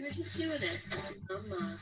We're just doing it.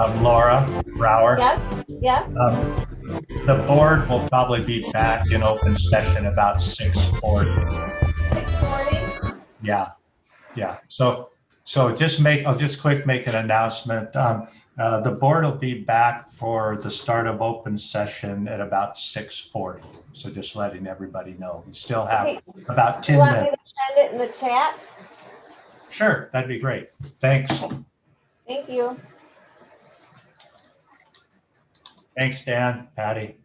Laura Brower. Yes, yes. The board will probably be back in open session about 6:40. 6:40. Yeah, yeah. So I'll just quick make an announcement. The board will be back for the start of open session at about 6:40. So just letting everybody know. We still have Okay. about Do you 10 want me to minutes. send it in the chat? Sure, that'd be great. Thanks. Thank you. Thanks, Dan, Patty.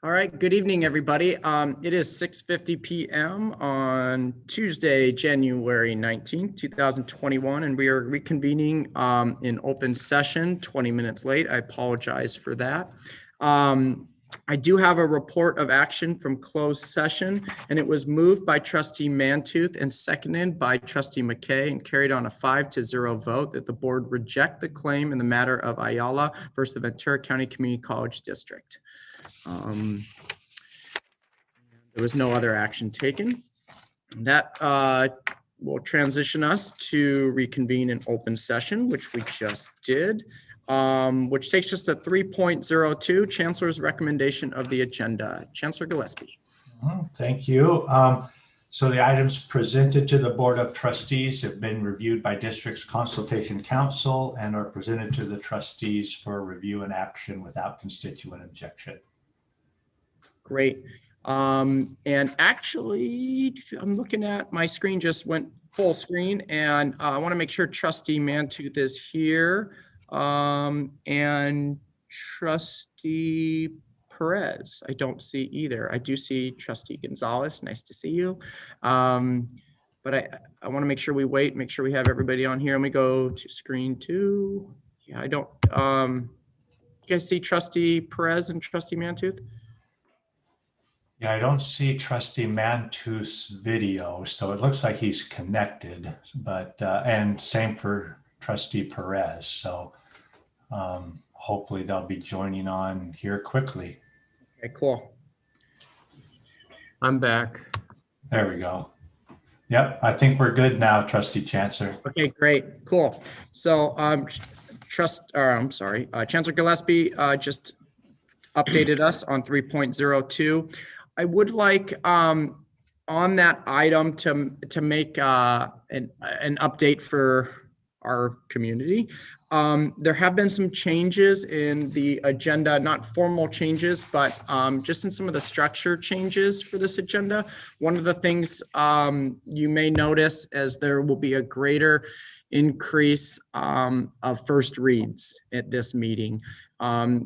All right, good evening, everybody. It is 6:50 p.m. on Tuesday, January 19th, 2021, and we are reconvening in open session 20 minutes late. I apologize for that. I do have a report of action from closed session, and it was moved by Trustee Mantooth and seconded by Trustee McKay and carried on a 5-0 vote that the board reject the claim in the matter of Ayala versus the Ventura County Community College District. There was no other action taken. That will transition us to reconvene in open session, which we just did, which takes us to 3.02, Chancellor's recommendation of the agenda. Chancellor Gillespie. Thank you. So the items presented to the Board of Trustees have been reviewed by District's Consultation Council and are presented to the trustees for review and action without constituent objection. Great. And actually, I'm looking at my screen, just went full screen, and I want to make sure Trustee Mantooth is here, and Trustee Perez, I don't see either. I do see Trustee Gonzalez. Nice to see you. But I want to make sure we wait, make sure we have everybody on here. Let me go to screen 2. Yeah, I don't, you guys see Trustee Perez and Trustee Mantooth? Yeah, I don't see Trustee Mantooth's video, so it looks like he's connected, but, and same for Trustee Perez. So hopefully they'll be joining on here quickly. Okay, cool. I'm back. There we go. Yep, I think we're good now, Trustee Chancellor. Okay, great, cool. So Chancellor Gillespie just updated us on 3.02. I would like on that item to make an update for our community. There have been some changes in the agenda, not formal changes, but just in some of the structure changes for this agenda. One of the things you may notice is there will be a greater increase of first reads at this meeting.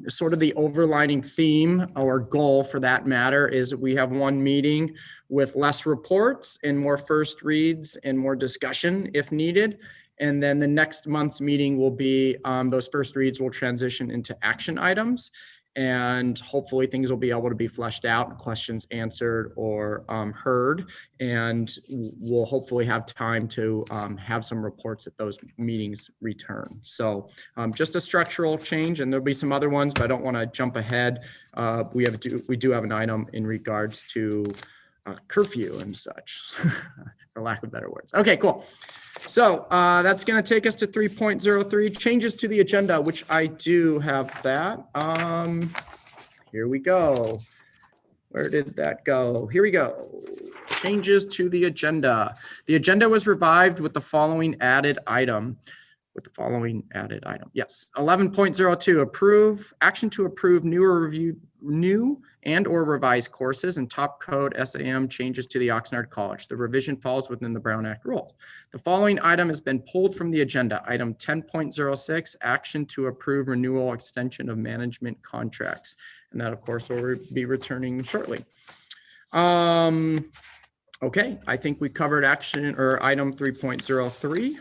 Sort of the overlining theme or goal for that matter is we have one meeting with less reports and more first reads and more discussion if needed. And then the next month's meeting will be, those first reads will transition into action items, and hopefully things will be able to be fleshed out, questions answered or heard, and we'll hopefully have time to have some reports at those meetings return. So just a structural change, and there'll be some other ones, but I don't want to jump ahead. We do have an item in regards to curfew and such, for lack of better words. Okay, cool. So that's going to take us to 3.03, changes to the agenda, which I do have that. Here we go. Where did that go? Here we go. Changes to the agenda. The agenda was revived with the following added item. Yes. 11.02, action to approve new and or revised courses and top code SAM changes to the Oxnard College. The revision falls within the Brown Act rules. The following item has been pulled from the agenda. Item 10.06, action to approve renewal extension of management contracts. And that, of course, will be returning shortly. Okay, I think we covered action or item 3.03.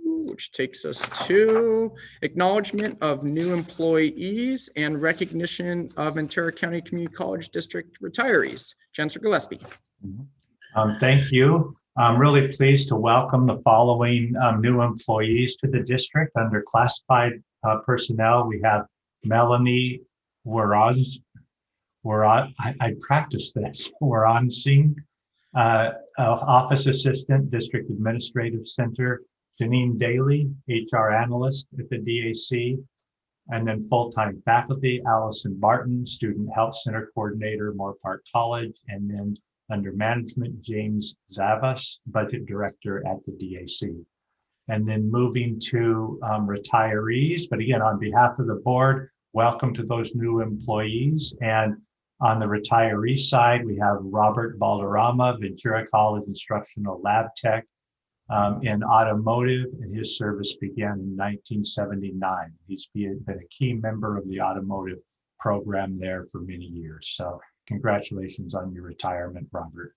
Which takes us to acknowledgement of new employees and recognition of Ventura County Community College District retirees. Chancellor Gillespie. Thank you. I'm really pleased to welcome the following new employees to the district. Under classified personnel, we have Melanie I practiced this, Waransing, Office Assistant, District Administrative Center, Janine Daly, HR Analyst at the DAC, and then full-time faculty, Allison Barton, Student Health Center Coordinator, Moorpark College, and then under management, James Zavas, Budget Director at the DAC. And then moving to retirees, but again, on behalf of the board, welcome to those new employees. And on the retiree side, we have Robert Balderrama, Ventura College Instructional Lab Tech in automotive, and his service began in 1979. He's been a key member of the automotive program there for many years. So congratulations on your retirement, Robert.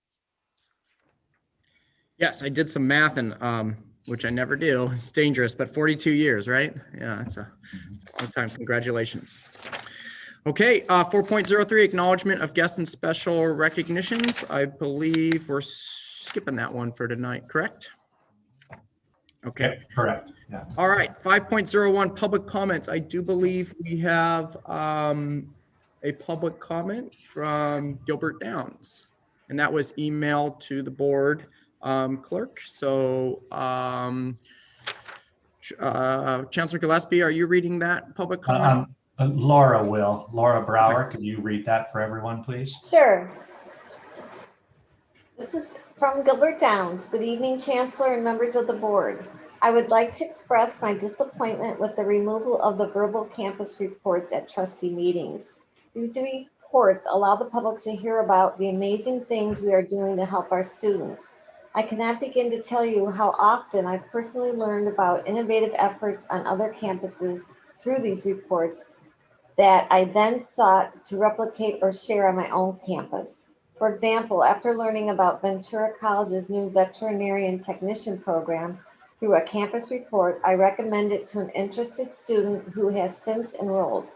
Yes, I did some math and which I never do. It's dangerous, but 42 years, right? Yeah, it's a long time. Congratulations. Okay, 4.03, acknowledgement of guests and special recognitions. I believe we're skipping that one for tonight, correct? Okay. Yep, correct. Yeah. All right, 5.01, public comments. I do believe we have a public comment from Gilbert Downs, and that was emailed to the board clerk. So Chancellor Gillespie, are you reading that public comment? Laura will. Laura Brower, can you read that for everyone, please? Sure. This is from Gilbert Downs. Good evening, Chancellor and members of the board. I would like to express my disappointment with the removal of the verbal campus reports at trustee meetings. These reports allow the public to hear about the amazing things we are doing to help our students. I cannot begin to tell you how often I personally learned about innovative efforts on other campuses through these reports that I then sought to replicate or share on my own campus. For example, after learning about Ventura College's new veterinarian technician program through a campus report, I recommend it to an interested student who has since enrolled.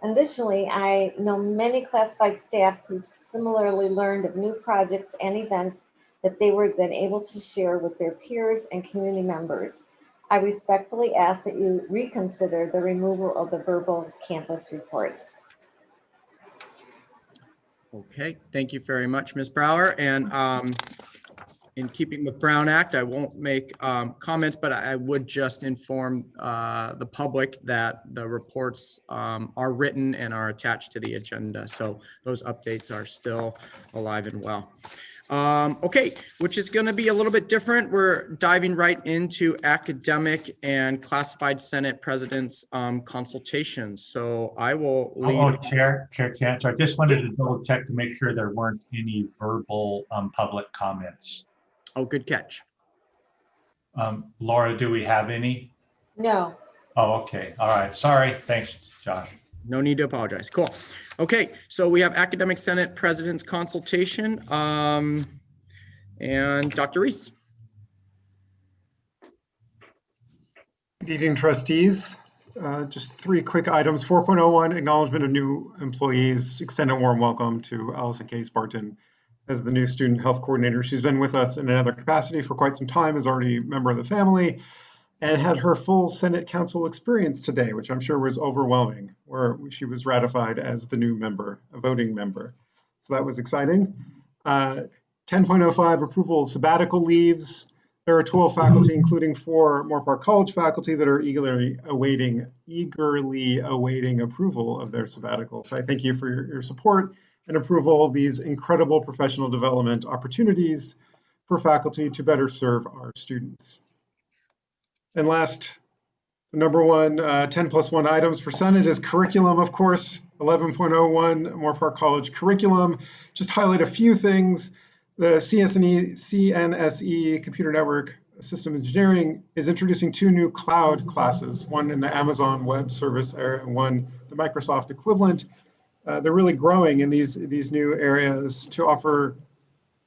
Additionally, I know many classified staff who similarly learned of new projects and events that they were then able to share with their peers and community members. I respectfully ask that you reconsider the removal of the verbal campus reports. Okay, thank you very much, Ms. Brower. And in keeping with Brown Act, I won't make comments, but I would just inform the public that the reports are written and are attached to the agenda. So those updates are still alive and well. Okay, which is going to be a little bit different. We're diving right into academic and classified Senate president's consultations. So I will lead. Chair Cantor, I just wanted to double check to make sure there weren't any verbal public comments. Oh, good catch. Laura, do we have any? No. Oh, okay. All right. Sorry. Thanks, Josh. No need to apologize. Cool. Okay, so we have academic Senate president's consultation and Dr. Reese. Good evening, trustees. Just three quick items. 4.01, acknowledgement of new employees. Extend a warm welcome to Allison K. Spartan as the new student health coordinator. She's been with us in another capacity for quite some time, is already a member of the family, and had her full Senate Council experience today, which I'm sure was overwhelming, where she was ratified as the new member, a voting member. So that was exciting. 10.05, approval of sabbatical leaves. There are 12 faculty, including 4 Moorpark College faculty, that are eagerly awaiting approval of their sabbatical. So I thank you for your support and approval of these incredible professional development opportunities for faculty to better serve our students. And last, number one, 10+1 items for Senate is curriculum, of course. 11.01, Moorpark College curriculum. Just highlight a few things. The CNSE, Computer Network System Engineering, is introducing 2 new cloud classes, one in the Amazon Web Service area and one the Microsoft equivalent. They're really growing in these new areas to offer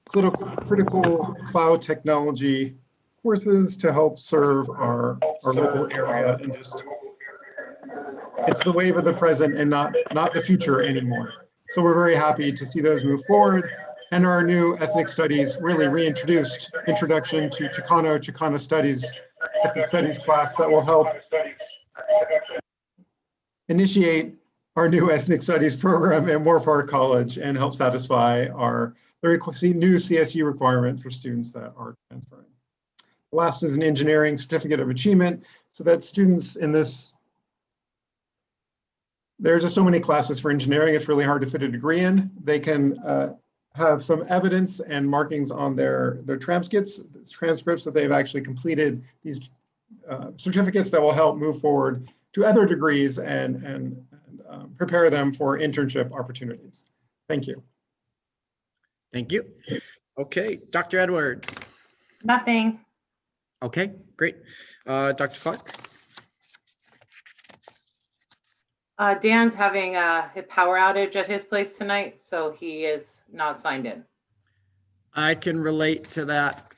critical cloud technology courses to help serve our local area, and just it's the wave of the present and not the future anymore. So we're very happy to see those move forward, and our new ethnic studies really reintroduced introduction to Chicano studies, ethnic studies class that will help initiate our new ethnic studies program at Moorpark College and help satisfy our new CSU requirement for students that are transferring. Last is an engineering certificate of achievement, so that students in this, there's just so many classes for engineering, it's really hard to fit a degree in. They can have some evidence and markings on their transcripts that they've actually completed these certificates that will help move forward to other degrees and prepare them for internship opportunities. Thank you. Thank you. Okay, Dr. Edwards. Nothing. Okay, great. Dr. Clark. Dan's having a power outage at his place tonight, so he is not signed in. I can relate to that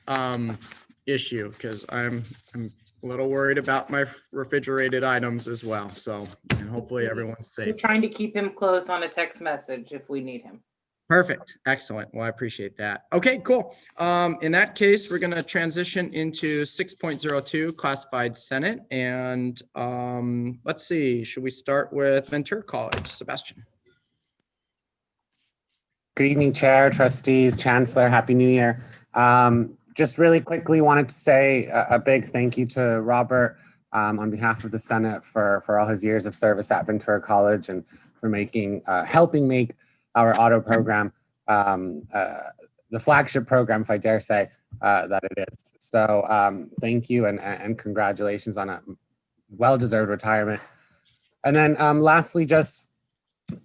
issue because I'm a little worried about my refrigerated items as well. So and hopefully everyone's We're safe. trying to keep him close on a text message if we need him. Perfect. Excellent. Well, I appreciate that. Okay, cool. In that case, we're going to transition into 6.02 classified Senate. And let's see, should we start with Ventura College? Sebastian. Good evening, Chair, Trustees, Chancellor. Happy New Year. Just really quickly wanted to say a big thank you to Robert on behalf of the Senate for all his years of service at Ventura College and for helping make our auto program the flagship program, if I dare say, that it is. So thank you and congratulations on a well-deserved retirement. And then lastly,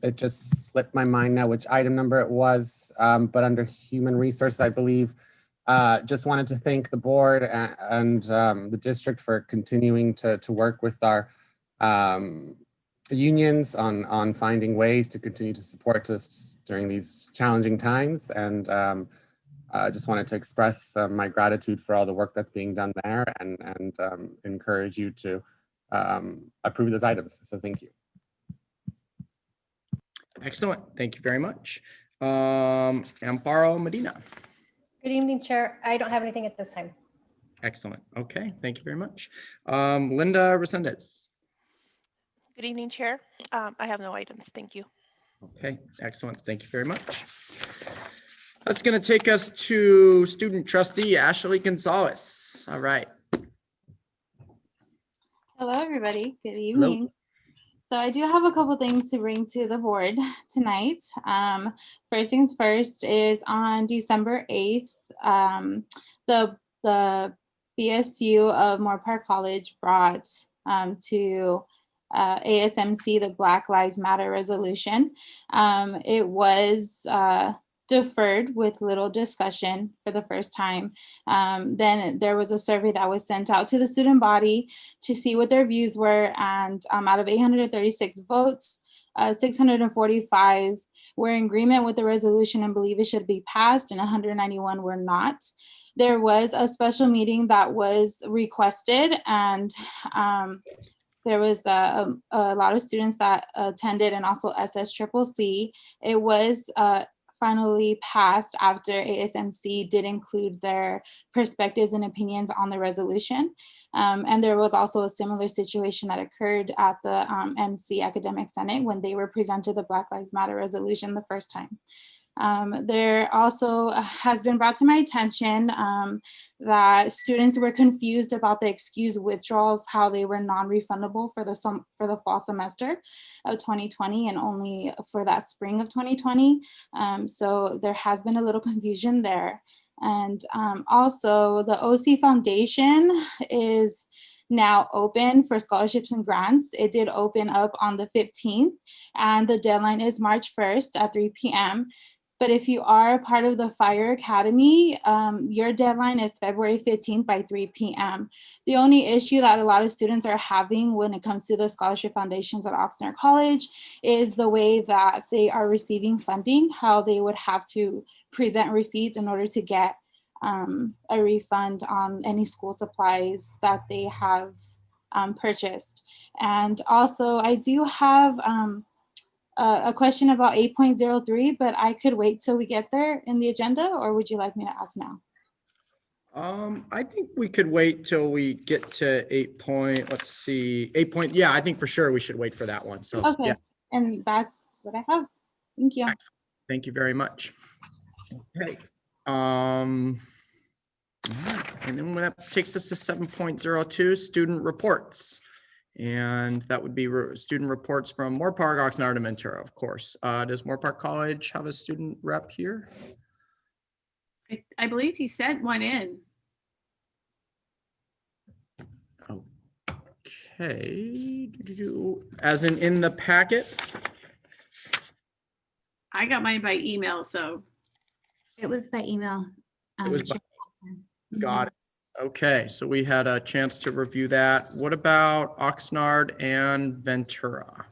it just slipped my mind now which item number it was, but under human resources, I believe. Just wanted to thank the board and the district for continuing to work with our unions on finding ways to continue to support us during these challenging times. And I just wanted to express my gratitude for all the work that's being done there and encourage you to approve those items. So thank you. Excellent. Thank you very much. Amparo Medina. Good evening, Chair. I don't have anything at this time. Excellent. Okay. Thank you very much. Linda Resendez. Good evening, Chair. I have no items. Thank you. Okay. Excellent. Thank you very much. That's going to take us to student trustee Ashley Gonzalez. All right. Hello, everybody. Good Hello. evening. So I do have a couple things to bring to the board tonight. First things first is on December 8th, the BSU of Moore Park College brought to ASMC the Black Lives Matter resolution. It was deferred with little discussion for the first time. Then there was a survey that was sent out to the student body to see what their views were. And out of 836 votes, 645 were in agreement with the resolution and believe it should be passed, and 191 were not. There was a special meeting that was requested, and there was a lot of students that attended, and also SSCCC. It was finally passed after ASMC did include their perspectives and opinions on the resolution. And there was also a similar situation that occurred at the MC Academic Senate when they were presented the Black Lives Matter resolution the first time. There also has been brought to my attention that students were confused about the excused withdrawals, how they were non-refundable for the fall semester of 2020 and only for that spring of 2020. So there has been a little confusion there. And also the OC Foundation is now open for scholarships and grants. It did open up on the 15th and the deadline is March 1st at 3 p.m. But if you are part of the Fire Academy, your deadline is February 15th by 3 p.m. The only issue that a lot of students are having when it comes to the scholarship foundations at Oxnard College is the way that they are receiving funding, how they would have to present receipts in order to get a refund on any school supplies that they have purchased. And also I do have a question about 8.03, but I could wait till we get there in the agenda, or would you like me to ask now? I think we could wait till we get to 8 point, let's see, 8 point. Yeah, I think for sure we should wait for that one. So, Okay, yeah. and that's what I have. Thank you. Excellent. Thank you very much. Okay. All right. And then that takes us to 7.02 student reports. And that would be student reports from Moore Park, Oxnard, and Ventura, of course. Does Moore Park College have a student rep here? I believe he sent one in. Okay. As in the packet? I got mine by email, so. It was by email. It was got it. Okay, so we had a chance to review that. What about Oxnard and Ventura?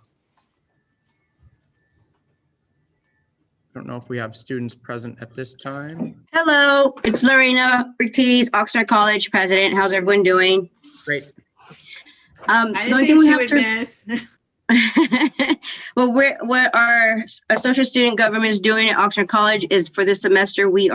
don't know if we have students present at this time. Hello, it's Lorena Ortiz, Oxnard College president. How's everyone doing? Great. I The didn't only think thing we she have would to miss. well, what our associate student government is doing at Oxnard College is for this semester, we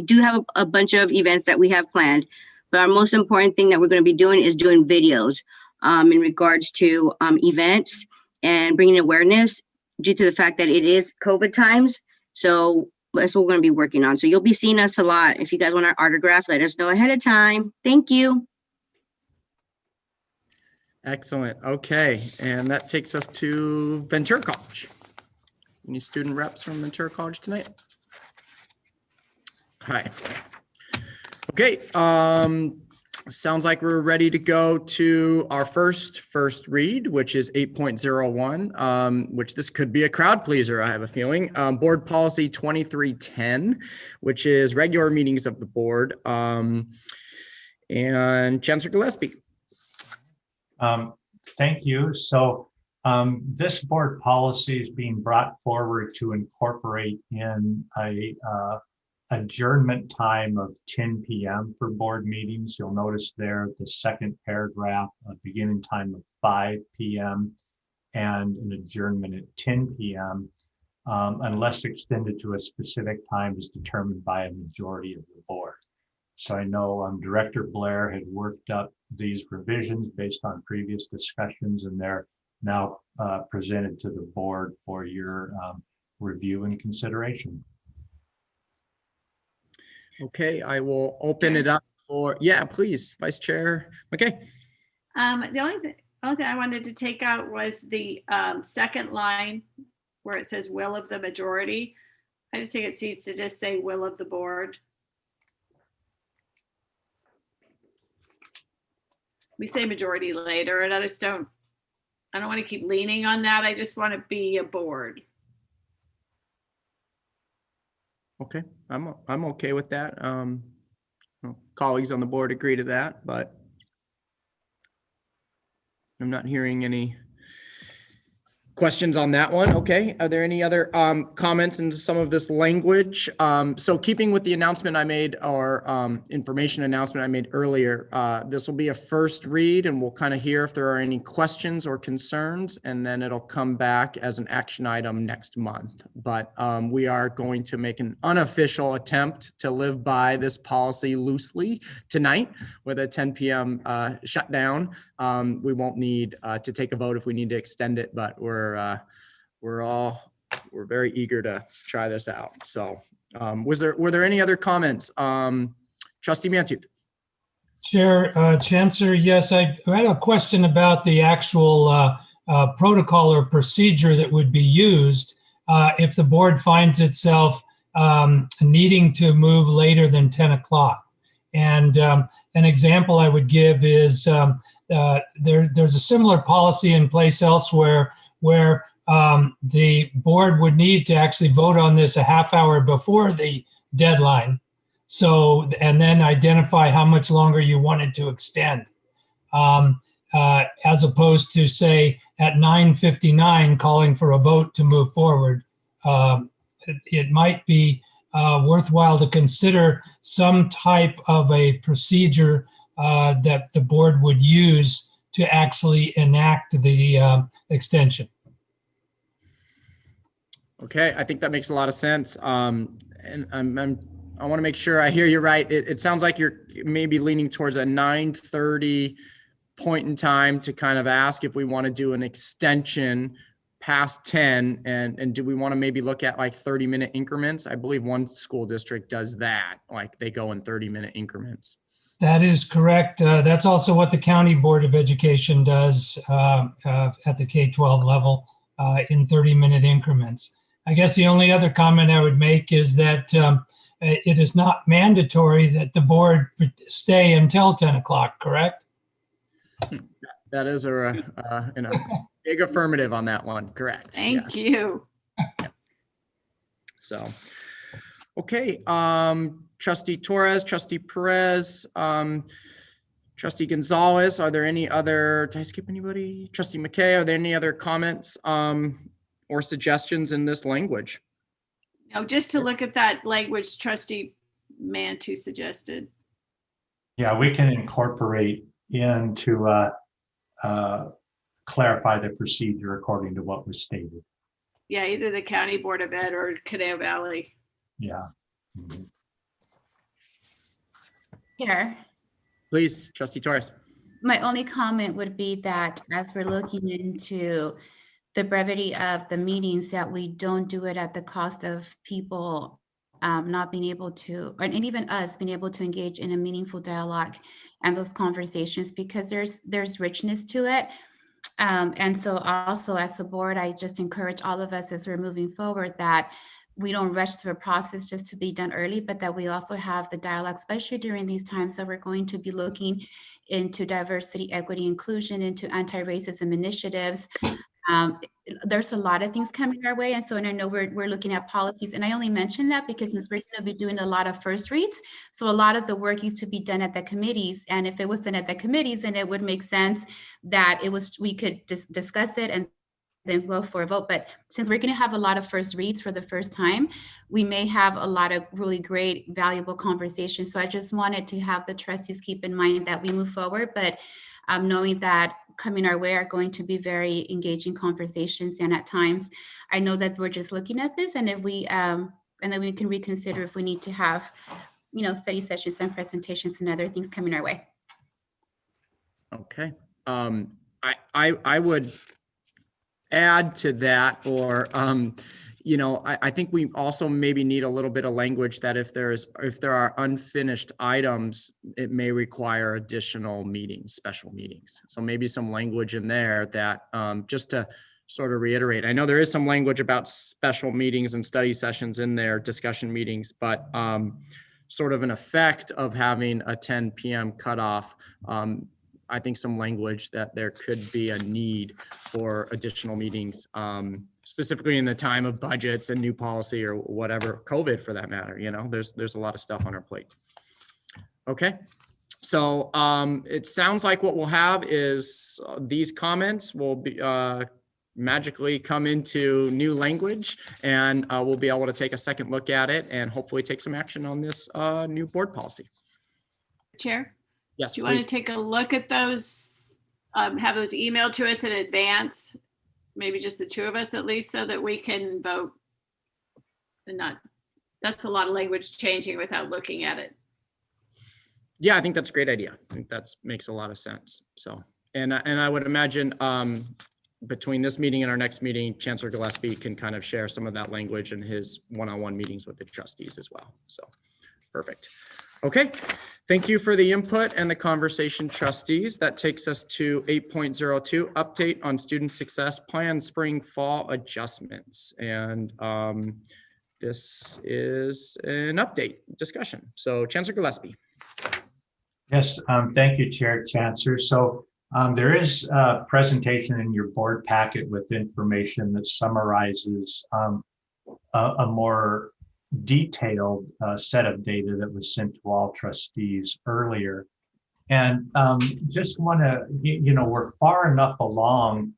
do have a bunch of events that we have planned, but our most important thing that we're going to be doing is doing videos in regards to events and bringing awareness due to the fact that it is COVID times. So that's what we're going to be working on. So you'll be seeing us a lot. If you guys want our autograph, let us know ahead of time. Thank you. Excellent. Okay, and that takes us to Ventura College. Any student reps from Ventura College tonight? Hi. Okay, sounds like we're ready to go to our first read, which is 8.01, which this could be a crowd pleaser, I have a feeling. Board Policy 2310, which is regular meetings of the board. And Chancellor Gillespie. Thank you. So this board policy is being brought forward to incorporate in a adjournment time of 10 p.m. for board meetings. You'll notice there the second paragraph, a beginning time of 5 p.m. and an adjournment at 10 p.m. Unless extended to a specific time is determined by a majority of the board. So I know Director Blair had worked up these revisions based on previous discussions, and they're now presented to the board for your review and consideration. Okay, I will open it up for, yeah, please, Vice Chair. Okay. The only thing I wanted to take out was the second line where it says will of the majority. I just think it needs to just say will of the board. We say majority later, and I don't want to keep leaning on that. I just want to be a board. Okay, I'm okay with that. Colleagues on the board agree to that, but I'm not hearing any questions on that one. Okay, are there any other comments into some of this language? So keeping with the announcement I made, or information announcement I made earlier, this will be a first read, and we'll kind of hear if there are any questions or concerns, and then it'll come back as an action item next month. But we are going to make an unofficial attempt to live by this policy loosely tonight with a 10 p.m. Shutdown. We won't need to take a vote if we need to extend it, but we're very eager to try this out. So were there any other comments? Trustee Mantute. Chair, Chancellor, yes, I had a question about the actual protocol or procedure that would be used if the board finds itself needing to move later than 10 o'clock. And an example I would give is there's a similar policy in place elsewhere where the board would need to actually vote on this a half hour before the deadline. So, and then identify how much longer you wanted to extend, as opposed to say at 9:59 calling for a vote to move forward. It might be worthwhile to consider some type of a procedure that the board would use to actually enact the extension. Okay, I think that makes a lot of sense. And I want to make sure I hear you right. It sounds like you're maybe leaning towards a 9:30 point in time to kind of ask if we want to do an extension past 10, and do we want to maybe look at like 30-minute increments? I believe one school district does that, like they go in 30-minute increments. That is correct. That's also what the County Board of Education does at the K-12 level in 30-minute increments. I guess the only other comment I would make is that it is not mandatory that the board stay until 10 o'clock, correct? That is a big affirmative on that one, correct. Thank you. Yeah. So, okay, Trustee Torres, Trustee Perez, Trustee Gonzalez, are there any other, did I skip anybody? Trustee McKay, are there any other comments or suggestions in this language? Now, just to look at that language trustee Mantu suggested. Yeah, we can incorporate into clarify the procedure according to what was stated. Yeah, either the County Board of Ed or Canal Valley. Yeah. Mhm. Here, Please, Trustee Torres. my only comment would be that as we're looking into the brevity of the meetings, that we don't do it at the cost of people not being able to, and even us being able to engage in a meaningful dialogue and those conversations, because there's richness to it. And so also as a board, I just encourage all of us as we're moving forward that we don't rush through a process just to be done early, but that we also have the dialogue, especially during these times that we're going to be looking into diversity, equity, inclusion, into anti-racism initiatives. There's a lot of things coming our way. And so, and I know we're looking at policies, and I only mention that because since we're going to be doing a lot of first reads, so a lot of the work used to be done at the committees. And if it was done at the committees, then it would make sense that we could discuss it and then go for a vote. But since we're going to have a lot of first reads for the first time, we may have a lot of really great, valuable conversations. So I just wanted to have the trustees keep in mind that we move forward, but knowing that coming our way are going to be very engaging conversations. And at times, I know that we're just looking at this, and if we, and then we can reconsider if we need to have, study sessions and presentations and other things coming our way. Okay. I would add to that, or I think we also maybe need a little bit of language that if there are unfinished items, it may require additional meetings, special meetings. So maybe some language in there that just to sort of reiterate. I know there is some language about special meetings and study sessions in there, discussion meetings, but sort of an effect of having a 10 p.m. cutoff. I think some language that there could be a need for additional meetings, specifically in the time of budgets and new policy or whatever, COVID for that matter. There's a lot of stuff on our plate. Okay, so it sounds like what we'll have is these comments will be magically come into new language, and we'll be able to take a second look at it and hopefully take some action on this new board policy. Chair? Yes, do you want to take a look at those, have those emailed to us in advance, maybe just the two of us at least, so that we can vote? And that's a lot of language changing without looking at it. Yeah, I think that's a great idea. I think that makes a lot of sense. So, and I would imagine between this meeting and our next meeting, Chancellor Gillespie can kind of share some of that language in his one-on-one meetings with the trustees as well. So, perfect. Okay, thank you for the input and the conversation, trustees. That takes us to 8.02, update on student success plan, spring, fall adjustments. And this is an update discussion. So Chancellor Gillespie. Yes, thank you, Chair Chancellor. So there is a presentation in your board packet with information that summarizes a more detailed set of data that was sent to all trustees earlier. And just want to, we're far enough along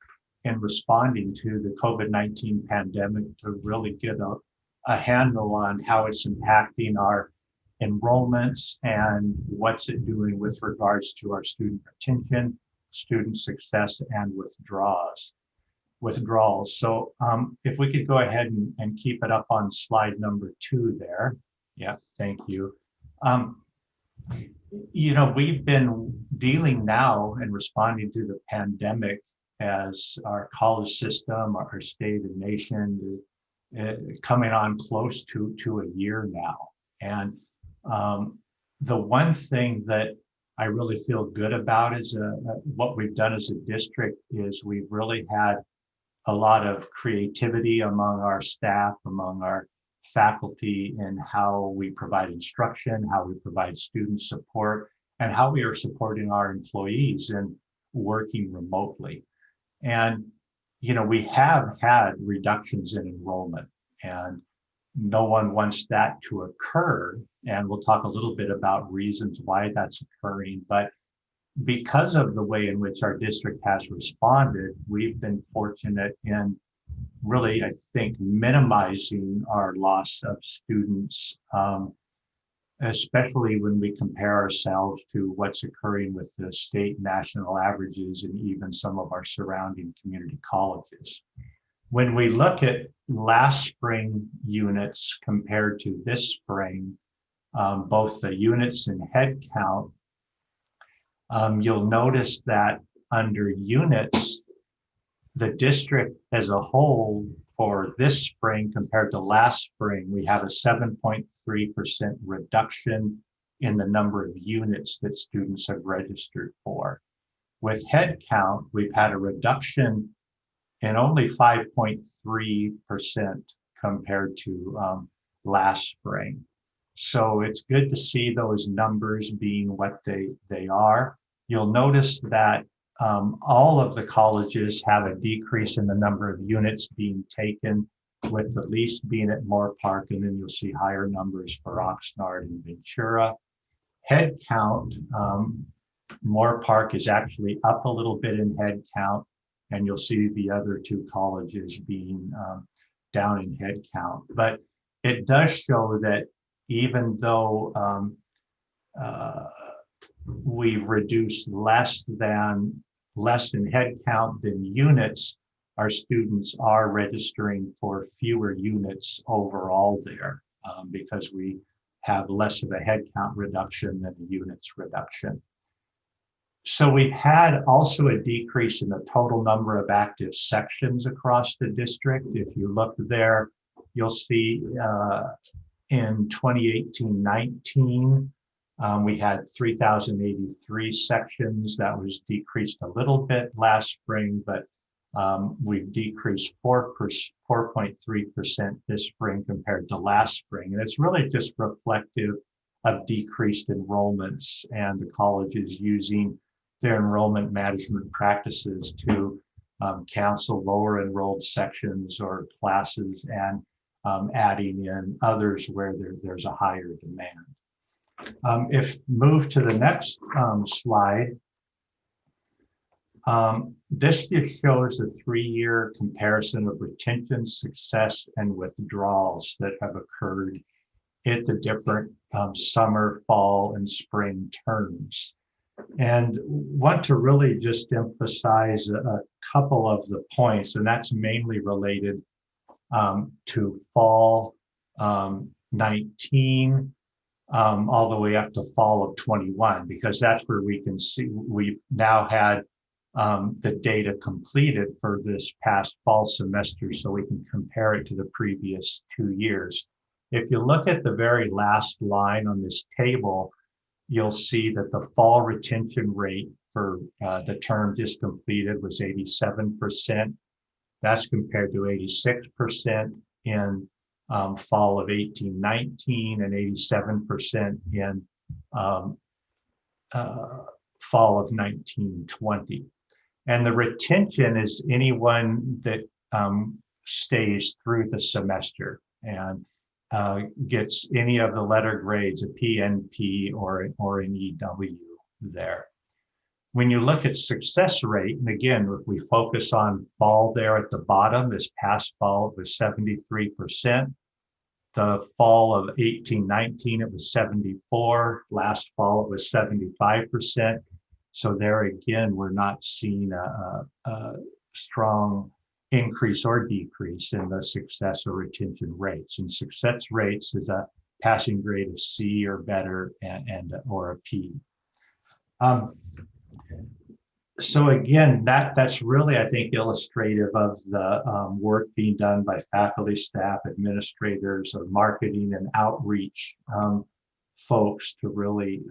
in responding to the COVID-19 pandemic to really get a handle on how it's impacting our enrollments and what's it doing with regards to our student retention, student success, and withdrawals. So if we could go ahead and keep it up on slide number 2 there. Yeah, thank you. We've been dealing now and responding to the pandemic as our college system, our state and nation, coming on close to a year now. And the one thing that I really feel good about is what we've done as a district is we've really had a lot of creativity among our staff, among our faculty, in how we provide instruction, how we provide student support, and how we are supporting our employees in working remotely. And, we have had reductions in enrollment, and no one wants that to occur. And we'll talk a little bit about reasons why that's occurring. But because of the way in which our district has responded, we've been fortunate in really, I think, minimizing our loss of students, especially when we compare ourselves to what's occurring with the state national averages and even some of our surrounding community colleges. When we look at last spring units compared to this spring, both the units and head count, you'll notice that under units, the district as a whole for this spring compared to last spring, we have a 7.3% reduction in the number of units that students have registered for. With head count, we've had a reduction in only 5.3% compared to last spring. So it's good to see those numbers being what they are. You'll notice that all of the colleges have a decrease in the number of units being taken, with the least being at Moore Park, and then you'll see higher numbers for Oxnard and Ventura. Head count, Moore Park is actually up a little bit in head count, and you'll see the other two colleges being down in head count. But it does show that even though we've reduced less in head count than units, our students are registering for fewer units overall there because we have less of a head count reduction than a units reduction. So we've had also a decrease in the total number of active sections across the district. If you look there, you'll see in 2018-19, we had 3,083 sections. That was decreased a little bit last spring, but we've decreased 4.3% this spring compared to last spring. And it's really just reflective of decreased enrollments and the colleges using their enrollment management practices to cancel lower enrolled sections or classes and adding in others where there's a higher demand. If move to the next slide, this just shows a 3-year comparison of retention, success, and withdrawals that have occurred at the different summer, fall, and spring terms. And want to really just emphasize a couple of the points, and that's mainly related to fall 19 all the way up to fall of 21, because that's where we can see we've now had the data completed for this past fall semester, so we can compare it to the previous 2 years. If you look at the very last line on this table, you'll see that the fall retention rate for the term just completed was 87%. That's compared to 86% in fall of 18-19 and 87% in fall of 19-20. And the retention is anyone that stays through the semester and gets any of the letter grades, a PNP or an EW there. When you look at success rate, and again, if we focus on fall there at the bottom, this past fall, it was 73%. The fall of 18-19, it was 74. Last fall, it was 75%. So there again, we're not seeing a strong increase or decrease in the success or retention rates. And success rates is a passing grade of C or better or a P. So again, that's really, I think, illustrative of the work being done by faculty, staff, administrators, or marketing and outreach folks to really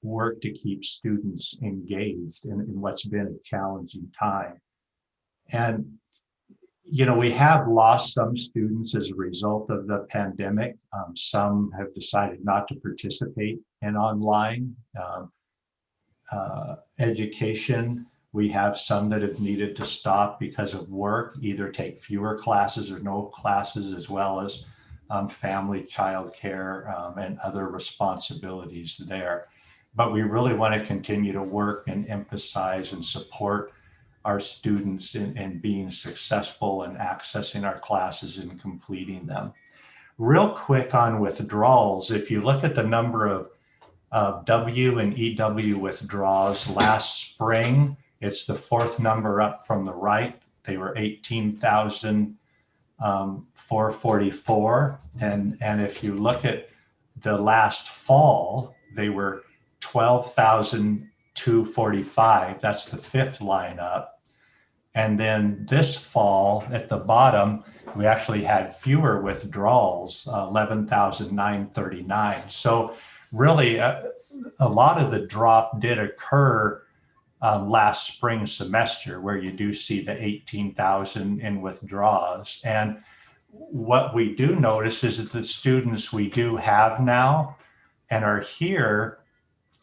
work to keep students engaged in what's been a challenging time. And we have lost some students as a result of the pandemic. Some have decided not to participate in online education. We have some that have needed to stop because of work, either take fewer classes or no classes, as well as family, childcare, and other responsibilities there. But we really want to continue to work and emphasize and support our students in being successful and accessing our classes and completing them. Real quick on withdrawals, if you look at the number of W and EW withdrawals last spring, it's the fourth number up from the right. They were 18,444. And if you look at the last fall, they were 12,245. That's the fifth line up. And then this fall at the bottom, we actually had fewer withdrawals, 11,939. So really a lot of the drop did occur last spring semester, where you do see the 18,000 in withdrawals. And what we do notice is that the students we do have now and are here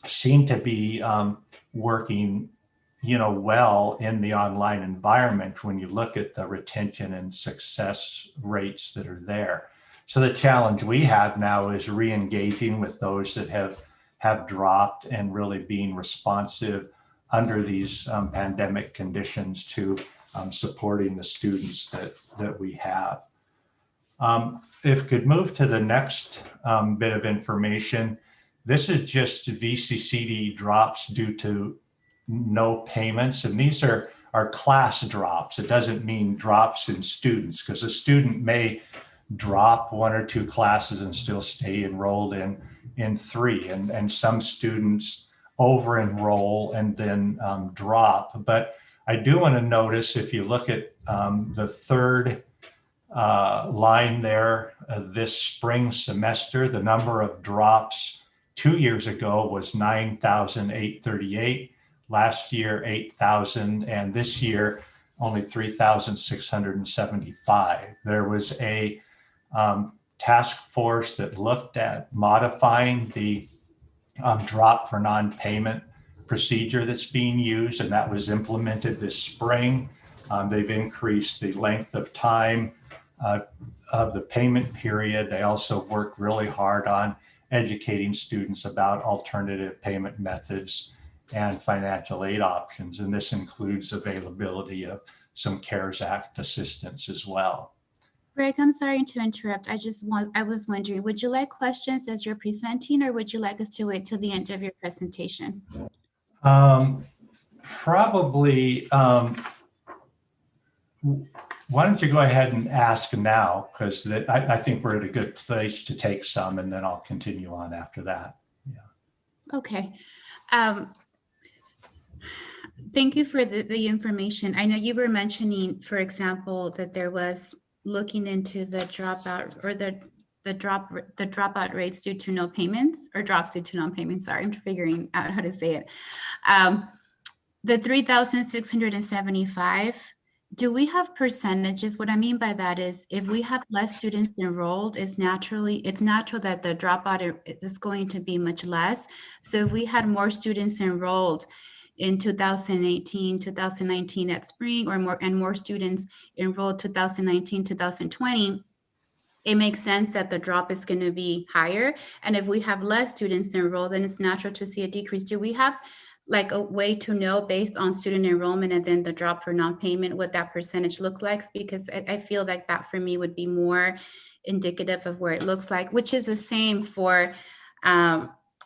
seem to be working well in the online environment when you look at the retention and success rates that are there. So the challenge we have now is re-engaging with those that have dropped and really being responsive under these pandemic conditions to supporting the students that we have. If we could move to the next bit of information, this is just VCCD drops due to no payments, and these are class drops. It doesn't mean drops in students, because a student may drop one or two classes and still stay enrolled in three, and some students over enroll and then drop. But I do want to notice, if you look at the third line there, this spring semester, the number of drops 2 years ago was 9,838. Last year, 8,000, and this year, only 3,675. There was a task force that looked at modifying the drop for non-payment procedure that's being used, and that was implemented this spring. They've increased the length of time of the payment period. They also worked really hard on educating students about alternative payment methods and financial aid options. And this includes availability of some CARES Act assistance as well. Greg, I'm sorry to interrupt. I was wondering, would you like questions as you're presenting, or would you like us to wait till the end of your presentation? Probably, why don't you go ahead and ask now, because I think we're at a good place to take some, and then I'll continue on after that. Yeah. Okay. Thank you for the information. I know you were mentioning, for example, that there was looking into the dropout or the dropout rates due to no payments, or drops due to non-payments. Sorry, I'm figuring out how to say it. The 3,675, do we have percentages? What I mean by that is, if we have less students enrolled, it's natural that the dropout is going to be much less. So if we had more students enrolled in 2018, 2019 at spring, or more students enrolled 2019, 2020, it makes sense that the drop is going to be higher. And if we have less students enrolled, then it's natural to see a decrease. Do we have like a way to know, based on student enrollment and then the drop for non-payment, what that percentage looks like? Because I feel like that for me would be more indicative of where it looks like, which is the same for,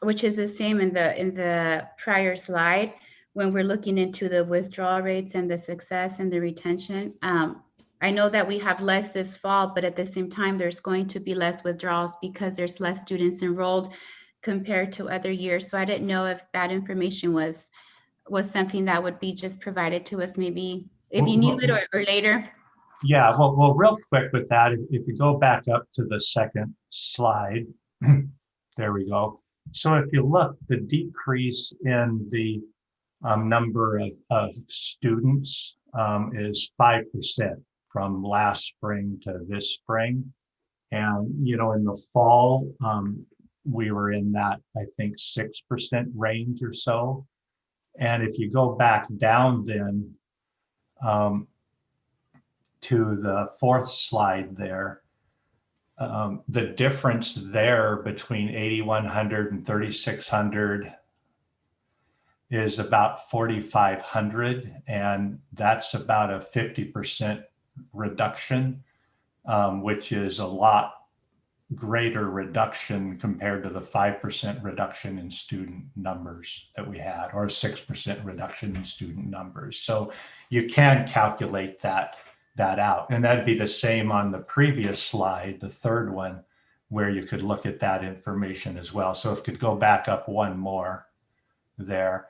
which is the same in the prior slide, when we're looking into the withdrawal rates and the success and the retention. I know that we have less this fall, but at the same time, there's going to be less withdrawals because there's less students enrolled compared to other years. So I didn't know if that information was something that would be just provided to us, maybe if you knew it or later. Yeah, well, real quick with that, if you go back up to the second slide, there we go. So if you look, the decrease in the number of students is 5% from last spring to this spring. And, in the fall, we were in that, I think, 6% range or so. And if you go back down then to the fourth slide there, the difference there between 8,100 and 3,600 is about 4,500, and that's about a 50% reduction, which is a lot greater reduction compared to the 5% reduction in student numbers that we had, or a 6% reduction in student numbers. So you can calculate that out. And that'd be the same on the previous slide, the third one, where you could look at that information as well. So if you could go back up one more there.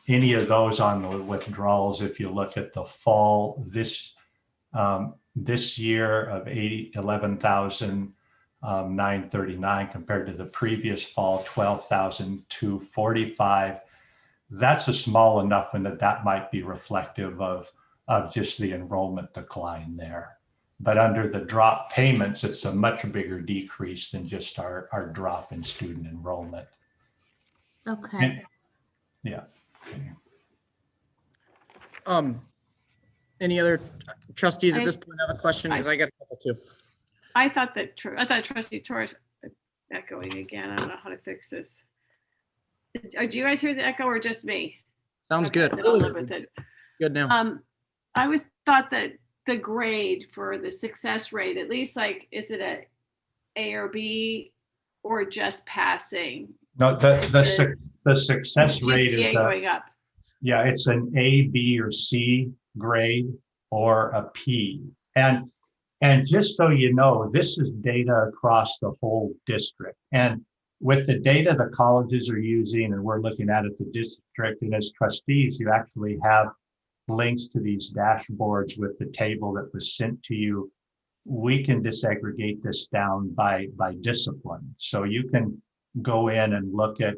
Any of those on the withdrawals, if you look at the fall, this year of 11,939 compared to the previous fall, 12,245. That's a small enough one that might be reflective of just the enrollment decline there. But under the drop payments, it's a much bigger decrease than just our drop in student enrollment. Okay. And, yeah. Any other trustees at this point have a question? Because I got a couple too. I thought Trustee Torres echoing again. I don't know how to fix this. Do you guys hear the echo or just me? Sounds Okay, good. then I'll live with it. Good now. I always thought that the grade for the success rate, at least like, is it A or B or just passing? No, the success rate is going up. Yeah, it's an A, B, or C grade or a P. And just so you know, this is data across the whole district. And with the data the colleges are using and we're looking at the district, and as trustees, you actually have links to these dashboards with the table that was sent to you. We can disaggregate this down by discipline. So you can go in and look at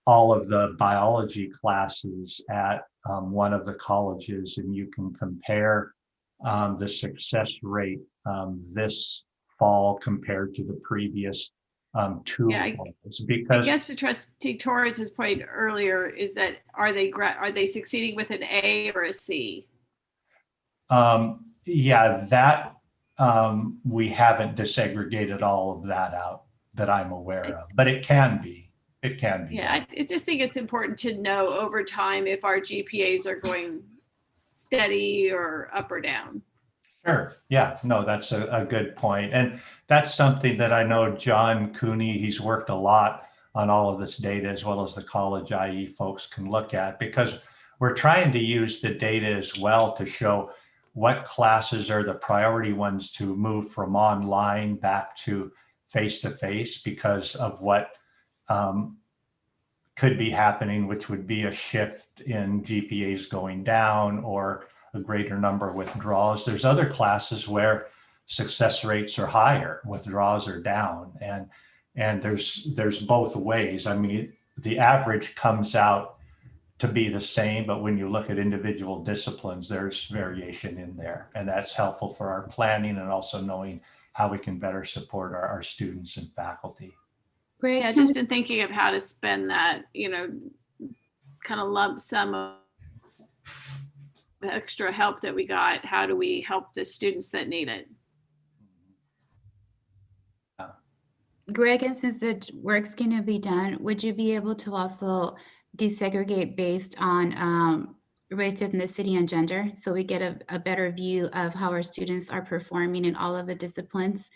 all of the biology classes at one of the colleges, and you can compare the success rate this fall compared to the previous two falls. Because I guess to Trustee Torres's point earlier is that are they succeeding with an A or a C? Yeah, that we haven't disaggregated all of that out that I'm aware of, but it can be. It can be. Yeah, I just think it's important to know over time if our GPAs are going steady or up or down. Sure. Yeah, no, that's a good point. And that's something that I know John Cooney, he's worked a lot on all of this data, as well as the college IE folks can look at, because we're trying to use the data as well to show what classes are the priority ones to move from online back to face-to-face because of what could be happening, which would be a shift in GPAs going down or a greater number of withdrawals. There's other classes where success rates are higher, withdrawals are down, and there's both ways. I mean, the average comes out to be the same, but when you look at individual disciplines, there's variation in there, and that's helpful for our planning and also knowing how we can better support our students and faculty. Greg, Yeah, just in thinking of how to spend that, kind of lump sum of extra help that we got, how do we help the students that need it? Greg, and since the work's going to be done, would you be able to also desegregate based on race, ethnicity, and gender, so we get a better view of how our students are performing in all of the disciplines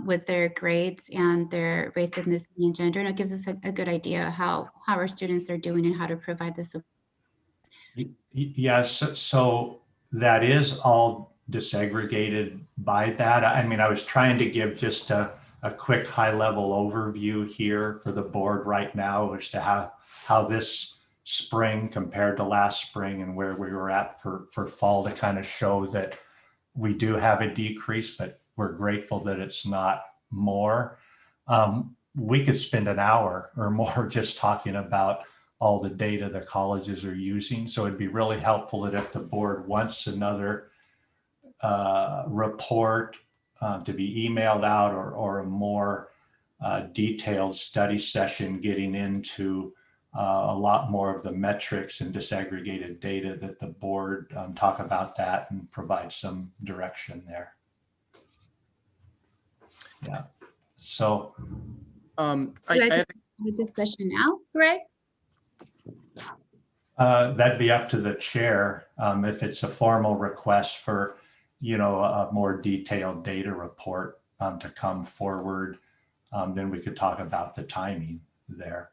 with their grades and their race, ethnicity, and gender? And it gives us a good idea how our students are doing and how to provide the support. Yes, so that is all disaggregated by that. I mean, I was trying to give just a quick high-level overview here for the board right now as to how this spring compared to last spring and where we were at for fall, to kind of show that we do have a decrease, but we're grateful that it's not more. We could spend an hour or more just talking about all the data the colleges are using. So it'd be really helpful that if the board wants another report to be emailed out or a more detailed study session getting into a lot more of the metrics and disaggregated data, that the board talk about that and provide some direction there. Yeah. So I had a discussion now, Greg? That'd be up to the chair. If it's a formal request for, a more detailed data report to come forward, then we could talk about the timing there.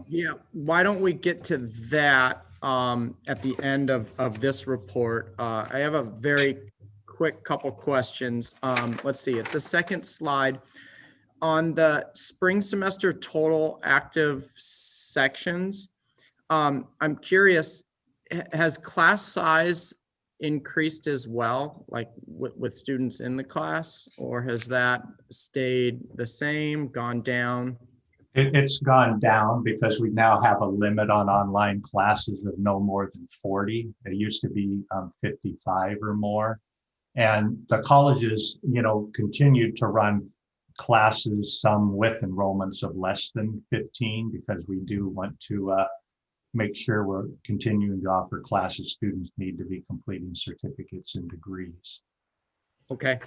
Yeah, why don't we get to that at the end of this report? I have a very quick couple questions. Let's see, it's the second slide. On the spring semester total active sections, I'm curious, has class size increased as well, like with students in the class, or has that stayed the same, gone down? It's gone down because we now have a limit on online classes of no more than 40. It used to be 55 or more. And the colleges, continued to run classes, some with enrollments of less than 15, because we do want to make sure we're continuing to offer classes students need to be completing certificates and degrees. Okay,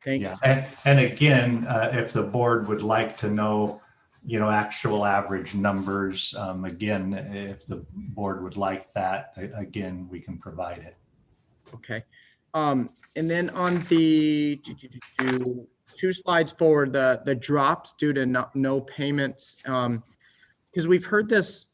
thanks. Yeah, and again, if the board would like to know, actual average numbers, again, if the board would like that, again, we can provide it. Okay. And then on the two slides forward, the drops due to no payments, because we've heard this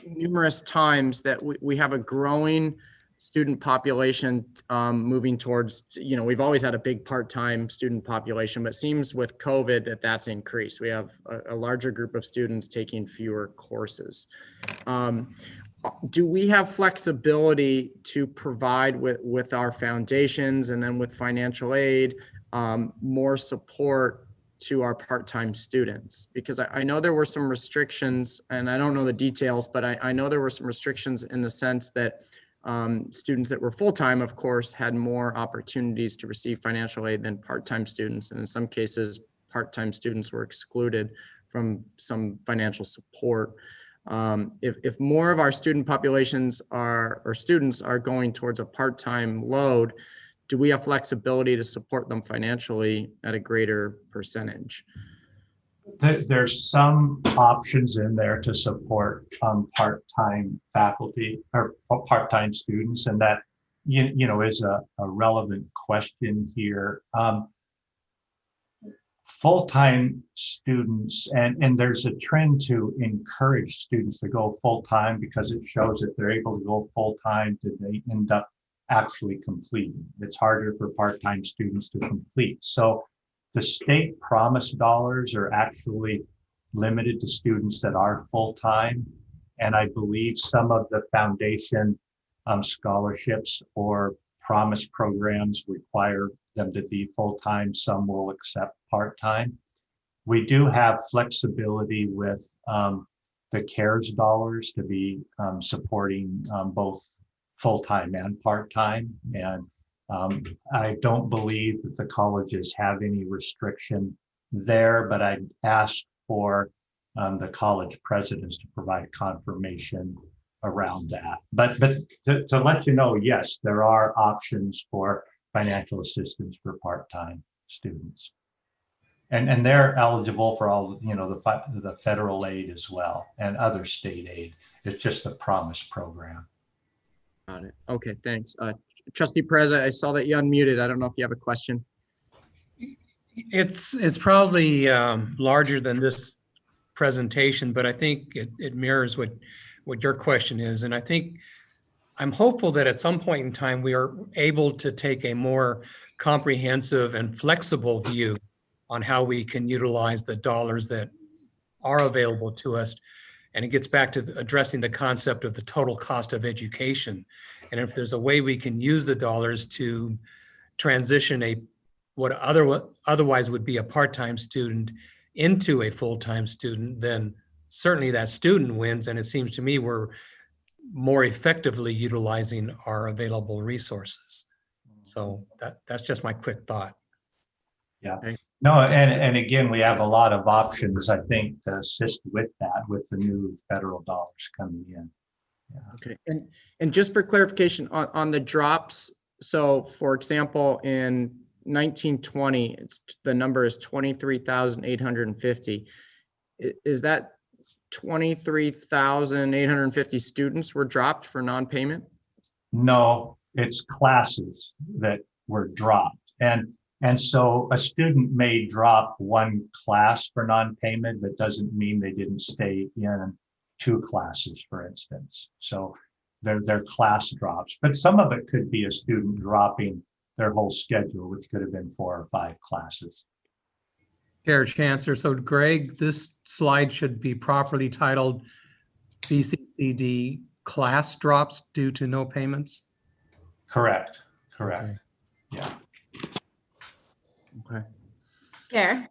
numerous times that we have a growing student population moving towards, we've always had a big part-time student population, but it seems with COVID that's increased. We have a larger group of students taking fewer courses. Do we have flexibility to provide with our foundations and then with financial aid more support to our part-time students? Because I know there were some restrictions, and I don't know the details, but I know there were some restrictions in the sense that students that were full-time, of course, had more opportunities to receive financial aid than part-time students. And in some cases, part-time students were excluded from some financial support. If more of our student populations or students are going towards a part-time load, do we have flexibility to support them financially at a greater percentage? There's some options in there to support part-time faculty or part-time students, and that is a relevant question here. Full-time students, and there's a trend to encourage students to go full-time because it shows if they're able to go full-time, they end up actually completing. It's harder for part-time students to complete. So the state promise dollars are actually limited to students that are full-time. And I believe some of the foundation scholarships or promise programs require them to be full-time. Some will accept part-time. We do have flexibility with the CARES dollars to be supporting both full-time and part-time. And I don't believe that the colleges have any restriction there, but I'd ask for the college presidents to provide confirmation around that. But to let you know, yes, there are options for financial assistance for part-time students. And they're eligible for all, the federal aid as well and other state aid. It's just the Promise program. Got it. Okay, thanks. Trustee Perez, I saw that you unmuted. I don't know if you have a question. It's probably larger than this presentation, but I think it mirrors what your question is. And I think I'm hopeful that at some point in time, we are able to take a more comprehensive and flexible view on how we can utilize the dollars that are available to us. And it gets back to addressing the concept of the total cost of education. And if there's a way we can use the dollars to transition what otherwise would be a part-time student into a full-time student, then certainly that student wins. And it seems to me we're more effectively utilizing our available resources. So that's just my quick thought. Yeah. No, and again, we have a lot of options, I think, to assist with that, with the new federal dollars coming in. Yeah. Okay, and just for clarification on the drops, so for example, in 1920, the number is 23,850. Is that 23,850 students were dropped for non-payment? No, it's classes that were dropped. And so a student may drop one class for non-payment, but doesn't mean they didn't stay in two classes, for instance. So they're class drops, but some of it could be a student dropping their whole schedule, which could have been 4 or 5 classes. Chair Chancellor, so Greg, this slide should be properly titled VCCD class drops due to no payments? Correct. Yeah. Okay. Chair,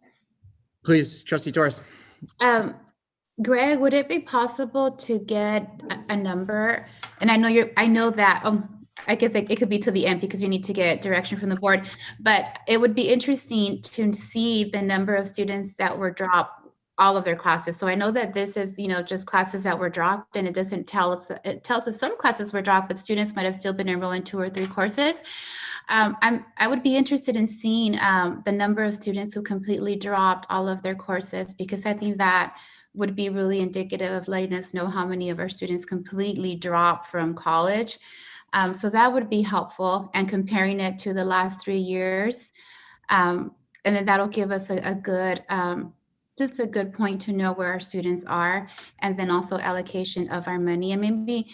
Please, Trustee Torres. Greg, would it be possible to get a number? And I know that, I guess it could be to the end because you need to get direction from the board, but it would be interesting to see the number of students that were dropped, all of their classes. So I know that this is, just classes that were dropped, and it doesn't tell us, it tells us some classes were dropped, but students might have still been enrolled in 2 or 3 courses. I would be interested in seeing the number of students who completely dropped all of their courses, because I think that would be really indicative of letting us know how many of our students completely dropped from college. So that would be helpful, and comparing it to the last 3 years. And then that'll give us a good, just a good point to know where our students are, and then also allocation of our money. And maybe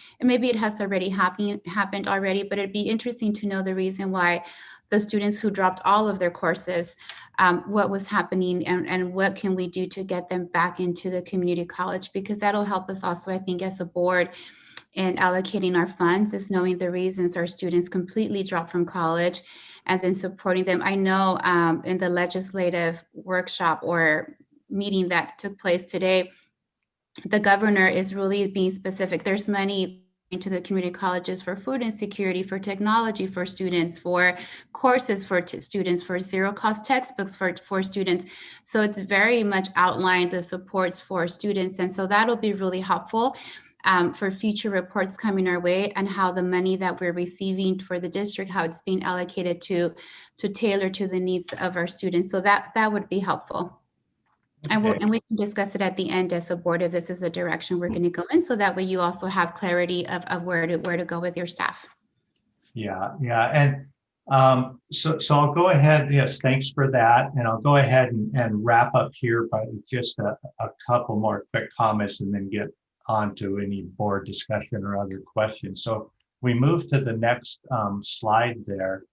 it has already happened already, but it'd be interesting to know the reason why the students who dropped all of their courses, what was happening, and what can we do to get them back into the community college, because that'll help us also, I think, as a board in allocating our funds, is knowing the reasons our students completely dropped from college and then supporting them. I know in the legislative workshop or meeting that took place today, the governor is really being specific. There's money into the community colleges for food insecurity, for technology for students, for courses for students, for zero-cost textbooks for students. So it's very much outlined the supports for students. And so that'll be really helpful for future reports coming our way, and how the money that we're receiving for the district, how it's being allocated to tailor to the needs of our students. So that would be helpful. And we can discuss it at the end as a board if this is a direction we're going to go in, so that way you also have clarity of where to go with your staff. Yeah. And so I'll go ahead. Yes, thanks for that. And I'll go ahead and wrap up here by just a couple more quick comments, and then get on to any board discussion or other questions. So we move to the next slide there.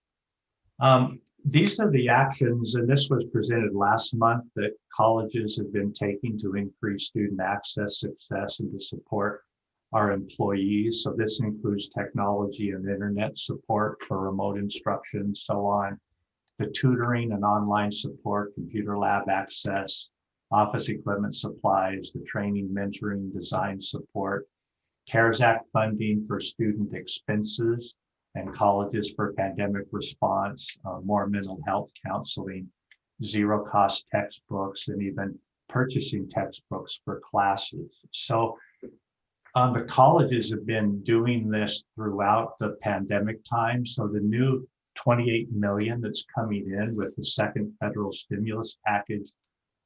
These are the actions, and this was presented last month, that colleges have been taking to increase student access, success, and to support our employees. So this includes technology and internet support for remote instruction, so on, the tutoring and online support, computer lab access, office equipment supplies, the training, mentoring, design support, CARES Act funding for student expenses, and colleges for pandemic response, more mental health counseling, zero-cost textbooks, and even purchasing textbooks for classes. So the colleges have been doing this throughout the pandemic time. So the new $28 million that's coming in with the second federal stimulus package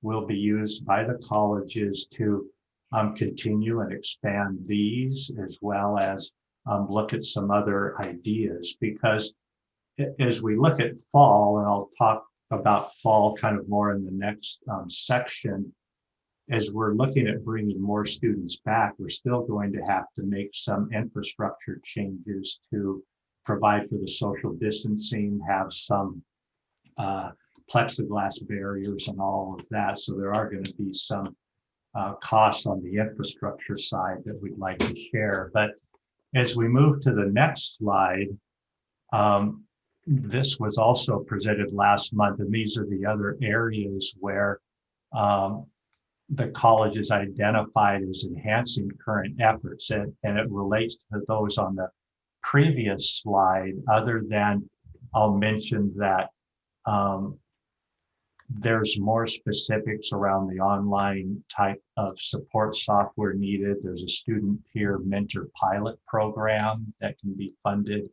will be used by the colleges to continue and expand these, as well as look at some other ideas. Because as we look at fall, and I'll talk about fall kind of more in the next section, as we're looking at bringing more students back, we're still going to have to make some infrastructure changes to provide for the social distancing, have some plexiglass barriers and all of that. So there are going to be some costs on the infrastructure side that we'd like to share. But as we move to the next slide, this was also presented last month, and these are the other areas where the college is identified as enhancing current efforts, and it relates to those on the previous slide, other than I'll mention that there's more specifics around the online type of support software needed. There's a student peer mentor pilot program that can be funded,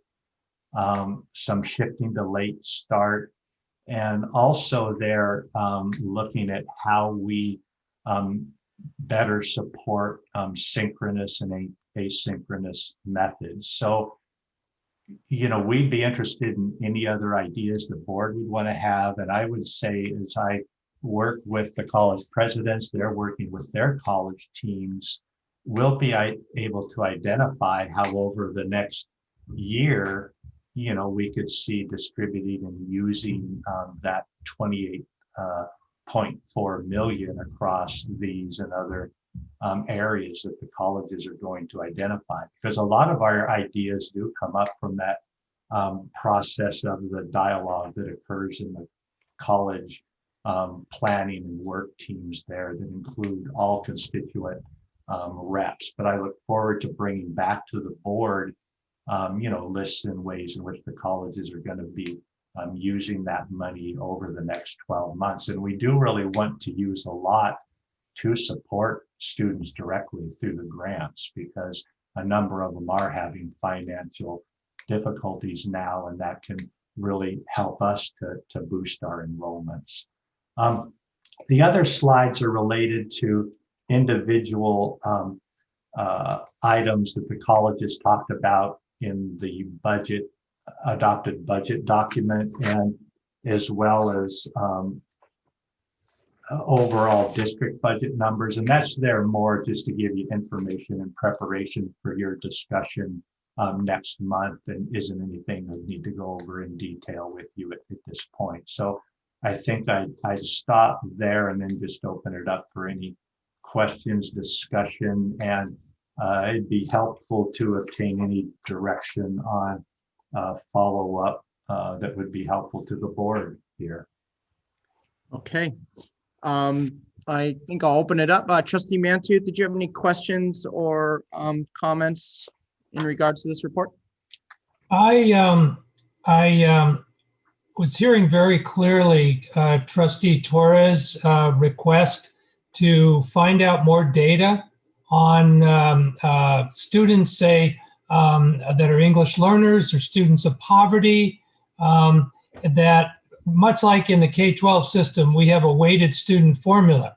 some shifting to late start, and also they're looking at how we better support synchronous and asynchronous methods. So, we'd be interested in any other ideas the board would want to have. And I would say, as I work with the college presidents, they're working with their college teams, we'll be able to identify how over the next year, we could see distributing and using that 28.4 million across these and other areas that the colleges are going to identify. Because a lot of our ideas do come up from that process of the dialogue that occurs in the college planning and work teams there that include all constituent reps. But I look forward to bringing back to the board lists and ways in which the colleges are going to be using that money over the next 12 months. And we do really want to use a lot to support students directly through the grants, because a number of them are having financial difficulties now, and that can really help us to boost our enrollments. The other slides are related to individual items that the colleges talked about in the adopted budget document, and as well as overall district budget numbers. And that's there more just to give you information in preparation for your discussion next month, and isn't anything I need to go over in detail with you at this point. So I think I'd stop there and then just open it up for any questions, discussion, and it'd be helpful to obtain any direction on follow-up that would be helpful to the board here. Okay. I think I'll open it up. Trustee Mantu, did you have any questions or comments in regards to this report? I was hearing very clearly Trustee Torres' request to find out more data on students, say, that are English learners or students of poverty, that much like in the K-12 system, we have a weighted student formula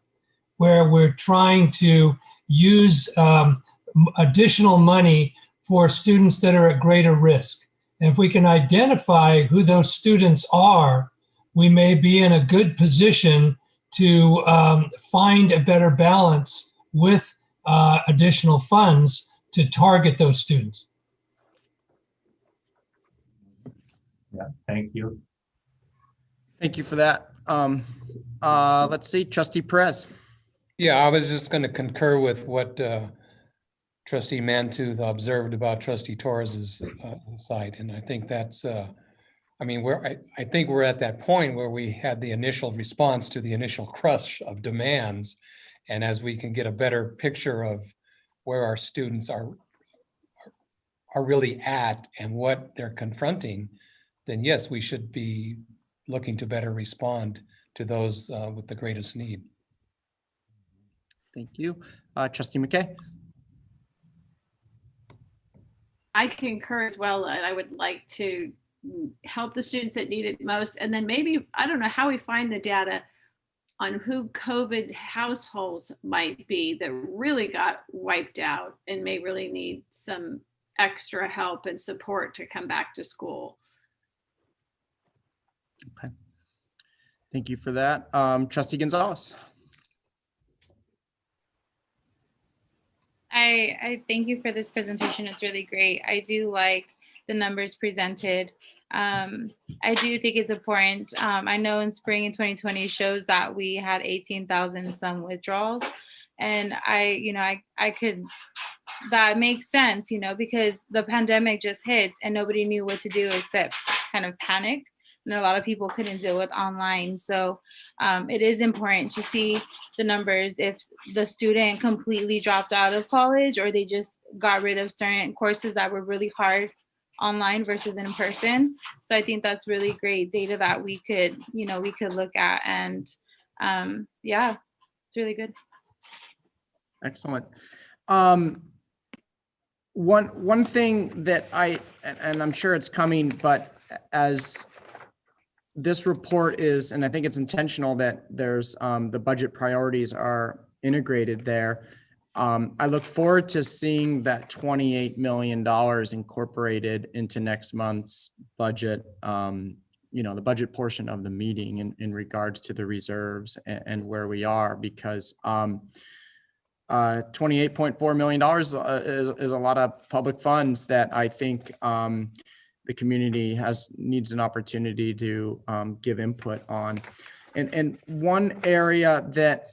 where we're trying to use additional money for students that are at greater risk. And if we can identify who those students are, we may be in a good position to find a better balance with additional funds to target those students. Yeah, thank you. Thank you for that. Let's see, Trustee Perez. Yeah, I was just going to concur with what Trustee Mantu observed about Trustee Torres's side, and I think that's. I mean, I think we're at that point where we had the initial response to the initial crush of demands, and as we can get a better picture of where our students are really at and what they're confronting, then yes, we should be looking to better respond to those with the greatest need. Thank you. Trustee McKay. I concur as well, and I would like to help the students that need it most. And then maybe, I don't know how we find the data on who COVID households might be that really got wiped out and may really need some extra help and support to come back to school. Okay. Thank you for that. Trustee Gonzalez. I thank you for this presentation. It's really great. I do like the numbers presented. I do think it's important. I know in spring in 2020 shows that we had 18,000 some withdrawals, and I could, that makes sense, because the pandemic just hits and nobody knew what to do except kind of panic. And a lot of people couldn't deal with online. So it is important to see the numbers if the student completely dropped out of college or they just got rid of certain courses that were really hard online versus in person. So I think that's really great data that we could look at, and yeah, it's really good. Excellent. One thing that and I'm sure it's coming, but as this report is, and I think it's intentional that there's the budget priorities are integrated there. I look forward to seeing that $28 million incorporated into next month's budget, the budget portion of the meeting in regards to the reserves and where we are, because $28.4 million is a lot of public funds that I think the community needs an opportunity to give input on. And one area that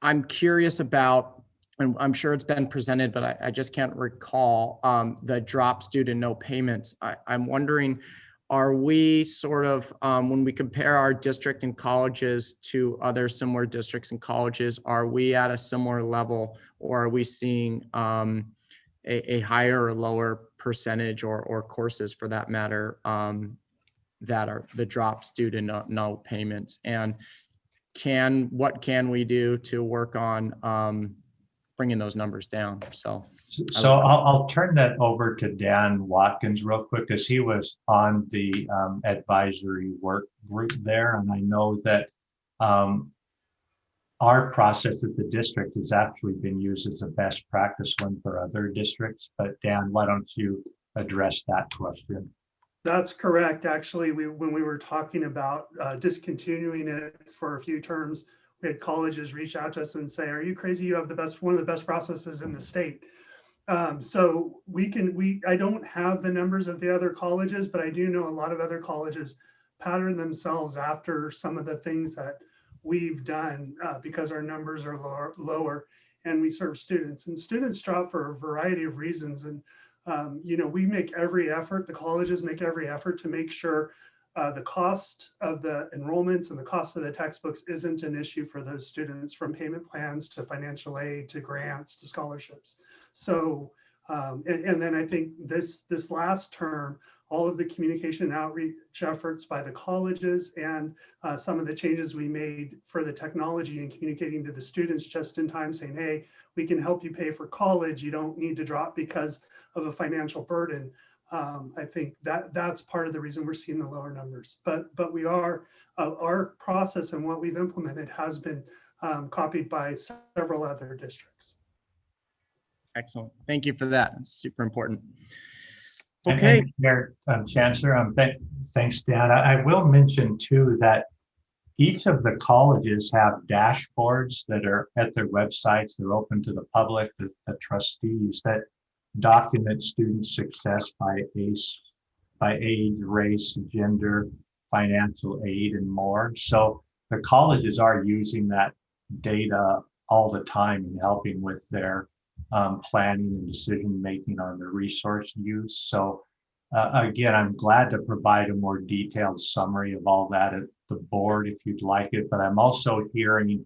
I'm curious about, and I'm sure it's been presented, but I just can't recall, the drops due to no payments. I'm wondering, are we sort of, when we compare our district and colleges to other similar districts and colleges, are we at a similar level, or are we seeing a higher or lower percentage or courses for that matter that are the drops due to no payments? And what can we do to work on bringing those numbers down? So I'll turn that over to Dan Watkins real quick, because he was on the advisory work group there. And I know that our process at the district has actually been used as a best practice one for other districts. But Dan, why don't you address that question? That's correct. Actually, when we were talking about discontinuing it for a few terms, we had colleges reach out to us and say, "Are you crazy? You have one of the best processes in the state." So I don't have the numbers of the other colleges, but I do know a lot of other colleges pattern themselves after some of the things that we've done because our numbers are lower and we serve students, and students drop for a variety of reasons. And we make every effort, the colleges make every effort to make sure the cost of the enrollments and the cost of the textbooks isn't an issue for those students, from payment plans to financial aid to grants to scholarships. So, and then I think this last term, all of the communication and outreach efforts by the colleges and some of the changes we made for the technology and communicating to the students just in time, saying, "Hey, we can help you pay for college. You don't need to drop because of a financial burden." I think that's part of the reason we're seeing the lower numbers. But we are, our process and what we've implemented has been copied by several other districts. Excellent. Thank you for that. It's super important. Okay. Okay. Chancellor, thanks, Dan. I will mention too that each of the colleges have dashboards that are at their websites. They're open to the public, the trustees, that document student success by age, race, gender, financial aid, and more. So the colleges are using that data all the time and helping with their planning and decision making on the resource use. So again, I'm glad to provide a more detailed summary of all that at the board if you'd like it, but I'm also hearing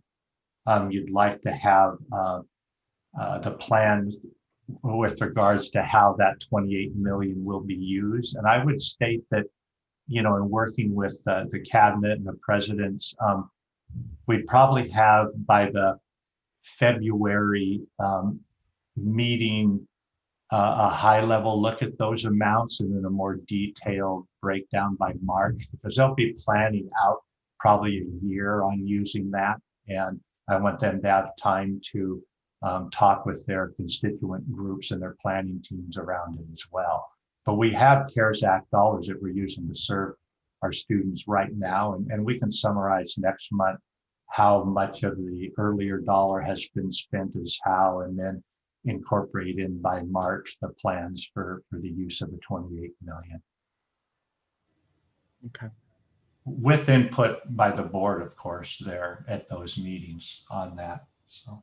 you'd like to have the plans with regards to how that 28 million will be used. And I would state that, in working with the cabinet and the presidents, we'd probably have by the February meeting a high level look at those amounts, and then a more detailed breakdown by March, because they'll be planning out probably a year on using that. And I want them to have time to talk with their constituent groups and their planning teams around it as well. But we have CARES Act dollars that we're using to serve our students right now. And we can summarize next month how much of the earlier dollar has been spent as how, and then incorporate in by March the plans for the use of the 28 million. Okay. With input by the board, of course, there at those meetings on that. So.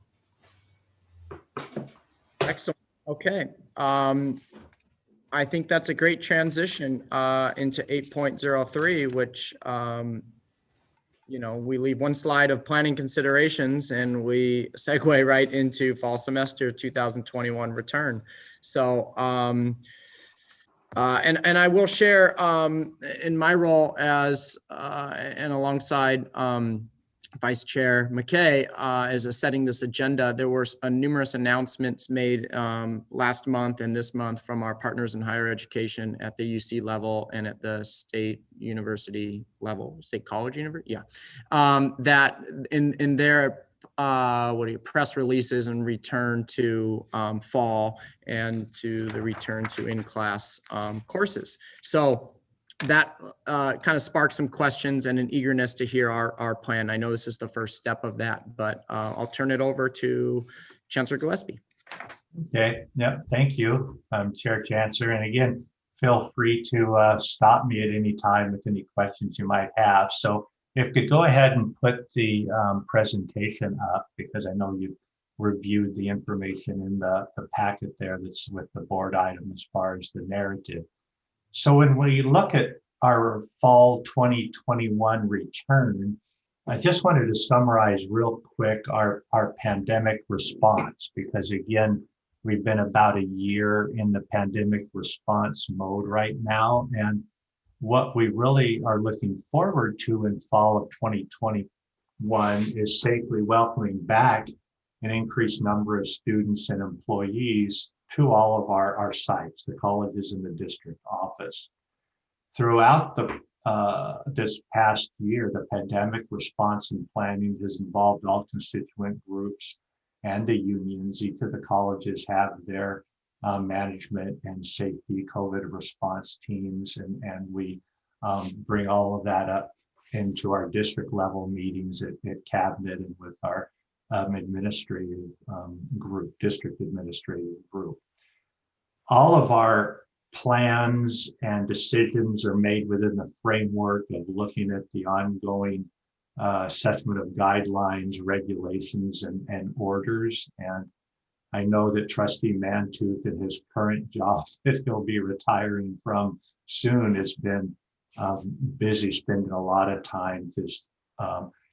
Excellent. Okay. I think that's a great transition into 8.03, which we leave one slide of planning considerations and we segue right into fall semester 2021 return. So, and I will share in my role as and alongside Vice Chair McKay as setting this agenda. There were numerous announcements made last month and this month from our partners in higher education at the UC level and at the state university level, state college university, that in their press releases and return to fall and to the return to in-class courses. So that kind of sparked some questions and an eagerness to hear our plan. I know this is the first step of that, but I'll turn it over to Chancellor Gillespie. Okay, yeah, thank you, Chair Chancellor. And again, feel free to stop me at any time with any questions you might have. So if you could go ahead and put the presentation up, because I know you've reviewed the information in the packet there that's with the board item as far as the narrative. So when we look at our fall 2021 return, I just wanted to summarize real quick our pandemic response, because again, we've been about a year in the pandemic response mode right now. And what we really are looking forward to in fall of 2021 is safely welcoming back an increased number of students and employees to all of our sites, the colleges and the district office. Throughout this past year, the pandemic response and planning has involved all constituent groups and the unions. Each of the colleges have their management and safety COVID response teams, and we bring all of that up into our district level meetings at cabinet and with our administrative group, district administrative group. All of our plans and decisions are made within the framework of looking at the ongoing assessment of guidelines, regulations, and orders. And I know that Trustee Mantooth in his current job that he'll be retiring from soon has been busy spending a lot of time just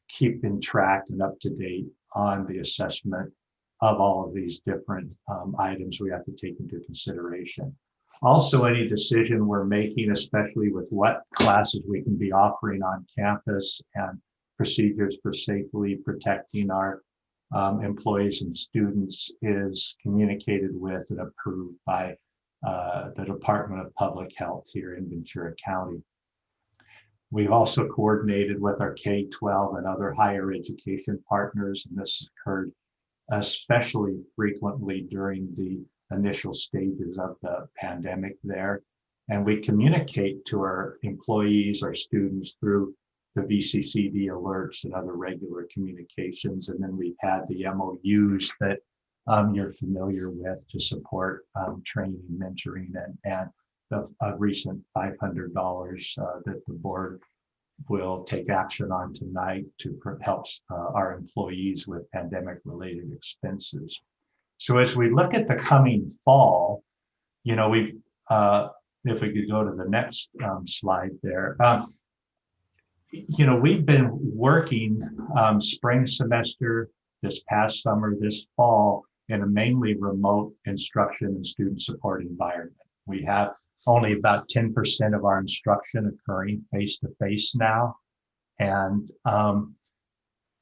keeping track and up to date on the assessment of all of these different items we have to take into consideration. Also, any decision we're making, especially with what classes we can be offering on campus and procedures for safely protecting our employees and students, is communicated with and approved by the Department of Public Health here in Ventura County. We've also coordinated with our K-12 and other higher education partners, and this has occurred especially frequently during the initial stages of the pandemic there. And we communicate to our employees, our students, through the VCCCD alerts and other regular communications. And then we've had the MOUs that you're familiar with to support training, mentoring, and the recent $500 that the board will take action on tonight to help our employees with pandemic-related expenses. So as we look at the coming fall, you know, we've, if we could go to the next slide there, you know, we've been working spring semester, this past summer, this fall, in a mainly remote instruction and student support environment. We have only about 10% of our instruction occurring face-to-face now. And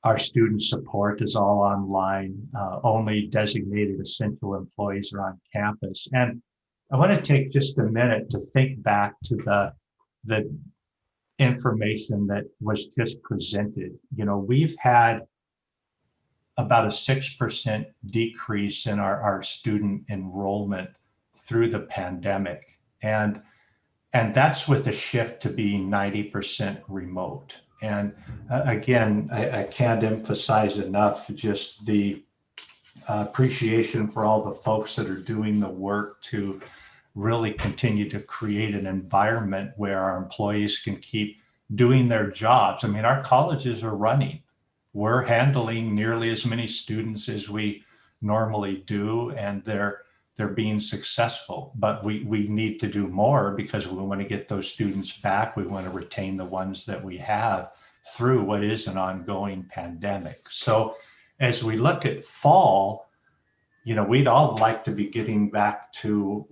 our student support is all online. Only designated essential employees are on campus. And I want to take just a minute to think back to the information that was just presented. You know, we've had about a 6% decrease in our student enrollment through the pandemic. And that's with a shift to being 90% remote. And again, I can't emphasize enough just the appreciation for all the folks that are doing the work to really continue to create an environment where our employees can keep doing their jobs. I mean, our colleges are running. We're handling nearly as many students as we normally do, and they're being successful, but we need to do more because we want to get those students back. We want to retain the ones that we have through what is an ongoing pandemic. So as we look at fall, you know, we'd all like to be getting back to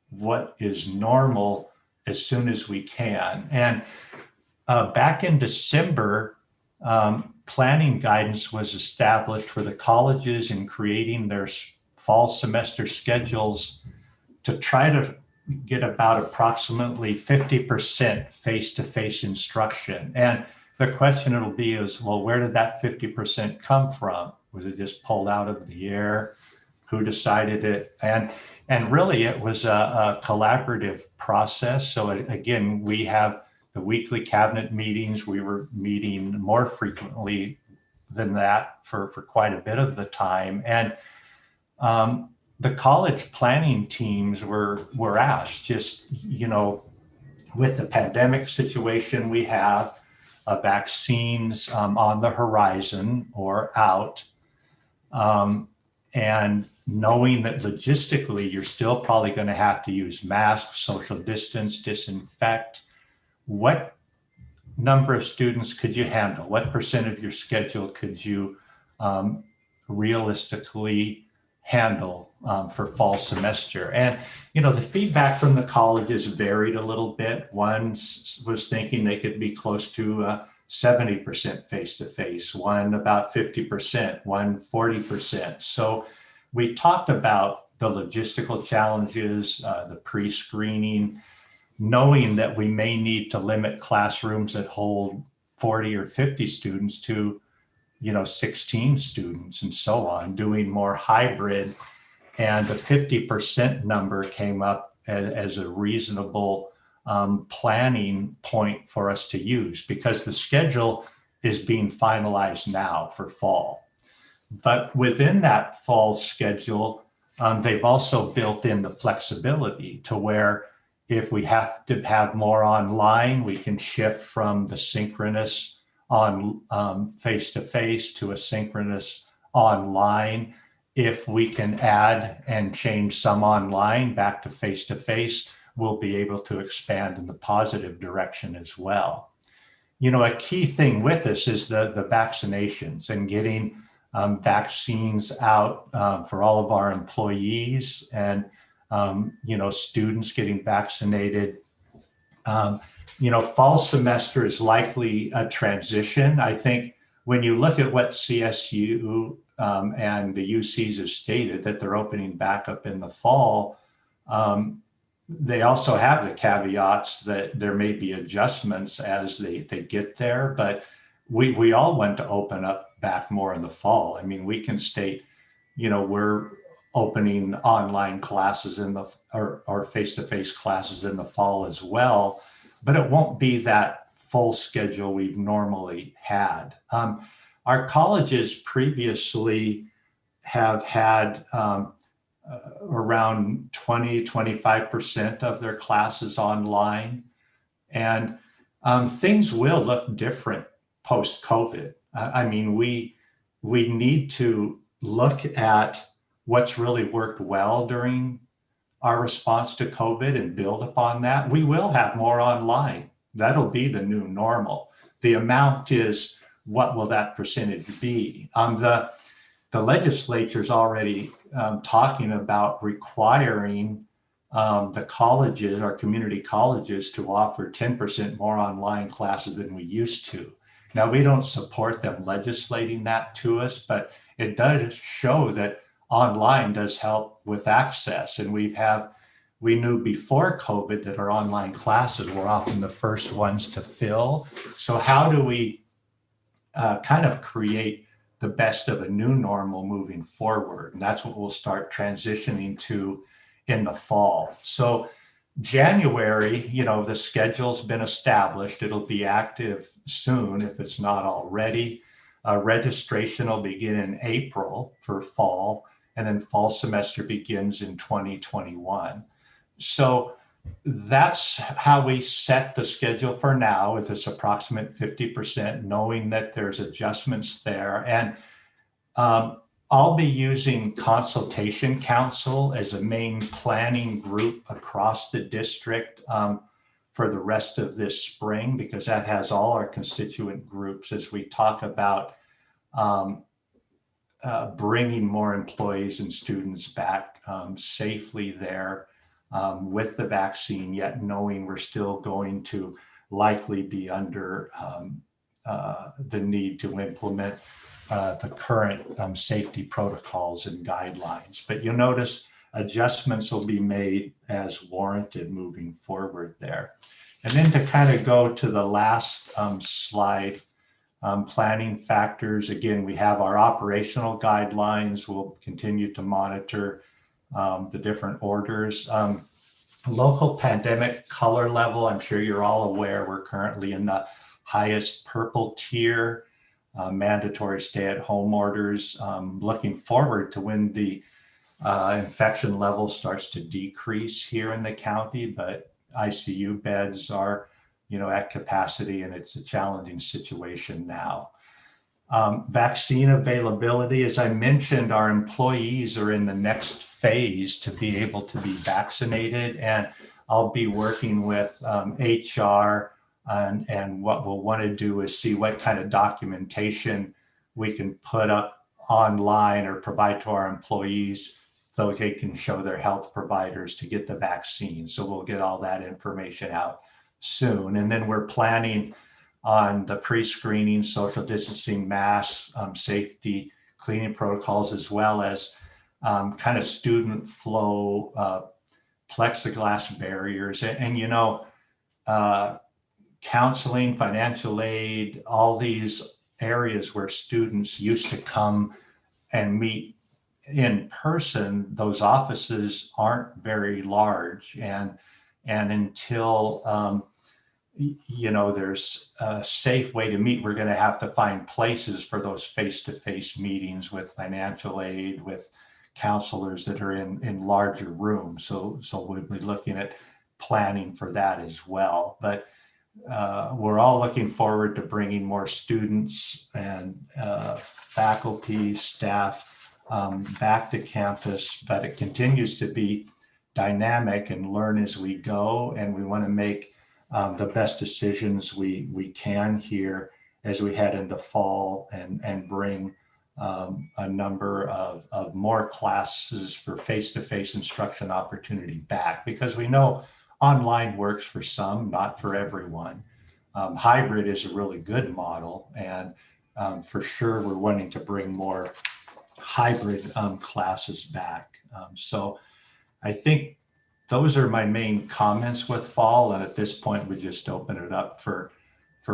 what is normal as soon as we can. And back in December, planning guidance was established for the colleges in creating their fall semester schedules to try to get about approximately 50% face-to-face instruction. And the question it'll be is, well, where did that 50% come from? Was it just pulled out of the air? Who decided it? And really it was a collaborative process. So again, we have the weekly cabinet meetings. We were meeting more frequently than that for quite a bit of the time. And the college planning teams were asked, just, you know, with the pandemic situation we have, vaccines on the horizon or out, and knowing that logistically you're still probably going to have to use masks, social distance, disinfect, what number of students could you handle? What percent of your schedule could you realistically handle for fall semester? And, you know, the feedback from the colleges varied a little bit. One was thinking they could be close to 70% face-to-face, one about 50%, one 40%. So we talked about the logistical challenges, the pre-screening, knowing that we may need to limit classrooms that hold 40 or 50 students to, you know, 16 students and so on, doing more hybrid. And the 50% number came up as a reasonable planning point for us to use, because the schedule is being finalized now for fall. But within that fall schedule, they've also built in the flexibility to where if we have to have more online, we can shift from the synchronous on face-to-face to a synchronous online. If we can add and change some online back to face-to-face, we'll be able to expand in the positive direction as well. You know, a key thing with this is the vaccinations and getting vaccines out for all of our employees and, you know, students getting vaccinated. You know, fall semester is likely a transition. I think when you look at what CSU and the UCs have stated that they're opening back up in the fall, they also have the caveats that there may be adjustments as they get there, but we all want to open up back more in the fall. I mean, we can state, you know, we're opening online classes in the or face-to-face classes in the fall as well, but it won't be that full schedule we've normally had. Our colleges previously have had around 20-25% of their classes online, and things will look different post-COVID. I mean, we need to look at what's really worked well during our response to COVID and build upon that. We will have more online. That'll be the new normal. The amount is, what will that percentage be? The legislature's already talking about requiring the colleges, our community colleges, to offer 10% more online classes than we used to. Now, we don't support them legislating that to us, but it does show that online does help with access. And we knew before COVID that our online classes were often the first ones to fill. So how do we kind of create the best of a new normal moving forward? And that's what we'll start transitioning to in the fall. So January, you know, the schedule's been established. It'll be active soon if it's not already. Registration will begin in April for fall, and then fall semester begins in 2021. So that's how we set the schedule for now, with this approximate 50%, knowing that there's adjustments there. And I'll be using Consultation Council as a main planning group across the district for the rest of this spring, because that has all our constituent groups as we talk about bringing more employees and students back safely there with the vaccine, yet knowing we're still going to likely be under the need to implement the current safety protocols and guidelines. But you'll notice adjustments will be made as warranted moving forward there. And then to kind of go to the last slide, planning factors. Again, we have our operational guidelines. We'll continue to monitor the different orders. Local pandemic color level, I'm sure you're all aware, we're currently in the highest purple tier, mandatory stay-at-home orders. Looking forward to when the infection level starts to decrease here in the county, but ICU beds are, at capacity, and it's a challenging situation now. Vaccine availability, as I mentioned, our employees are in the next phase to be able to be vaccinated, and I'll be working with HR, and what we'll want to do is see what kind of documentation we can put up online or provide to our employees so they can show their health providers to get the vaccine. So we'll get all that information out soon. And then we're planning on the pre-screening, social distancing, masks, safety, cleaning protocols, as well as kind of student flow, plexiglass barriers, and counseling, financial aid, all these areas where students used to come and meet in person. Those offices aren't very large, and until there's a safe way to meet, we're going to have to find places for those face-to-face meetings with financial aid, with counselors that are in larger rooms. So we'll be looking at planning for that as well. But we're all looking forward to bringing more students and faculty, staff back to campus, but it continues to be dynamic and learn as we go, and we want to make the best decisions we can here as we head into fall and bring a number of more classes for face-to-face instruction opportunity back, because we know online works for some, not for everyone. Hybrid is a really good model, and for sure we're wanting to bring more hybrid classes back. So I think those are my main comments with fall, and at this point we just open it up for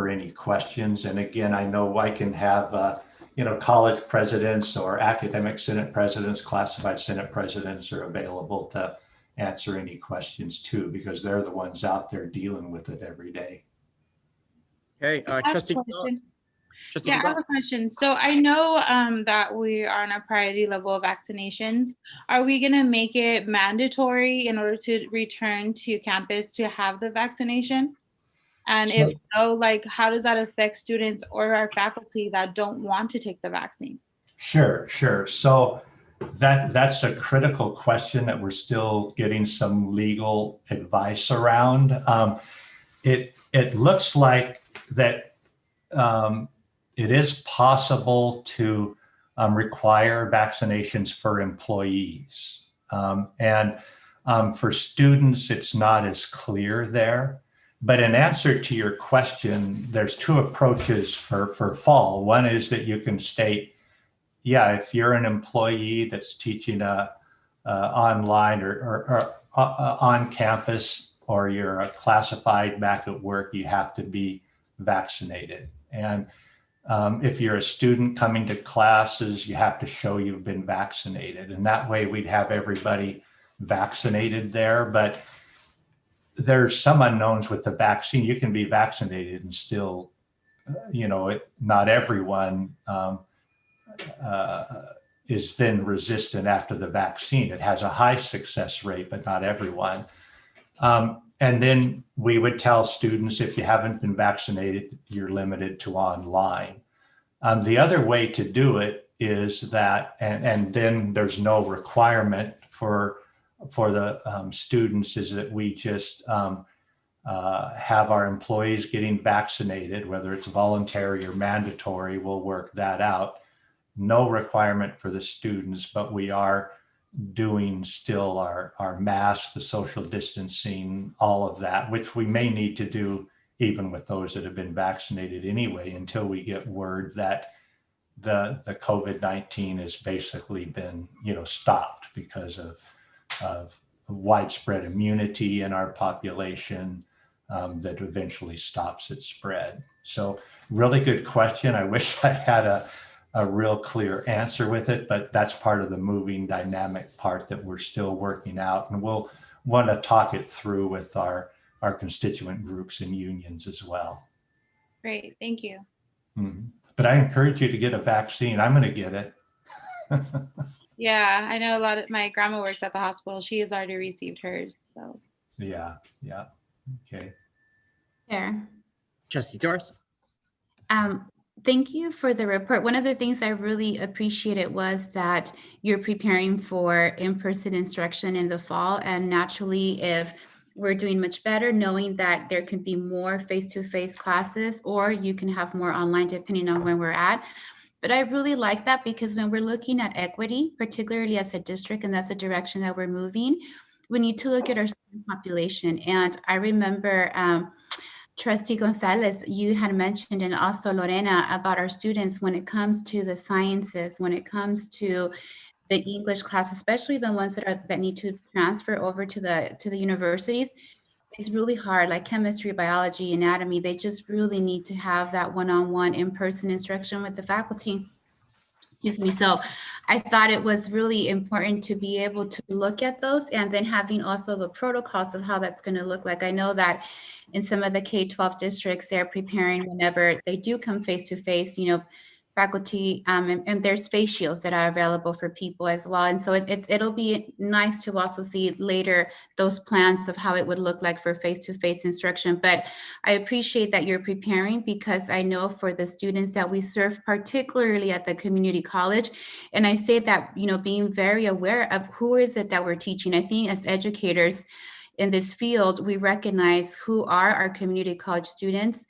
any questions. And again, I know I can have college presidents or academic senate presidents, classified senate presidents are available to answer any questions too, because they're the ones out there dealing with it every day. Okay, Trustee. Yeah, I have a question. So I know that we are on a priority level of vaccinations. Are we going to make it mandatory in order to return to campus to have the vaccination? And if so, how does that affect students or our faculty that don't want to take the vaccine? Sure. So that's a critical question that we're still getting some legal advice around. It looks like that it is possible to require vaccinations for employees. And for students, it's not as clear there. But in answer to your question, there's two approaches for fall. One is that you can state, if you're an employee that's teaching online or on campus, or you're a classified back at work, you have to be vaccinated. And if you're a student coming to classes, you have to show you've been vaccinated. And that way we'd have everybody vaccinated there. But there's some unknowns with the vaccine. You can be vaccinated and still, not everyone is then resistant after the vaccine. It has a high success rate, but not everyone. And then we would tell students, if you haven't been vaccinated, you're limited to online. The other way to do it is that, and then there's no requirement for the students, is that we just have our employees getting vaccinated, whether it's voluntary or mandatory, we'll work that out. No requirement for the students, but we are doing still our masks, the social distancing, all of that, which we may need to do even with those that have been vaccinated anyway, until we get word that the COVID-19 has basically been, stopped because of widespread immunity in our population, that eventually stops its spread. So really good question. I wish I had a real clear answer with it, but that's part of the moving dynamic part that we're still working out. And we'll want to talk it through with our constituent groups and unions as well. Great, thank you. But I encourage you to get a vaccine. I'm going to get it. Yeah, I know a lot of my grandma works at the hospital. She has already received hers. So Yeah. Okay. There. Trustee Torres. Thank you for the report. One of the things I really appreciated was that you're preparing for in-person instruction in the fall. And naturally, if we're doing much better, knowing that there can be more face-to-face classes, or you can have more online depending on where we're at. But I really like that, because when we're looking at equity, particularly as a district, and that's a direction that we're moving, we need to look at our student population. And I remember Trustee Gonzalez, you had mentioned, and also Lorena, about our students when it comes to the sciences, when it comes to the English class, especially the ones that need to transfer over to the universities. It's really hard, like chemistry, biology, anatomy. They just really need to have that one-on-one in-person instruction with the faculty. Excuse me. So I thought it was really important to be able to look at those, and then having also the protocols of how that's going to look like. I know that in some of the K-12 districts, they're preparing whenever they do come face-to-face, faculty, and there's face shields that are available for people as well. And so it'll be nice to also see later those plans of how it would look like for face-to-face instruction. But I appreciate that you're preparing, because I know for the students that we serve, particularly at the community college, and I say that, being very aware of who is it that we're teaching. I think as educators in this field, we recognize who are our community college students.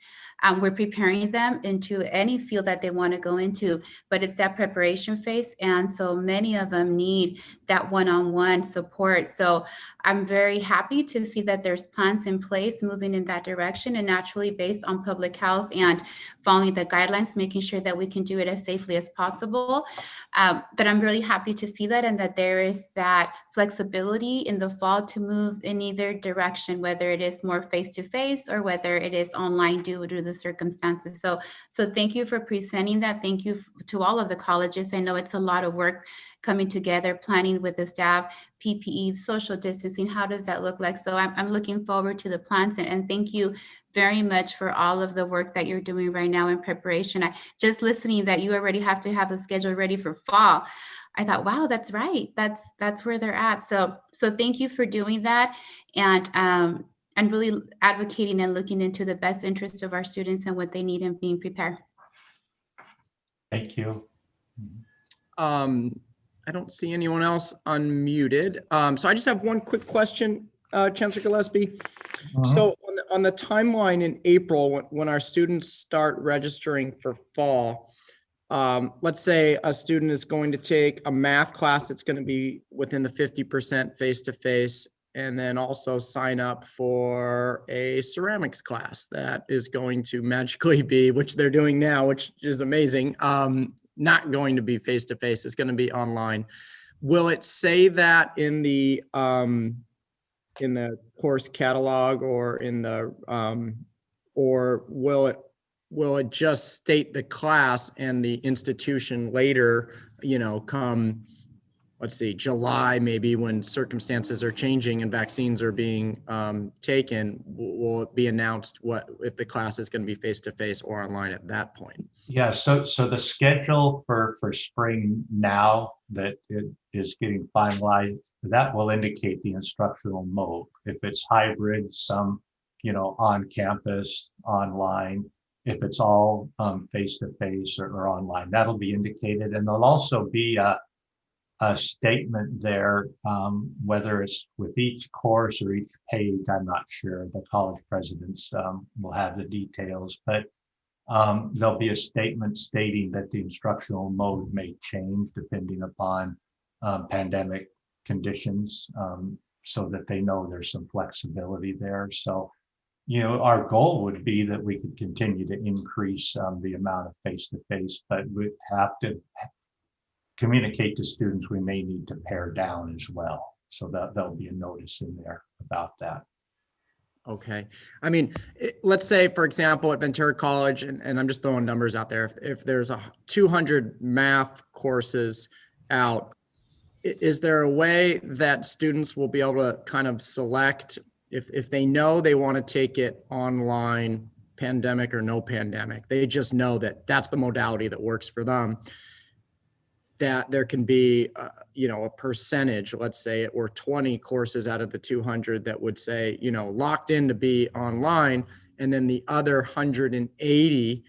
We're preparing them into any field that they want to go into, but it's that preparation phase. And so many of them need that one-on-one support. So I'm very happy to see that there's plans in place moving in that direction, and naturally based on public health and following the guidelines, making sure that we can do it as safely as possible. But I'm really happy to see that, and that there is that flexibility in the fall to move in either direction, whether it is more face-to-face or whether it is online due to the circumstances. So thank you for presenting that. Thank you to all of the colleges. I know it's a lot of work coming together, planning with the staff, PPE, social distancing. How does that look like? So I'm looking forward to the plans, and thank you very much for all of the work that you're doing right now in preparation. Just listening that you already have to have the schedule ready for fall, I thought, wow, that's right. That's where they're at. So thank you for doing that, and really advocating and looking into the best interest of our students and what they need and being prepared. Thank you. I don't see anyone else unmuted. So I just have one quick question, Chancellor Gillespie. So on the timeline in April, when our students start registering for fall, let's say a student is going to take a math class that's going to be within the 50% face-to-face, and then also sign up for a ceramics class that is going to magically be, which they're doing now, which is amazing, not going to be face-to-face. It's going to be online. Will it say that in the course catalog, or in the or will it just state the class and the institution later, come, let's see, July, maybe, when circumstances are changing and vaccines are being taken, will it be announced if the class is going to be face-to-face or online at that point? Yeah, so the schedule for spring now that it is getting finalized, that will indicate the instructional mode. If it's hybrid, some, on campus, online. If it's all face-to-face or online, that'll be indicated. And there'll also be a statement there, whether it's with each course or each page, I'm not sure. The college presidents will have the details, but there'll be a statement stating that the instructional mode may change depending upon pandemic conditions, so that they know there's some flexibility there. So, our goal would be that we could continue to increase the amount of face-to-face, but we'd have to communicate to students we may need to pare down as well. So that there'll be a notice in there about that. Okay. I mean, let's say, for example, at Ventura College, and I'm just throwing numbers out there, if there's 200 math courses out, is there a way that students will be able to kind of select if they know they want to take it online, pandemic or no pandemic, they just know that that's the modality that works for them, that there can be, a percentage, let's say it were 20 courses out of the 200 that would say, locked in to be online. And then the other 180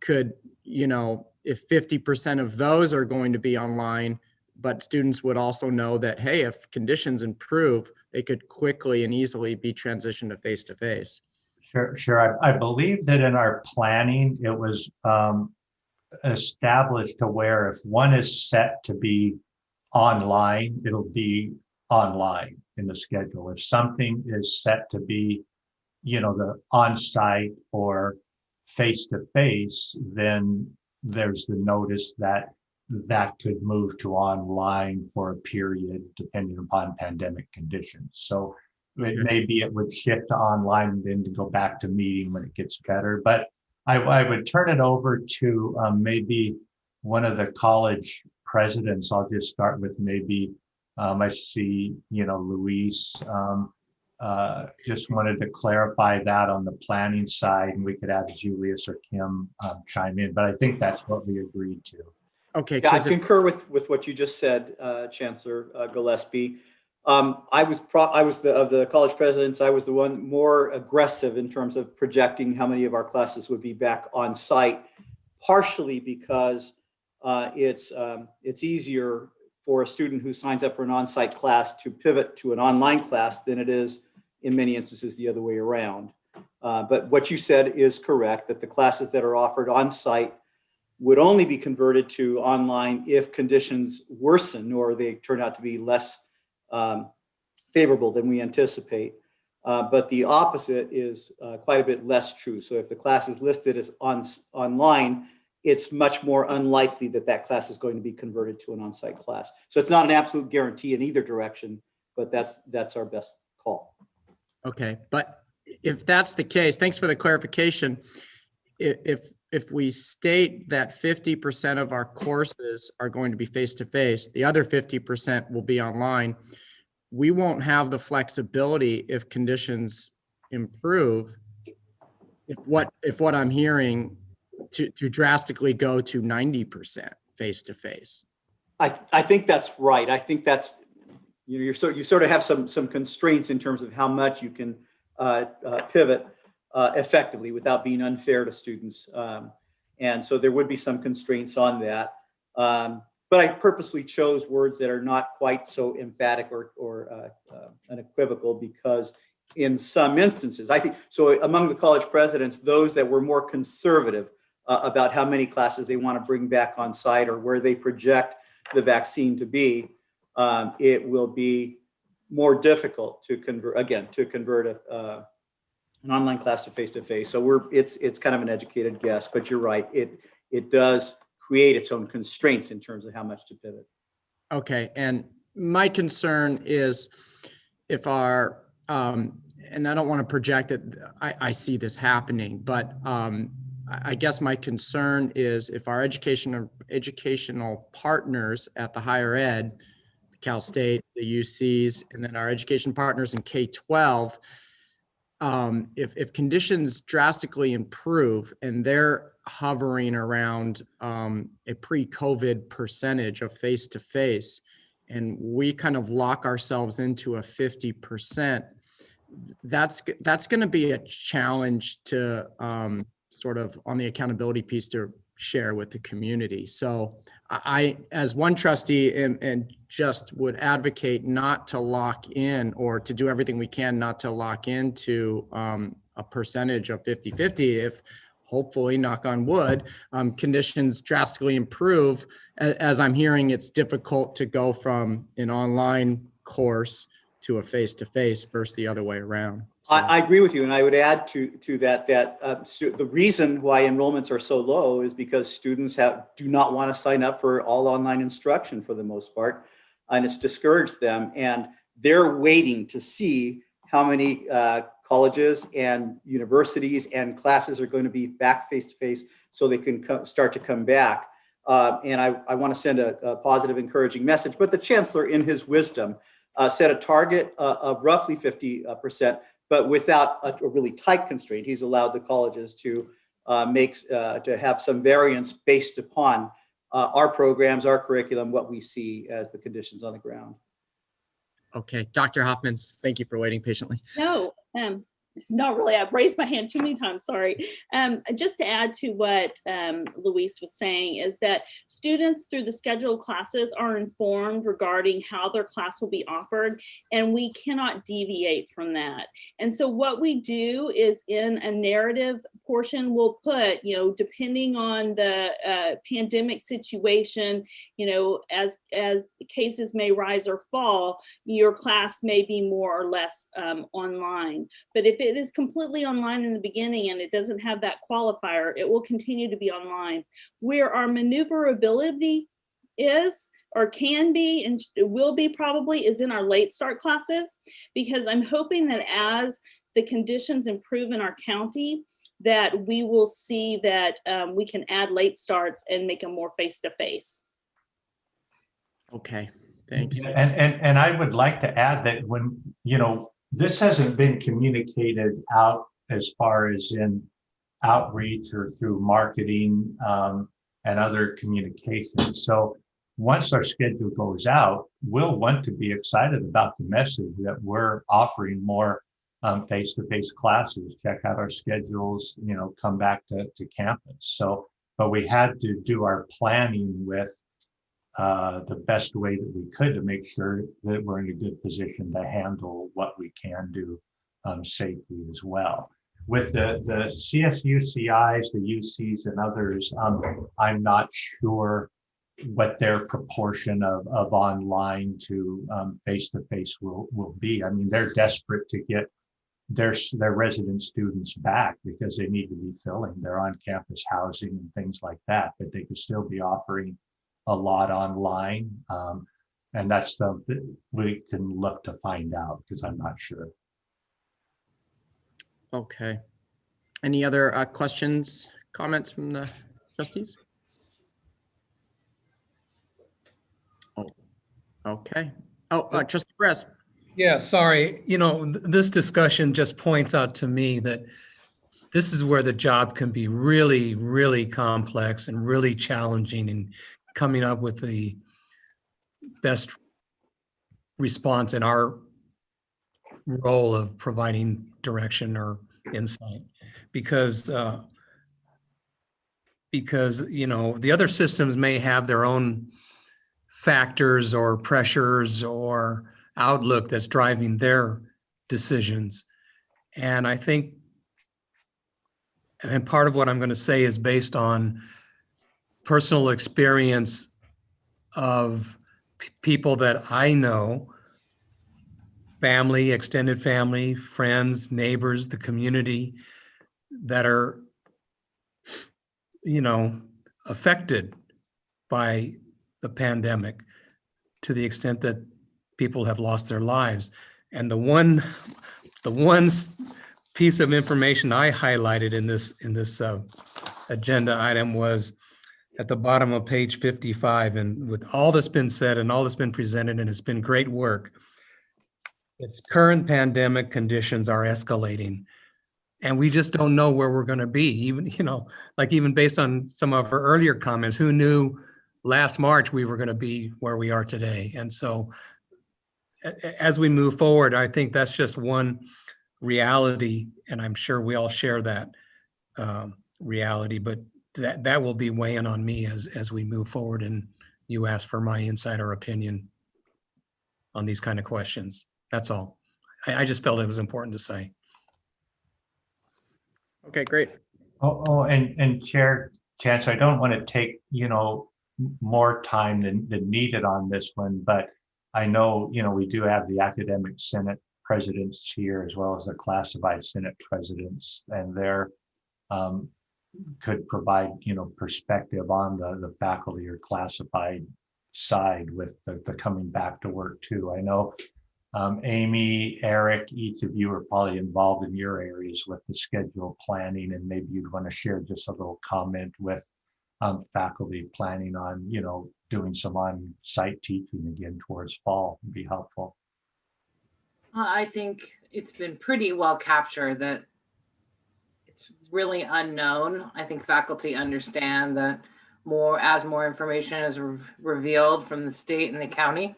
could, if 50% of those are going to be online, but students would also know that, hey, if conditions improve, they could quickly and easily be transitioned to face-to-face. Sure. I believe that in our planning, it was established to where if one is set to be online, it'll be online in the schedule. If something is set to be, the on-site or face-to-face, then there's the notice that could move to online for a period depending upon pandemic conditions. So maybe it would shift to online and then to go back to meeting when it gets better. But I would turn it over to maybe one of the college presidents. I'll just start with maybe, I see, Luis just wanted to clarify that on the planning side, and we could have Julius or Kim chime in, but I think that's what we agreed to. Okay. Yeah, I concur with what you just said, Chancellor Gillespie. I was of the college presidents. I was the one more aggressive in terms of projecting how many of our classes would be back on site, partially because it's easier for a student who signs up for an on-site class to pivot to an online class than it is in many instances the other way around. But what you said is correct, that the classes that are offered on-site would only be converted to online if conditions worsen or they turn out to be less favorable than we anticipate. But the opposite is quite a bit less true. So if the class is listed as online, it's much more unlikely that that class is going to be converted to an on-site class. So it's not an absolute guarantee in either direction, but that's our best call. Okay, but if that's the case, thanks for the clarification. If we state that 50% of our courses are going to be face-to-face, the other 50% will be online, we won't have the flexibility if conditions improve. If what I'm hearing to drastically go to 90% face-to-face. I think that's right. I think that's, you sort of have some constraints in terms of how much you can pivot effectively without being unfair to students. And so there would be some constraints on that. But I purposely chose words that are not quite so emphatic or unequivocal, because in some instances, I think, so among the college presidents, those that were more conservative about how many classes they want to bring back on site or where they project the vaccine to be, it will be more difficult to convert an online class to face-to-face. So it's kind of an educated guess, but you're right. It does create its own constraints in terms of how much to pivot. Okay, and my concern is if our, and I don't want to project that I see this happening, but I guess my concern is if our educational partners at the higher ed, Cal State, the UCs, and then our education partners in K-12, if conditions drastically improve and they're hovering around a pre-COVID percentage of face-to-face, and we kind of lock ourselves into a 50%, that's going to be a challenge to sort of on the accountability piece to share with the community. So I, as one trustee, and just would advocate not to lock in, or to do everything we can not to lock into a percentage of 50-50 if hopefully, knock on wood, conditions drastically improve. As I'm hearing, it's difficult to go from an online course to a face-to-face versus the other way around. So. I agree with you, and I would add to that the reason why enrollments are so low is because students do not want to sign up for all online instruction for the most part, and it's discouraged them, and they're waiting to see how many colleges and universities and classes are going to be back face-to-face so they can start to come back. And I want to send a positive, encouraging message. But the chancellor, in his wisdom, set a target of roughly 50%, but without a really tight constraint. He's allowed the colleges to to have some variance based upon our programs, our curriculum, what we see as the conditions on the ground. Okay, Dr. Hoffmans, thank you for waiting patiently. No, it's not really. I've raised my hand too many times. Sorry. Just to add to what Luis was saying is that students through the scheduled classes are informed regarding how their class will be offered, and we cannot deviate from that. And so what we do is in a narrative portion, we'll put, depending on the pandemic situation, as cases may rise or fall, your class may be more or less online. But if it is completely online in the beginning and it doesn't have that qualifier, it will continue to be online. Where our maneuverability is or can be and will be probably is in our late start classes, because I'm hoping that as the conditions improve in our county, that we will see that we can add late starts and make them more face-to-face. Okay, thanks. And I would like to add that when, this hasn't been communicated out as far as in outreach or through marketing and other communications. So once our schedule goes out, we'll want to be excited about the message that we're offering more face-to-face classes. Check out our schedules, come back to campus. So, but we had to do our planning with the best way that we could to make sure that we're in a good position to handle what we can do safely as well. With the CSUCIs, the UCs and others, I'm not sure what their proportion of online to face-to-face will be. I mean, they're desperate to get their resident students back because they need to be filling their on-campus housing and things like that, but they could still be offering a lot online. And that's something we can look to find out because I'm not sure. Okay. Any other questions, comments from the trustees? Oh, okay. Oh, Trustee Perez. Yeah, sorry. This discussion just points out to me that this is where the job can be really, really complex and really challenging in coming up with the best response in our role of providing direction or insight. Because the other systems may have their own factors or pressures or outlook that's driving their decisions. And I think, and part of what I'm going to say is based on personal experience of people that I know, family, extended family, friends, neighbors, the community that are, affected by the pandemic to the extent that people have lost their lives. And the one piece of information I highlighted in this agenda item was at the bottom of page 55. And with all that's been said and all that's been presented, and it's been great work, its current pandemic conditions are escalating. And we just don't know where we're going to be. Even, even based on some of our earlier comments, who knew last March we were going to be where we are today? And so as we move forward, I think that's just one reality, and I'm sure we all share that reality, but that will be weighing on me as we move forward and you ask for my insight or opinion on these kind of questions. That's all. I just felt it was important to say. Okay, great. And Chancellor, I don't want to take, more time than needed on this one, but I know, we do have the academic senate presidents here as well as the classified senate presidents, and they're could provide, perspective on the faculty or classified side with the coming back to work too. I know Amy, Eric, each of you are probably involved in your areas with the schedule planning, and maybe you'd want to share just a little comment with faculty planning on, doing some on-site teaching again towards fall would be helpful. I think it's been pretty well captured that it's really unknown. I think faculty understand that as more information is revealed from the state and the county,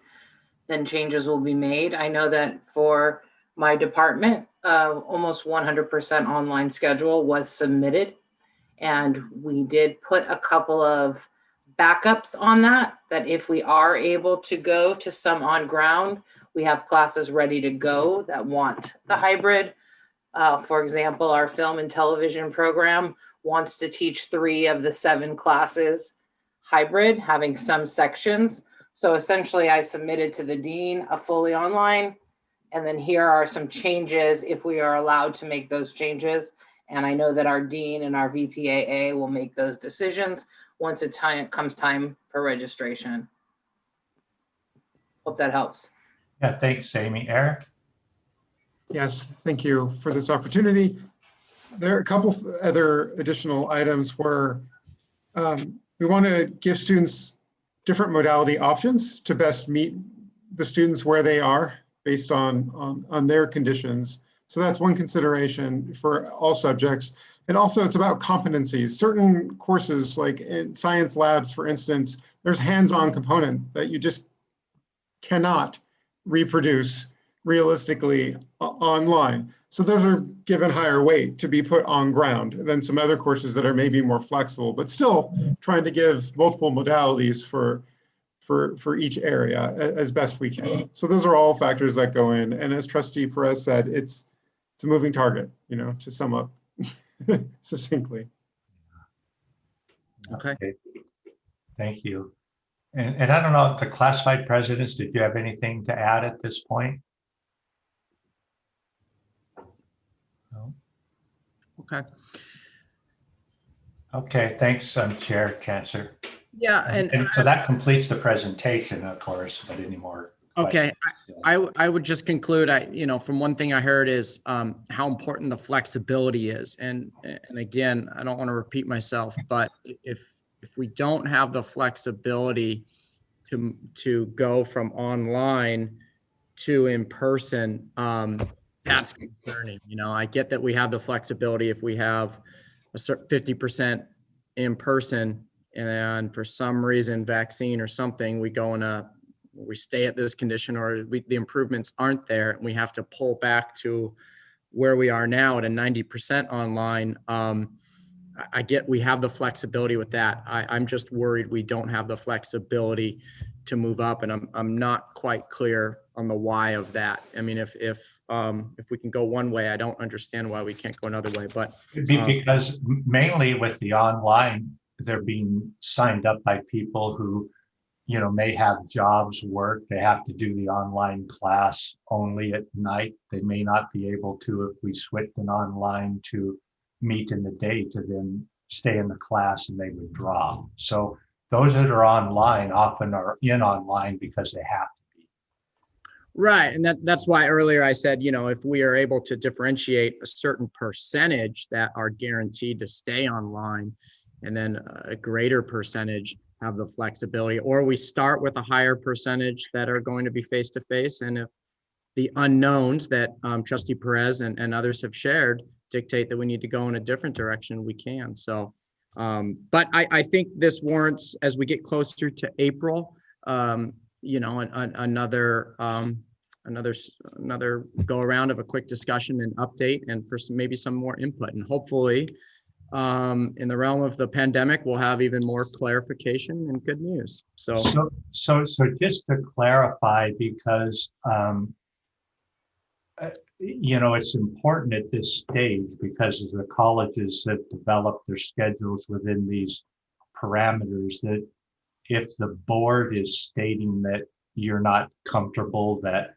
then changes will be made. I know that for my department, almost 100% online schedule was submitted. And we did put a couple of backups on that if we are able to go to some on ground, we have classes ready to go that want the hybrid. For example, our film and television program wants to teach 3 of the 7 classes hybrid, having some sections. So essentially I submitted to the dean a fully online, and then here are some changes if we are allowed to make those changes. And I know that our dean and our VPAA will make those decisions once it comes time for registration. Hope that helps. Yeah, thanks, Amy. Eric? Yes, thank you for this opportunity. There are a couple of other additional items where we want to give students different modality options to best meet the students where they are based on their conditions. So that's one consideration for all subjects. And also it's about competencies. Certain courses, like in science labs, for instance, there's hands-on component that you just cannot reproduce realistically online. So those are given higher weight to be put on ground than some other courses that are maybe more flexible, but still trying to give multiple modalities for each area as best we can. So those are all factors that go in. And as Trustee Perez said, it's a moving target, to sum up succinctly. Okay. Thank you. And I don't know, the classified presidents, did you have anything to add at this point? No. Okay. Okay, thanks, Chair, Chancellor. Yeah, and so that completes the presentation, of course, but any more okay, questions? I would just conclude, from one thing I heard is how important the flexibility is. And again, I don't want to repeat myself, but if we don't have the flexibility to go from online to in person, that's concerning. I get that we have the flexibility if we have a certain 50% in person, and for some reason, vaccine or something, we stay at this condition, or the improvements aren't there, and we have to pull back to where we are now at a 90% online. I get we have the flexibility with that. I'm just worried we don't have the flexibility to move up, and I'm not quite clear on the why of that. I mean, if we can go one way, I don't understand why we can't go another way. But because mainly with the online, they're being signed up by people who, may have jobs, work. They have to do the online class only at night. They may not be able to, if we switch an online to meet in the day, to then stay in the class, and they would drop. So those that are online often are in online because they have to be. Right, and that's why earlier I said, if we are able to differentiate a certain percentage that are guaranteed to stay online, and then a greater percentage have the flexibility, or we start with a higher percentage that are going to be face-to-face, and if the unknowns that Trustee Perez and others have shared dictate that we need to go in a different direction, we can. So, but I think this warrants, as we get closer to April, another go around of a quick discussion and update, and for maybe some more input, and hopefully in the realm of the pandemic, we'll have even more clarification and good news. So just to clarify, because it's important at this stage, because of the colleges that develop their schedules within these parameters, that if the board is stating that you're not comfortable that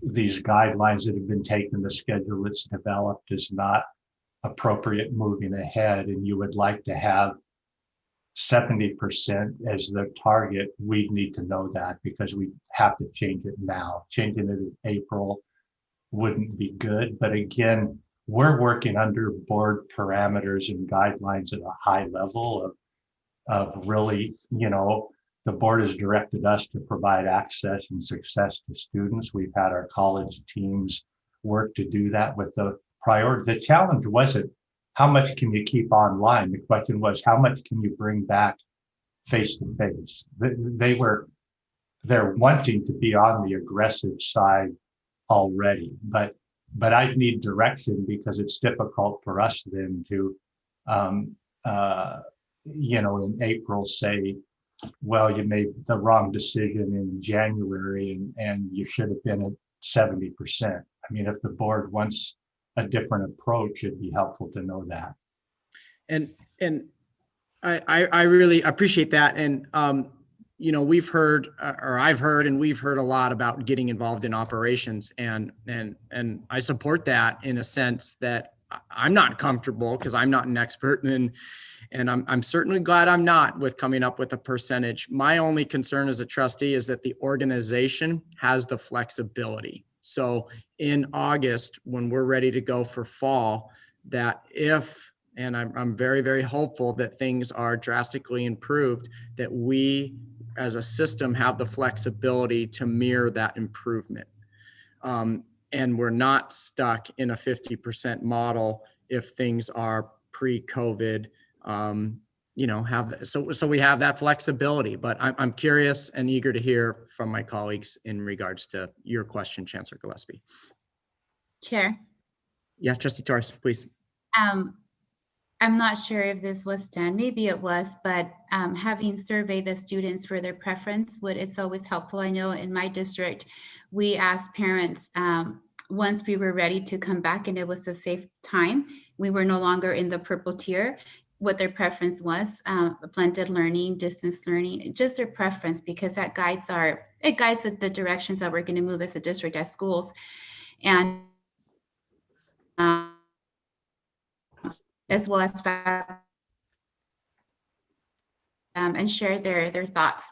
these guidelines that have been taken, the schedule that's developed is not appropriate moving ahead, and you would like to have 70% as the target, we need to know that because we have to change it now. Changing it in April wouldn't be good. But again, we're working under board parameters and guidelines at a high level of really, the board has directed us to provide access and success to students. We've had our college teams work to do that with the priority. The challenge wasn't how much can you keep online? The question was, how much can you bring back face to face? They're wanting to be on the aggressive side already, but I need direction because it's difficult for us then to, in April say, well, you made the wrong decision in January and you should have been at 70%. I mean, if the board wants a different approach, it'd be helpful to know that. And I really appreciate that. And, we've heard, or I've heard, and we've heard a lot about getting involved in operations, and I support that in a sense that I'm not comfortable because I'm not an expert, and I'm certainly glad I'm not with coming up with a percentage. My only concern as a trustee is that the organization has the flexibility. So in August, when we're ready to go for fall, that and I'm very, very hopeful that things are drastically improved, that we as a system have the flexibility to mirror that improvement. And we're not stuck in a 50% model if things are pre-COVID, so we have that flexibility. But I'm curious and eager to hear from my colleagues in regards to your question, Chancellor Gillespie. Chair. Yeah, Trustee Torres, please. I'm not sure if this was done, maybe it was, but having surveyed the students for their preference, it's always helpful. I know in my district, we asked parents once we were ready to come back and it was a safe time, we were no longer in the purple tier, what their preference was, blended learning, distance learning, just their preference, because that guides the directions that we're going to move as a district, as schools. And as well as and share their thoughts.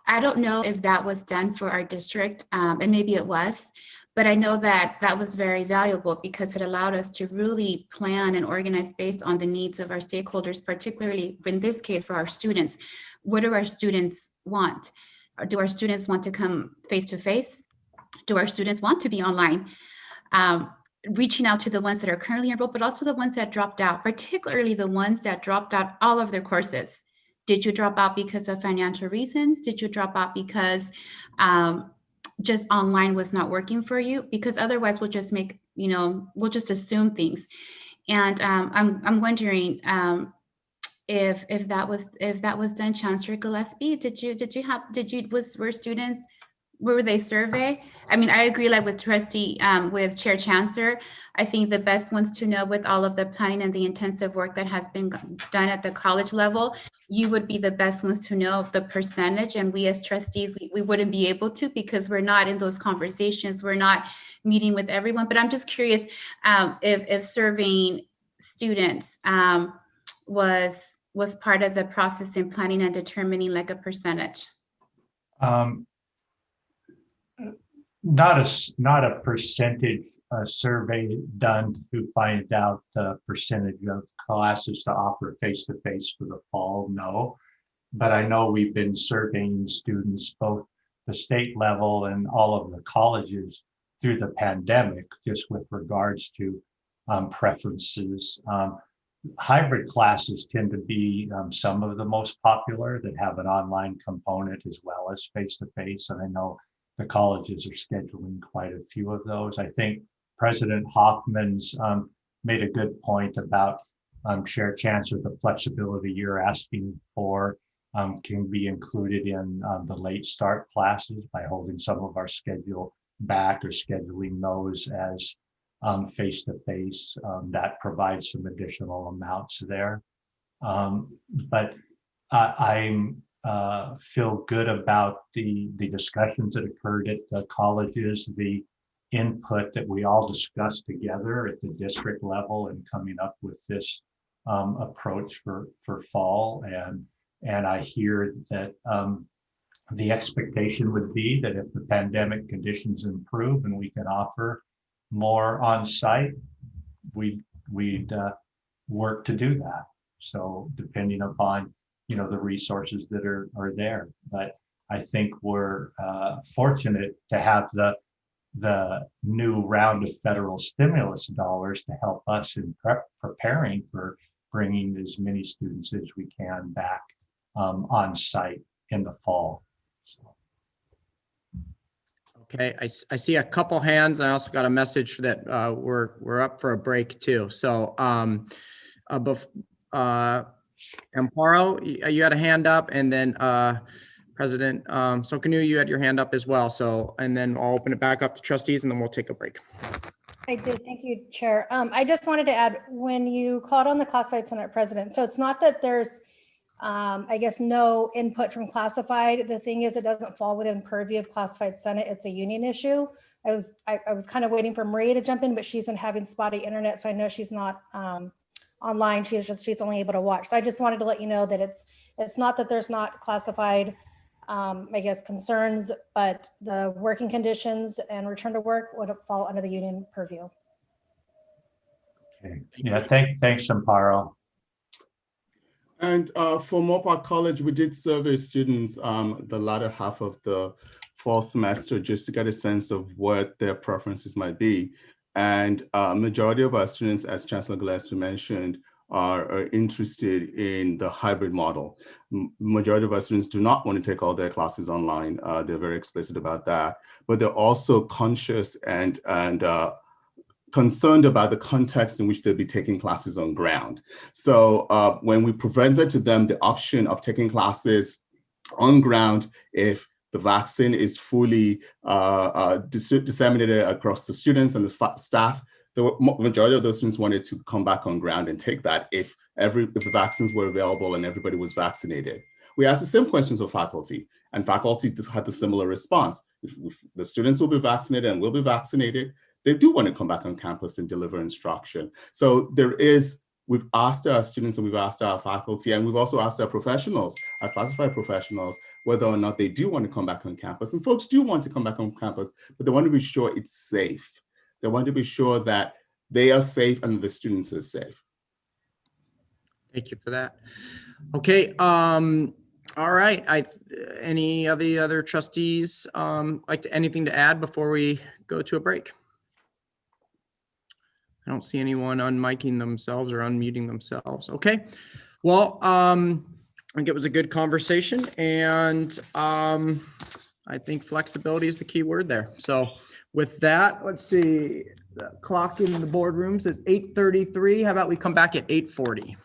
I don't know if that was done for our district, and maybe it was, but I know that that was very valuable because it allowed us to really plan and organize based on the needs of our stakeholders, particularly in this case for our students. What do our students want? Do our students want to come face to face? Do our students want to be online? Reaching out to the ones that are currently enrolled, but also the ones that dropped out, particularly the ones that dropped out all of their courses. Did you drop out because of financial reasons? Did you drop out because just online was not working for you? Because otherwise we'll just we'll just assume things. And I'm wondering if that was done, Chancellor Gillespie, were they surveyed? I mean, I agree, like with with Chair Chancellor, I think the best ones to know with all of the planning and the intensive work that has been done at the college level, you would be the best ones to know the percentage. And we as trustees, we wouldn't be able to because we're not in those conversations. We're not meeting with everyone. But I'm just curious if surveying students was part of the process in planning and determining like a percentage. Not a percentage survey done to find out the percentage of classes to offer face-to-face for the fall, no. But I know we've been surveying students, both the state level and all of the colleges through the pandemic, just with regards to preferences. Hybrid classes tend to be some of the most popular that have an online component as well as face-to-face. And I know the colleges are scheduling quite a few of those. I think President Hoffman's made a good point about Chair Chancellor, the flexibility you're asking for can be included in the late start classes by holding some of our schedule back or scheduling those as face-to-face. That provides some additional amounts there. But I'm feel good about the discussions that occurred at the colleges, the input that we all discussed together at the district level and coming up with this approach for fall. And I hear that the expectation would be that if the pandemic conditions improve and we can offer more on-site, we'd work to do that. So depending upon, you know, the resources that are there. But I think we're fortunate to have the new round of federal stimulus dollars to help us in preparing for bringing as many students as we can back on site in the fall. Okay, I see a couple hands. I also got a message that we're up for a break too. So Amparo, you had a hand up, and then President Sokanu, you had your hand up as well. So, and then I'll open it back up to trustees, and then we'll take a break. I did. Thank you, Chair. I just wanted to add, when you called on the classified Senate president, so it's not that there's, I guess, no input from classified. The thing is, it doesn't fall within purview of classified Senate. It's a union issue. I was kind of waiting for Maria to jump in, but she's been having spotty internet, so I know she's not online. She's only able to watch. So I just wanted to let you know that it's not that there's not classified, I guess, concerns, but the working conditions and return to work would fall under the union purview. Okay. Yeah, thanks, Amparo. And for Moorpark College, we did survey students the latter half of the fall semester just to get a sense of what their preferences might be. And majority of our students, as Chancellor Gillespie mentioned, are interested in the hybrid model. Majority of our students do not want to take all their classes online. They're very explicit about that, but they're also conscious and concerned about the context in which they'll be taking classes on ground. So when we presented to them the option of taking classes on ground, if the vaccine is fully disseminated across the students and the staff, the majority of those students wanted to come back on ground and take that if the vaccines were available and everybody was vaccinated. We asked the same questions of faculty, and faculty had the similar response. If the students will be vaccinated and will be vaccinated, they do want to come back on campus and deliver instruction. So we've asked our students and we've asked our faculty, and we've also asked our professionals, our classified professionals, whether or not they do want to come back on campus. And folks do want to come back on campus, but they want to be sure it's safe. They want to be sure that they are safe and the students are safe. Thank you for that. Okay. All right. Any of the other trustees anything to add before we go to a break? I don't see anyone unmiking themselves or unmuting themselves. Okay. Well, I think it was a good conversation, and I think flexibility is the key word there. So with that, let's see, the clock in the boardroom says 8:33. How about we come back at 8:40?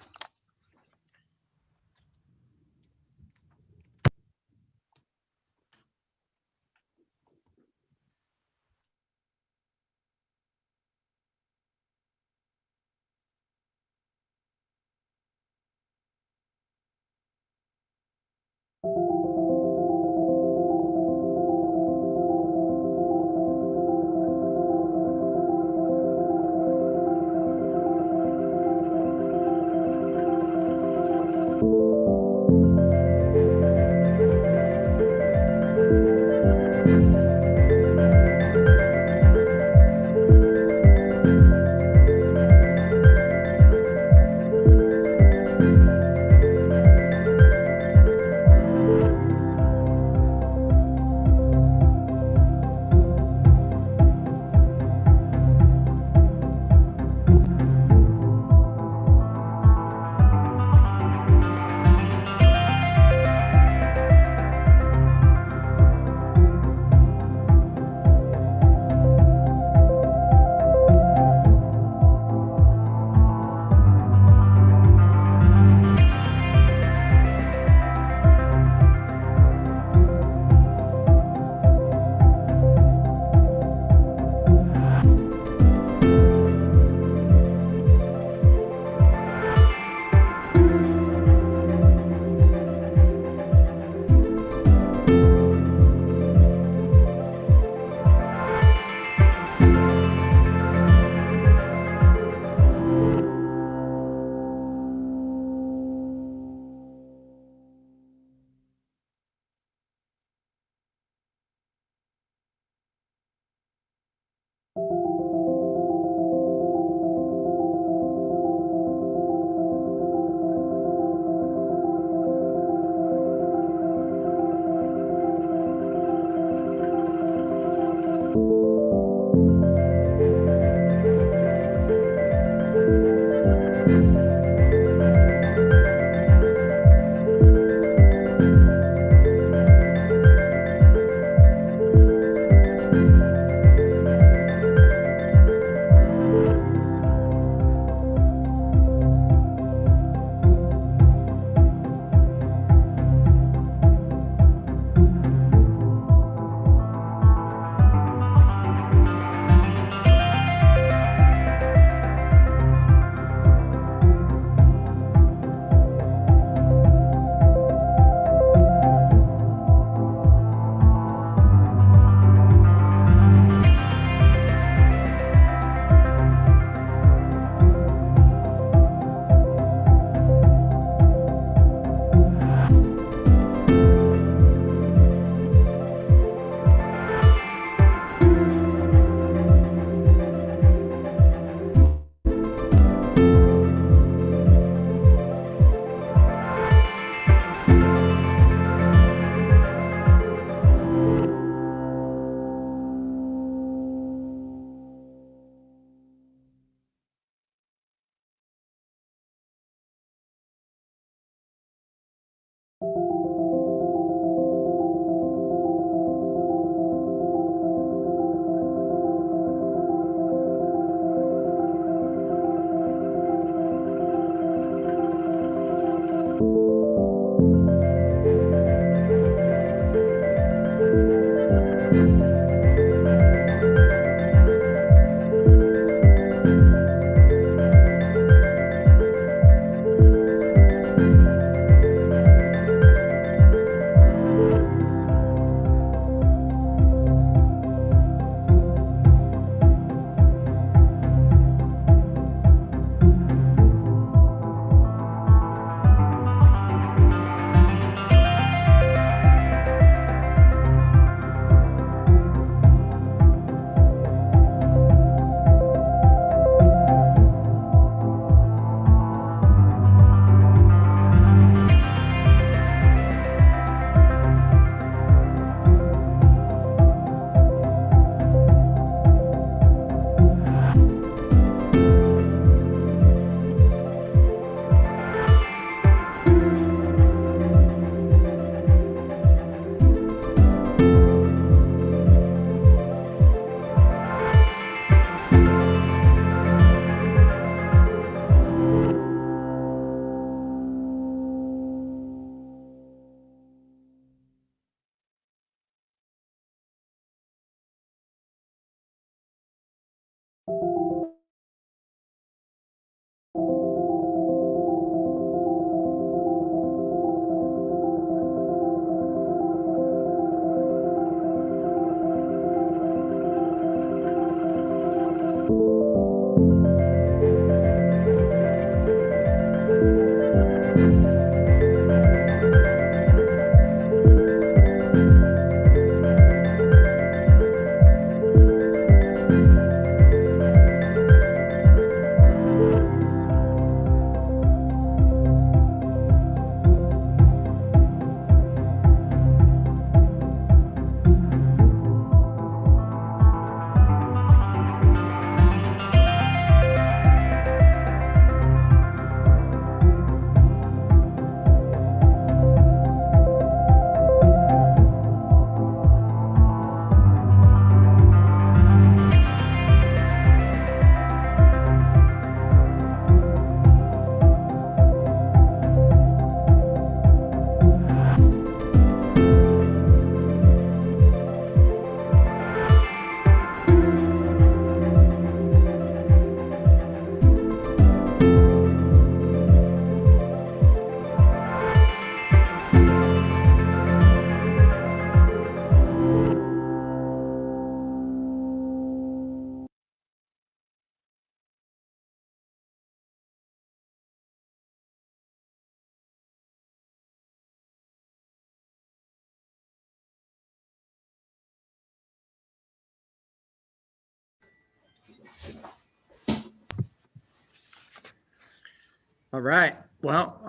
All right. Well,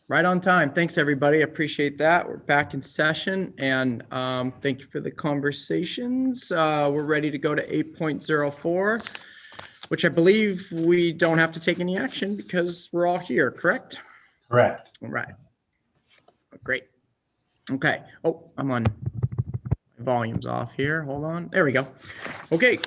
right on time. Thanks, everybody. Appreciate that. We're back in session, and thank you for the conversations. We're ready to go to 8.04, which I believe we don't have to take any action because we're all here, correct? Correct. All right. Great. Okay. Oh, I'm on. My volume's off here. Hold on. There we go. Okay.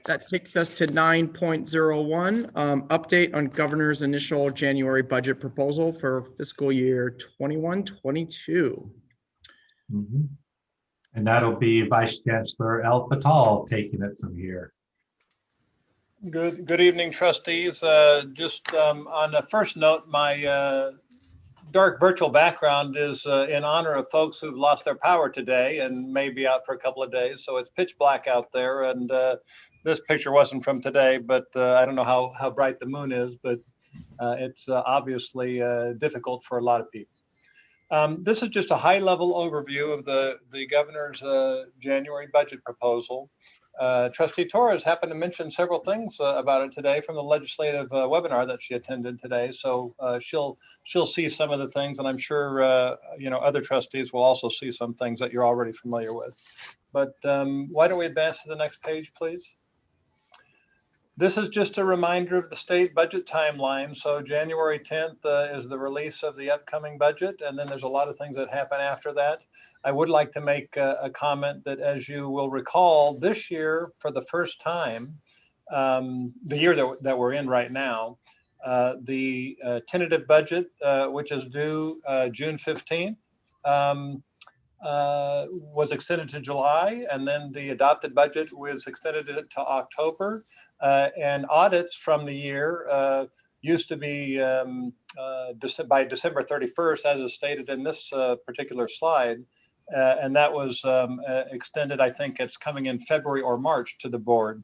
That takes us to 9.01, update on governor's initial January budget proposal for fiscal year 21-22. Mhm. And that'll be Vice Chancellor El Patal taking it from here. Good evening, trustees. Just on the first note, my dark virtual background is in honor of folks who've lost their power today and may be out for a couple of days. So it's pitch black out there, and this picture wasn't from today, but I don't know how bright the moon is, but it's obviously difficult for a lot of people. This is just a high-level overview of the governor's January budget proposal. Trustee Torres happened to mention several things about it today from the legislative webinar that she attended today. So she'll see some of the things, and I'm sure other trustees will also see some things that you're already familiar with. But why don't we advance to the next page, please? This is just a reminder of the state budget timeline. So January 10th is the release of the upcoming budget, and then there's a lot of things that happen after that. I would like to make a comment that, as you will recall, this year, for the first time, the year that we're in right now, the tentative budget, which is due June 15th, was extended to July, and then the adopted budget was extended to October. And audits from the year used to be by December 31st, as is stated in this particular slide. And that was extended, I think it's coming in February or March to the board.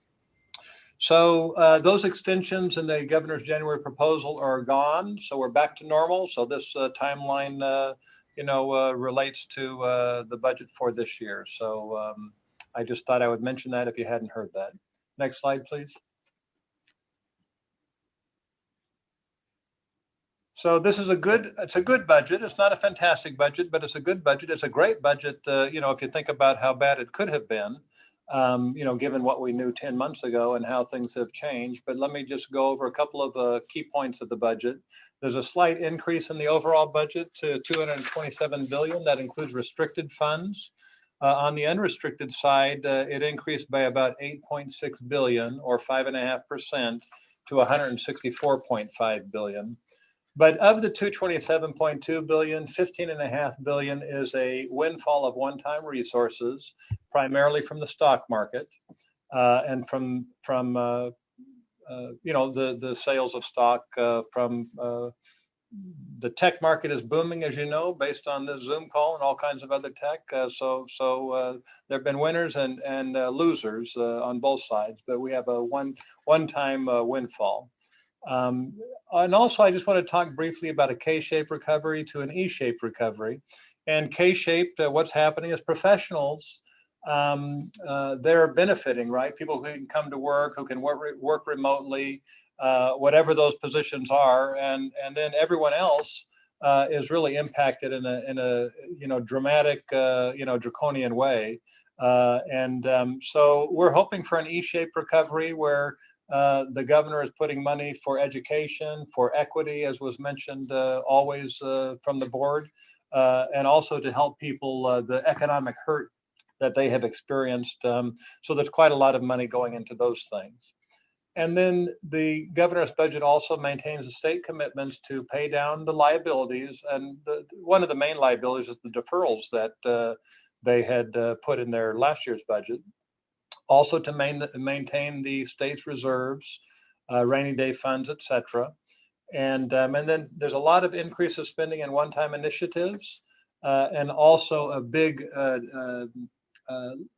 So those extensions in the governor's January proposal are gone. So we're back to normal. So this timeline, relates to the budget for this year. So I just thought I would mention that if you hadn't heard that. Next slide, please. So this is it's a good budget. It's not a fantastic budget, but it's a good budget. It's a great budget, if you think about how bad it could have been, given what we knew 10 months ago and how things have changed. But let me just go over a couple of key points of the budget. There's a slight increase in the overall budget to $227 billion. That includes restricted funds. On the unrestricted side, it increased by about $8.6 billion, or 5.5%, to $164.5 billion. But of the $227.2 billion, $15.5 billion is a windfall of one-time resources, primarily from the stock market and from the sales of stock from the tech market is booming, as you know, based on this Zoom call and all kinds of other tech. So there have been winners and losers on both sides, but we have a one-time windfall. And also, I just want to talk briefly about a K-shaped recovery to an E-shaped recovery. And K-shaped, what's happening is professionals, they're benefiting, right? People who can come to work, who can work remotely, whatever those positions are, and then everyone else is really impacted in a dramatic, draconian way. So we're hoping for an E-shaped recovery where the governor is putting money for education, for equity, as was mentioned always from the board, and also to help people the economic hurt that they have experienced. So there's quite a lot of money going into those things. And then the governor's budget also maintains the state commitments to pay down the liabilities. And one of the main liabilities is the deferrals that they had put in their last year's budget. Also to maintain the state's reserves, rainy day funds, et cetera. And then there's a lot of increase of spending in one-time initiatives and also a big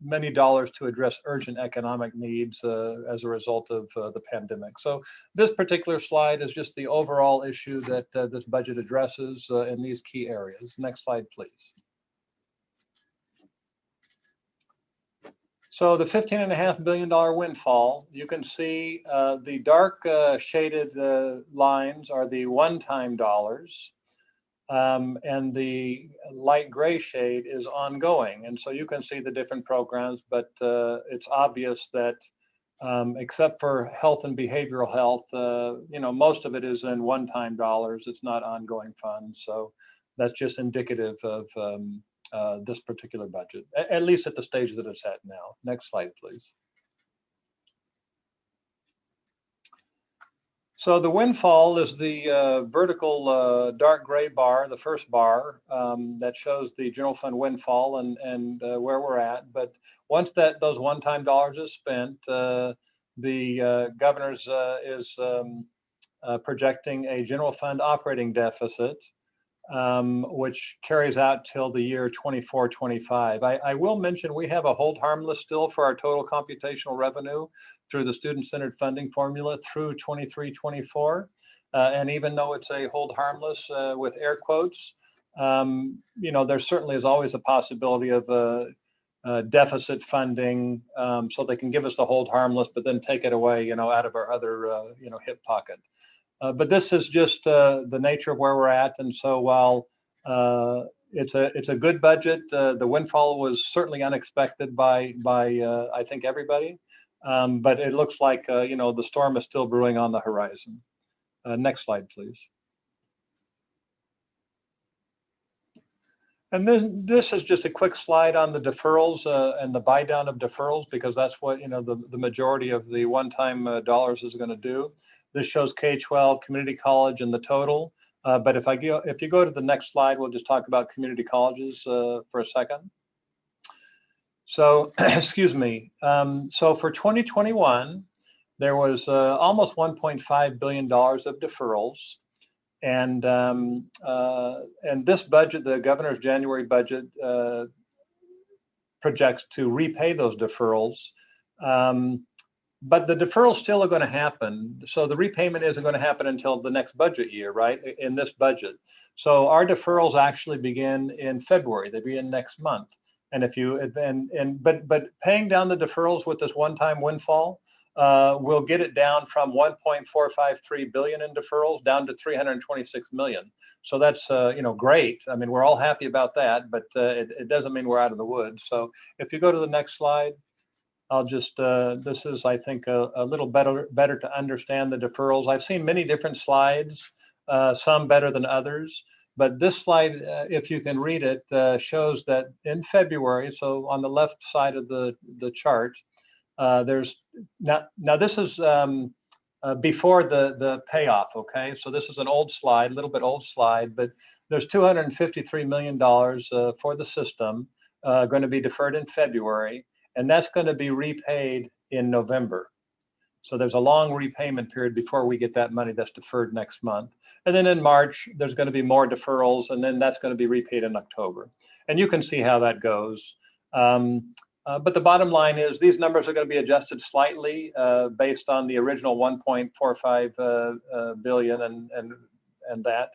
many dollars to address urgent economic needs as a result of the pandemic. So this particular slide is just the overall issue that this budget addresses in these key areas. Next slide, please. So the $15.5 billion windfall, you can see the dark shaded lines are the one-time dollars, and the light gray shade is ongoing. And so you can see the different programs, but it's obvious that except for health and behavioral health, most of it is in one-time dollars. It's not ongoing funds. So that's just indicative of this particular budget, at least at the stage that it's at now. Next slide, please. So the windfall is the vertical dark gray bar, the first bar that shows the general fund windfall and where we're at. But once those one-time dollars is spent, the governor's is projecting a general fund operating deficit, which carries out till the year 24-25. I will mention we have a hold harmless still for our total computational revenue through the student-centered funding formula through 23-24. And even though it's a hold harmless with air quotes, there certainly is always a possibility of deficit funding, so they can give us the hold harmless, but then take it away, out of our other, hip pocket. But this is just the nature of where we're at. And so while it's a good budget, the windfall was certainly unexpected by I think everybody. But it looks like the storm is still brewing on the horizon. Next slide, please. And then this is just a quick slide on the deferrals and the buy down of deferrals, because that's what the majority of the one-time dollars is going to do. This shows K-12, community college, and the total. But if you go to the next slide, we'll just talk about community colleges for a second. So, excuse me. So for 2021, there was almost $1.5 billion of deferrals. And this budget, the governor's January budget, projects to repay those deferrals. But the deferrals still are going to happen. So the repayment isn't going to happen until the next budget year, right? In this budget. So our deferrals actually begin in February. They begin next month. And but paying down the deferrals with this one-time windfall will get it down from 1.453 billion in deferrals down to 326 million. So that's great. I mean, we're all happy about that, but it doesn't mean we're out of the woods. So if you go to the next slide. I'll just, this is, I think, a little better to understand the deferrals. I've seen many different slides, some better than others, but this slide, if you can read it, shows that in February, so on the left side of the chart, there's, now this is before the payoff, okay? So this is an old slide, a little bit old slide, but there's $253 million for the system going to be deferred in February. And that's going to be repaid in November. So there's a long repayment period before we get that money that's deferred next month. And then in March, there's going to be more deferrals, and then that's going to be repaid in October. And you can see how that goes. But the bottom line is these numbers are going to be adjusted slightly based on the original 1.45 billion and that.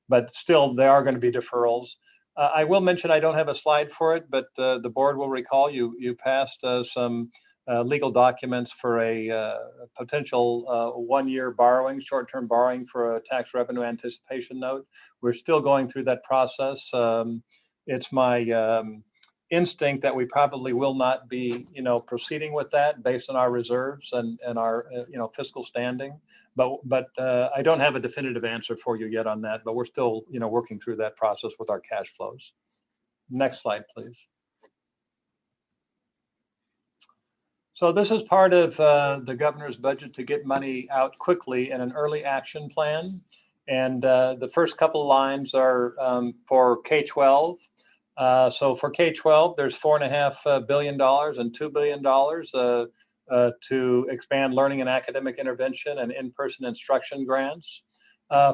But still, there are going to be deferrals. I will mention I don't have a slide for it, but the board will recall you passed some legal documents for a potential one-year borrowing, short-term borrowing for a tax revenue anticipation note. We're still going through that process. It's my instinct that we probably will not be, proceeding with that based on our reserves and our, fiscal standing. But I don't have a definitive answer for you yet on that, but we're still, working through that process with our cash flows. Next slide, please. So this is part of the governor's budget to get money out quickly in an early action plan. And the first couple of lines are for K-12. So for K-12, there's $4.5 billion and $2 billion to expand learning and academic intervention and in-person instruction grants.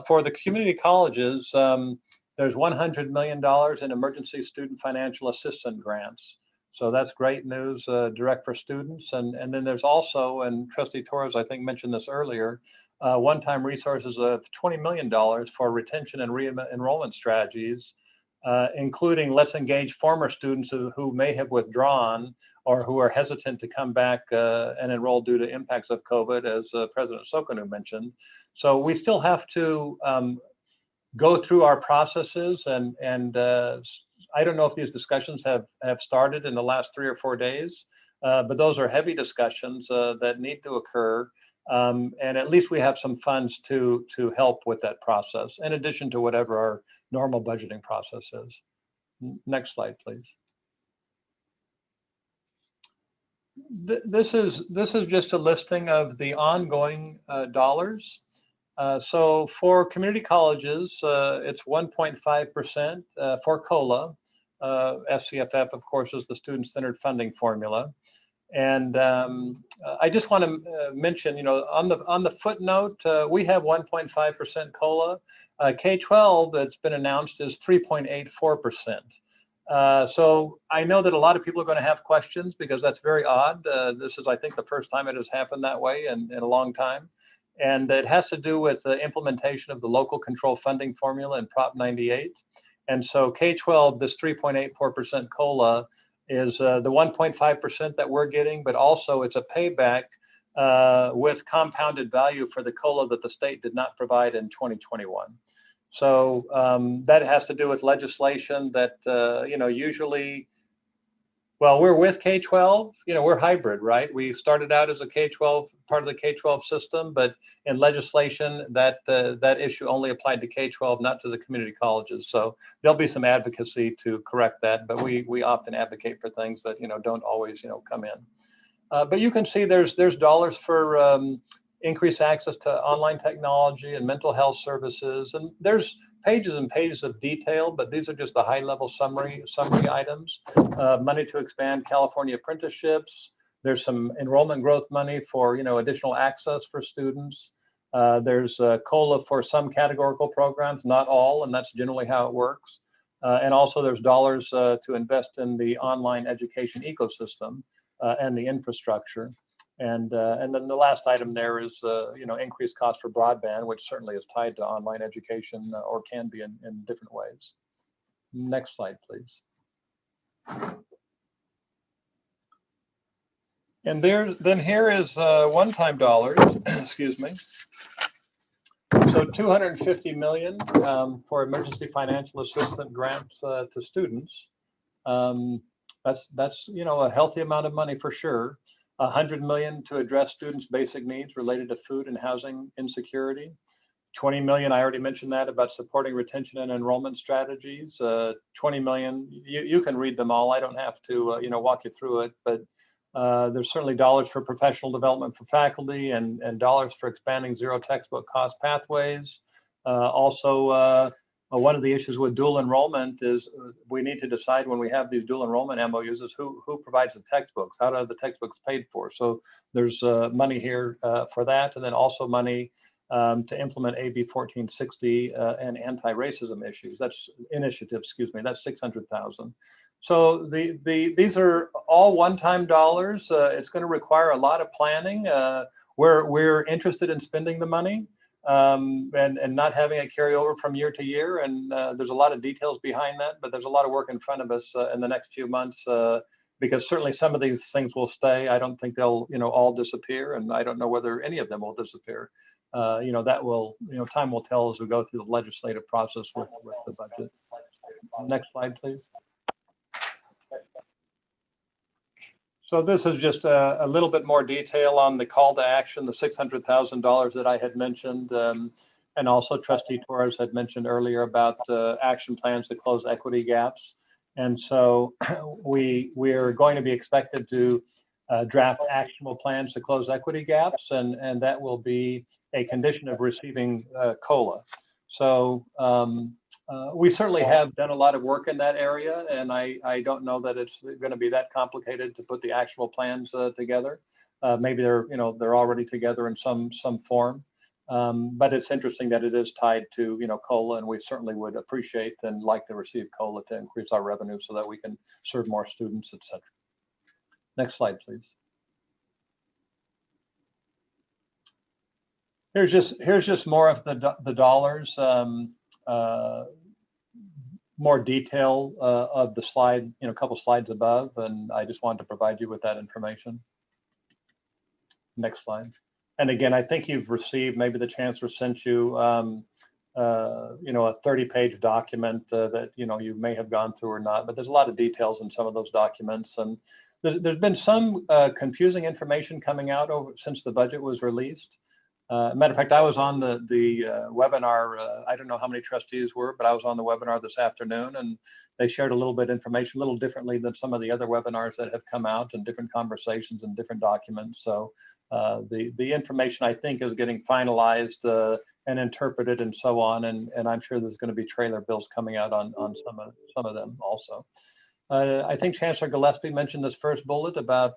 For the community colleges, there's $100 million in emergency student financial assistance grants. So that's great news, direct for students. And then there's also, and Trustee Torres, I think, mentioned this earlier, one-time resources of $20 million for retention and re-enrollment strategies including let's engage former students who may have withdrawn or who are hesitant to come back and enroll due to impacts of COVID, as President Sokonu mentioned. So we still have to go through our processes, and I don't know if these discussions have started in the last 3 or 4 days, but those are heavy discussions that need to occur. And at least we have some funds to help with that process, in addition to whatever our normal budgeting process is. Next slide, please. This is just a listing of the ongoing dollars. So for community colleges, it's 1.5% for COLA. SCFF, of course, is the student-centered funding formula. And I just want to mention, on the footnote, we have 1.5% COLA. K-12 that's been announced is 3.84%. So I know that a lot of people are going to have questions because that's very odd. This is, I think, the first time it has happened that way in a long time. And it has to do with the implementation of the local control funding formula in Prop 98. And so K-12, this 3.84% COLA is the 1.5% that we're getting, but also it's a payback with compounded value for the COLA that the state did not provide in 2021. So that has to do with legislation that, usually, well, we're with K-12, we're hybrid, right? We started out as a K-12, part of the K-12 system, but in legislation that issue only applied to K-12, not to the community colleges. So there'll be some advocacy to correct that, but we often advocate for things that, don't always, come in. But you can see there's dollars for increased access to online technology and mental health services. And there's pages and pages of detail, but these are just the high-level summary items. Money to expand California apprenticeships. There's some enrollment growth money for additional access for students. There's COLA for some categorical programs, not all, and that's generally how it works. And also there's dollars to invest in the online education ecosystem and the infrastructure. And then the last item there is, increased cost for broadband, which certainly is tied to online education or can be in different ways. Next slide, please. And then here is one-time dollars, excuse me. So 250 million for emergency financial assistance grants to students. That's a healthy amount of money for sure. 100 million to address students' basic needs related to food and housing insecurity. 20 million, I already mentioned that, about supporting retention and enrollment strategies. 20 million, you can read them all. I don't have to, walk you through it, but there's certainly dollars for professional development for faculty and dollars for expanding zero textbook cost pathways. Also, one of the issues with dual enrollment is we need to decide when we have these dual enrollment MOUs is who provides the textbooks, how are the textbooks paid for? So there's money here for that, and then also money to implement AB 1460 and anti-racism issues. That's initiatives, excuse me, that's 600,000. So these are all one-time dollars. It's going to require a lot of planning. We're interested in spending the money. And not having it carry over from year to year. And there's a lot of details behind that, but there's a lot of work in front of us in the next few months because certainly some of these things will stay. I don't think they'll, all disappear, and I don't know whether any of them will disappear. That will, time will tell as we go through the legislative process with the budget. Next slide, please. So this is just a little bit more detail on the call to action, the $600,000 that I had mentioned, and also Trustee Torres had mentioned earlier about action plans to close equity gaps. And so we are going to be expected to draft actionable plans to close equity gaps, and that will be a condition of receiving COLA. So we certainly have done a lot of work in that area, and I don't know that it's going to be that complicated to put the actual plans together. Maybe they're already together in some form, but it's interesting that it is tied to COLA, and we certainly would appreciate and like to receive COLA to increase our revenue so that we can serve more students, etc. Next slide, please. Here's just more of the dollars. more detail of the slide, a couple slides above, and I just wanted to provide you with that information. Next slide. And again, I think you've received, maybe the chancellor sent you, a 30-page document that, you may have gone through or not, but there's a lot of details in some of those documents. And there's been some confusing information coming out since the budget was released. Matter of fact, I was on the webinar. I don't know how many trustees were, but I was on the webinar this afternoon, and they shared a little bit of information, a little differently than some of the other webinars that have come out, and different conversations and different documents. So the information, I think, is getting finalized and interpreted and so on. And I'm sure there's going to be trailer bills coming out on some of them also. I think Chancellor Gillespie mentioned this first bullet about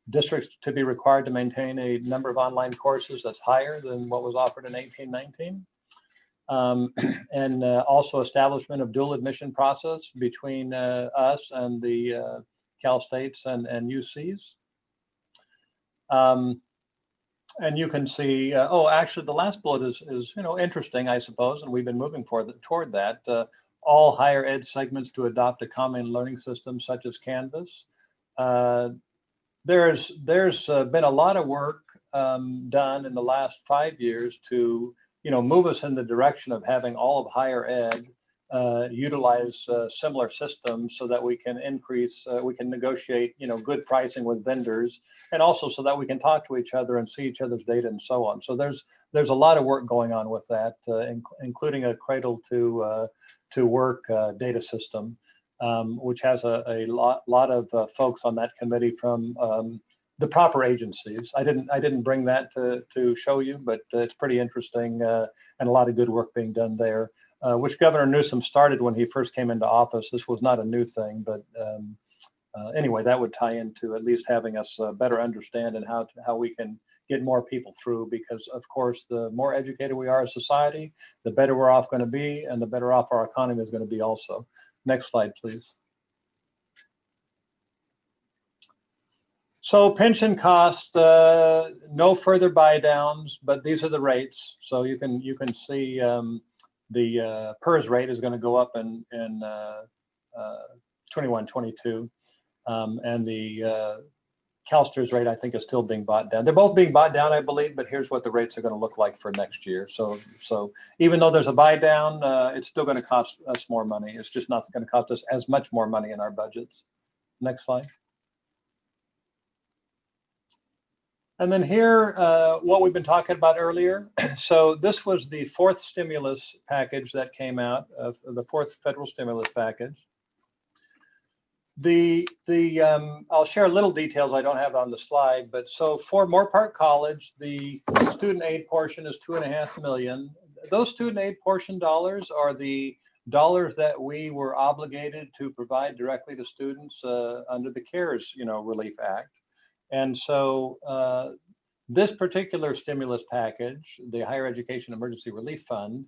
districts to be required to maintain a number of online courses that's higher than what was offered in 1819. And also establishment of dual admission process between us and the Cal States and UCs. And you can see, actually the last bullet is interesting, I suppose, and we've been moving toward that. All higher ed segments to adopt a common learning system such as Canvas. There's been a lot of work done in the last 5 years to move us in the direction of having all of higher ed utilize similar systems so that we can we can negotiate good pricing with vendors, and also so that we can talk to each other and see each other's data and so on. So there's a lot of work going on with that, including a cradle to work data system, which has a lot of folks on that committee from the proper agencies. I didn't bring that to show you, but it's pretty interesting, and a lot of good work being done there, which Governor Newsom started when he first came into office. This was not a new thing, but anyway, that would tie into at least having us better understand and how we can get more people through, because of course, the more educated we are as a society, the better we're off going to be, and the better off our economy is going to be also. Next slide, please. So pension cost, no further buy downs, but these are the rates. So you can see the PERS rate is going to go up in 21-22, and the CalSTRS rate, I think, is still being bought down. They're both being bought down, I believe, but here's what the rates are going to look like for next year. So even though there's a buy down, it's still going to cost us more money. It's just not going to cost us as much more money in our budgets. Next slide. And then here, what we've been talking about earlier. So this was the fourth stimulus package that came out, of the fourth federal stimulus package. I'll share a little details I don't have on the slide, but so for Moorpark College, the student aid portion is $2.5 million. Those student aid portion dollars are the dollars that we were obligated to provide directly to students under the CARES, Relief Act. And so this particular stimulus package, the Higher Education Emergency Relief Fund,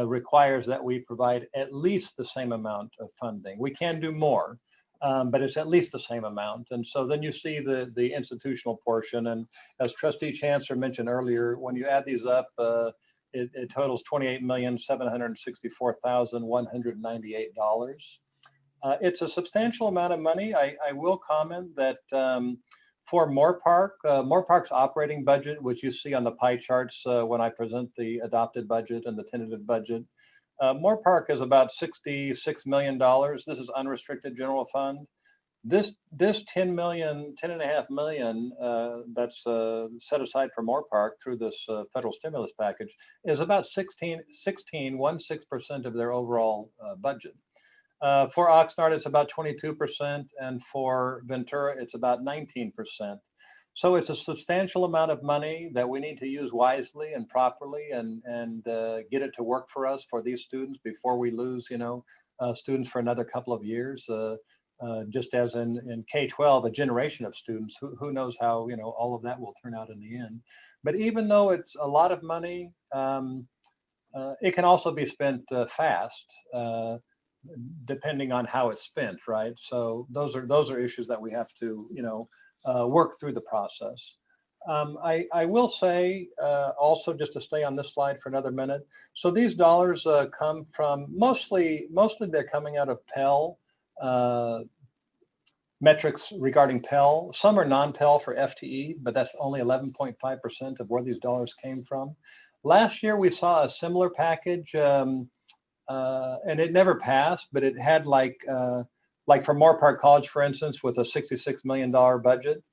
requires that we provide at least the same amount of funding. We can do more, but it's at least the same amount. And so then you see the institutional portion. And as Trustee Chancellor mentioned earlier, when you add these up, it totals $28,764,198. It's a substantial amount of money. I will comment that for Moorpark, Moorpark's operating budget, which you see on the pie charts when I present the adopted budget and the tentative budget, Moorpark is about $66 million. This is unrestricted general fund. This $10.5 million that's set aside for Moorpark through this federal stimulus package is about 16% of their overall budget. For Oxnard, it's about 22%, and for Ventura, it's about 19%. So it's a substantial amount of money that we need to use wisely and properly, and get it to work for us, for these students, before we lose, students for another couple of years. Just as in K-12, a generation of students, who knows how all of that will turn out in the end. But even though it's a lot of money, it can also be spent fast, depending on how it's spent, right? So those are issues that we have to work through the process. I will say also, just to stay on this slide for another minute. So these dollars come from mostly they're coming out of Pell metrics regarding Pell. Some are non-Pell for FTE, but that's only 11.5% of where these dollars came from. Last year we saw a similar package, and it never passed, but it had like for Moore Park College, for instance, with a $66 million budget.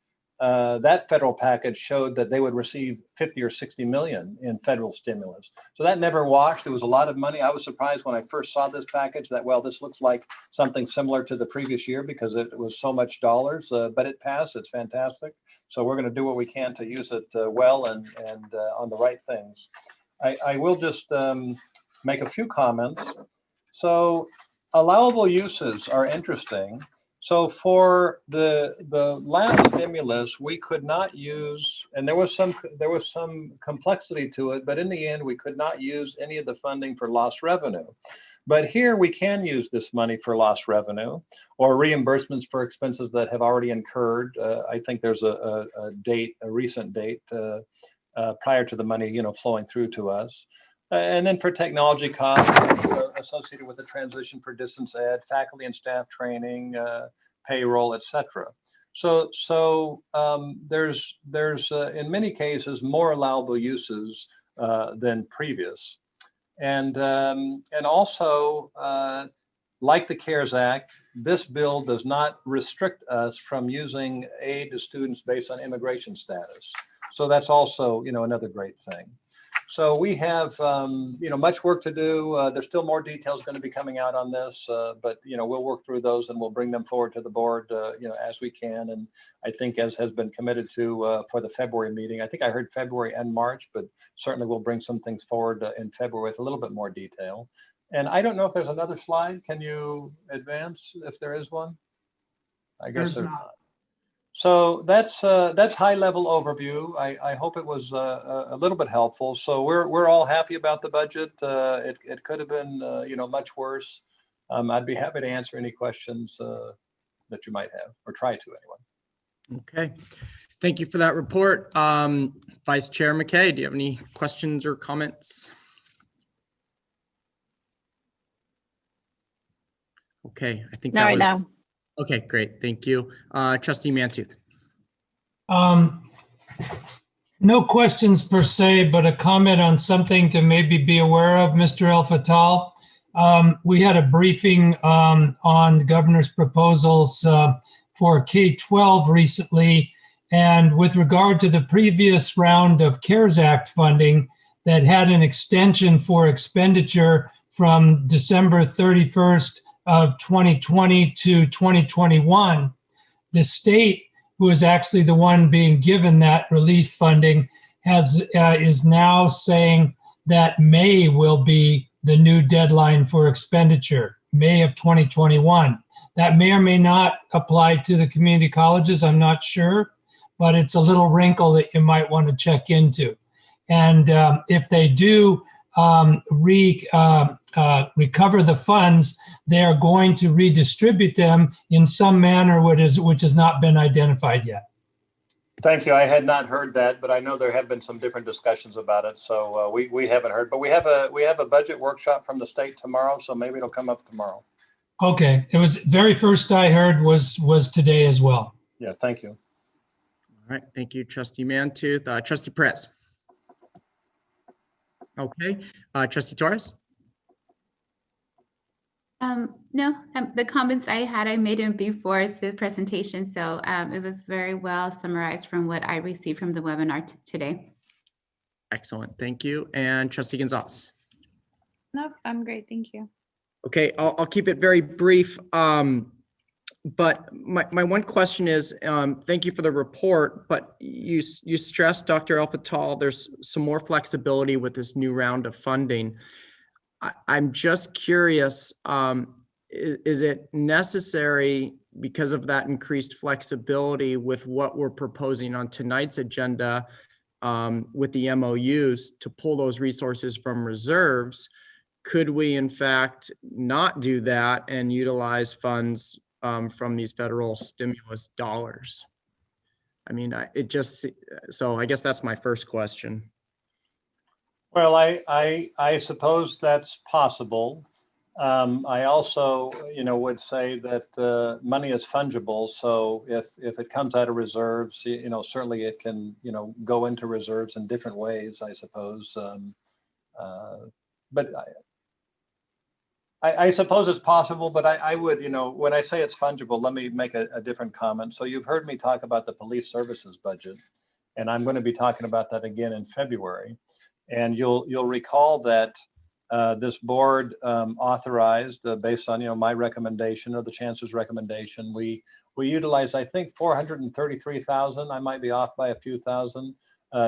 That federal package showed that they would receive 50 or 60 million in federal stimulus. So that never washed. There was a lot of money. I was surprised when I first saw this package that, well, this looks like something similar to the previous year because it was so much dollars, but it passed. It's fantastic. So we're going to do what we can to use it well and on the right things. I will just make a few comments. So allowable uses are interesting. So for the last stimulus, we could not use, and there was some complexity to it, but in the end, we could not use any of the funding for lost revenue. But here we can use this money for lost revenue or reimbursements for expenses that have already incurred. I think there's a recent date prior to the money, flowing through to us. And then for technology costs associated with the transition for distance ed, faculty and staff training, payroll, etc. So there's in many cases more allowable uses than previous, and also like the CARES Act, this bill does not restrict us from using aid to students based on immigration status. So that's also another great thing. So we have, much work to do. There's still more details going to be coming out on this, but, we'll work through those and we'll bring them forward to the board, as we can. And I think as has been committed to for the February meeting, I think I heard February and March, but certainly we'll bring some things forward in February with a little bit more detail. And I don't know if there's another slide. Can you advance if there is one? I guess there's not. So that's high level overview. I hope it was a little bit helpful. So we're all happy about the budget. It could have been much worse. I'd be happy to answer any questions that you might have, or try to anyway. Okay, thank you for that report. Vice Chair McKay, do you have any questions or comments? Okay, I think that was now. Okay, great. Thank you. Trustee Mantooth. No questions per se, but a comment on something to maybe be aware of, Mr. El Fattal. We had a briefing on the governor's proposals for K-12 recently, and with regard to the previous round of CARES Act funding that had an extension for expenditure from December 31st of 2020 to 2021, the state, who is actually the one being given that relief funding, is now saying that May will be the new deadline for expenditure, May of 2021. That may or may not apply to the community colleges, I'm not sure, but it's a little wrinkle that you might want to check into. And if they do recover the funds, they are going to redistribute them in some manner which has not been identified yet. Thank you. I had not heard that, but I know there have been some different discussions about it. So we haven't heard, but we have a budget workshop from the state tomorrow, so maybe it'll come up tomorrow. Okay, it was very first I heard was today as well. Yeah, thank you. All right, thank you, Trustee Mantooth. Trustee Perez. Okay, Trustee Torres. No, the comments I had, I made them before the presentation, so it was very well summarized from what I received from the webinar today. Excellent, thank you. And Trustee Gonzalez. Nope, I'm great, thank you. Okay, I'll keep it very brief. But my one question is, thank you for the report, but you stressed, Dr. El Fattal, there's some more flexibility with this new round of funding. I'm just curious, is it necessary because of that increased flexibility with what we're proposing on tonight's agenda with the MOUs to pull those resources from reserves? Could we in fact not do that and utilize funds from these federal stimulus dollars? I mean, so I guess that's my first question. Well, I suppose that's possible. I also, would say that money is fungible. So if it comes out of reserves, certainly it can, go into reserves in different ways, I suppose. But I suppose it's possible, but I would, when I say it's fungible, let me make a different comment. So you've heard me talk about the police services budget, and I'm going to be talking about that again in February. And you'll recall that this board authorized, based on my recommendation or the chancellor's recommendation, we utilized, I think, $433,000. I might be off by a few thousand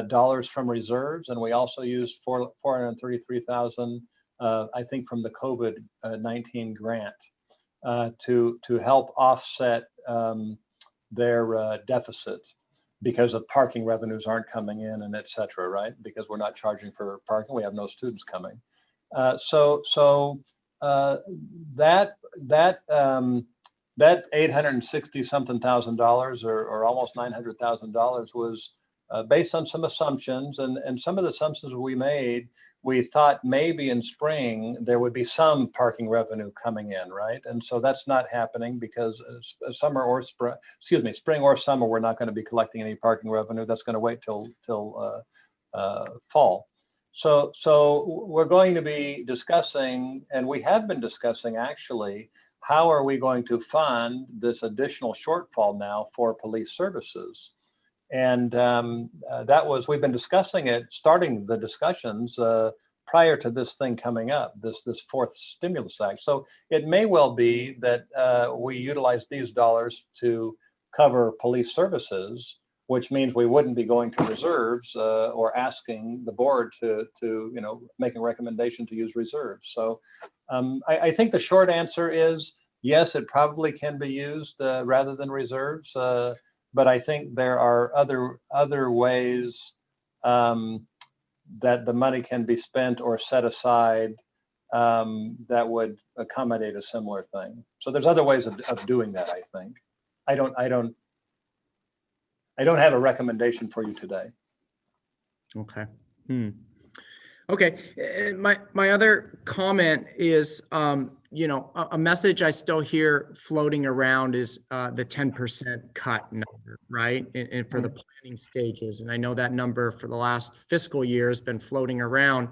dollars from reserves, and we also used $433,000, I think, from the COVID-19 grant to help offset their deficit, because of parking revenues aren't coming in and et cetera, right? Because we're not charging for parking, we have no students coming. So that 860 something thousand dollars, or almost $900,000, was based on some assumptions, and some of the assumptions we made, we thought maybe in spring there would be some parking revenue coming in, right? And so that's not happening, because spring or summer, we're not going to be collecting any parking revenue. That's going to wait till fall. So we're going to be discussing, and we have been discussing actually, how are we going to fund this additional shortfall now for police services? And we've been discussing it, starting the discussions prior to this thing coming up, this fourth stimulus act. So it may well be that we utilize these dollars to cover police services, which means we wouldn't be going to reserves or asking the board to make a recommendation to use reserves. So I think the short answer is yes, it probably can be used rather than reserves. But I think there are other ways that the money can be spent or set aside that would accommodate a similar thing. So there's other ways of doing that, I think. I don't have a recommendation for you today. Okay. Okay. My other comment is, a message I still hear floating around is the 10% cut number, right? And for the planning stages. And I know that number for the last fiscal year has been floating around.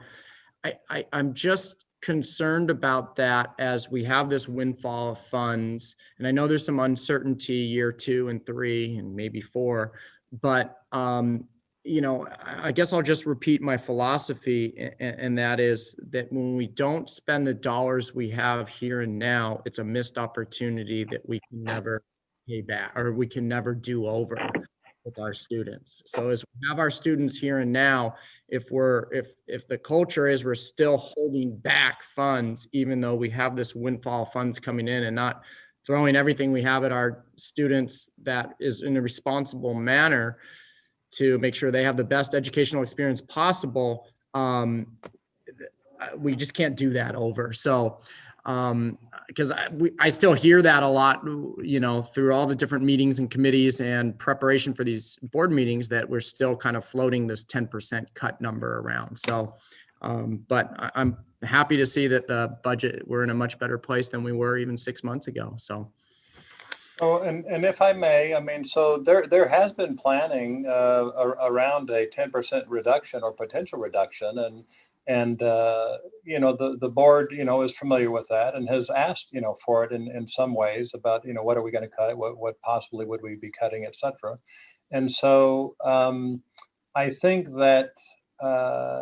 I'm just concerned about that as we have this windfall of funds. And I know there's some uncertainty year 2 and 3 and maybe 4, but I guess I'll just repeat my philosophy, and that is that when we don't spend the dollars we have here and now, it's a missed opportunity that we can never pay back, or we can never do over with our students. So as we have our students here and now, if the culture is we're still holding back funds, even though we have this windfall of funds coming in, and not throwing everything we have at our students that is in a responsible manner to make sure they have the best educational experience possible, we just can't do that over. So, because I still hear that a lot, through all the different meetings and committees and preparation for these board meetings, that we're still kind of floating this 10% cut number around. So, but I'm happy to see that the budget, we're in a much better place than we were even 6 months ago. So. Oh, and if I may, so there has been planning around a 10% reduction or potential reduction, and the board is familiar with that and has asked for it in some ways about what are we going to cut, what possibly would we be cutting, etc. And so I think that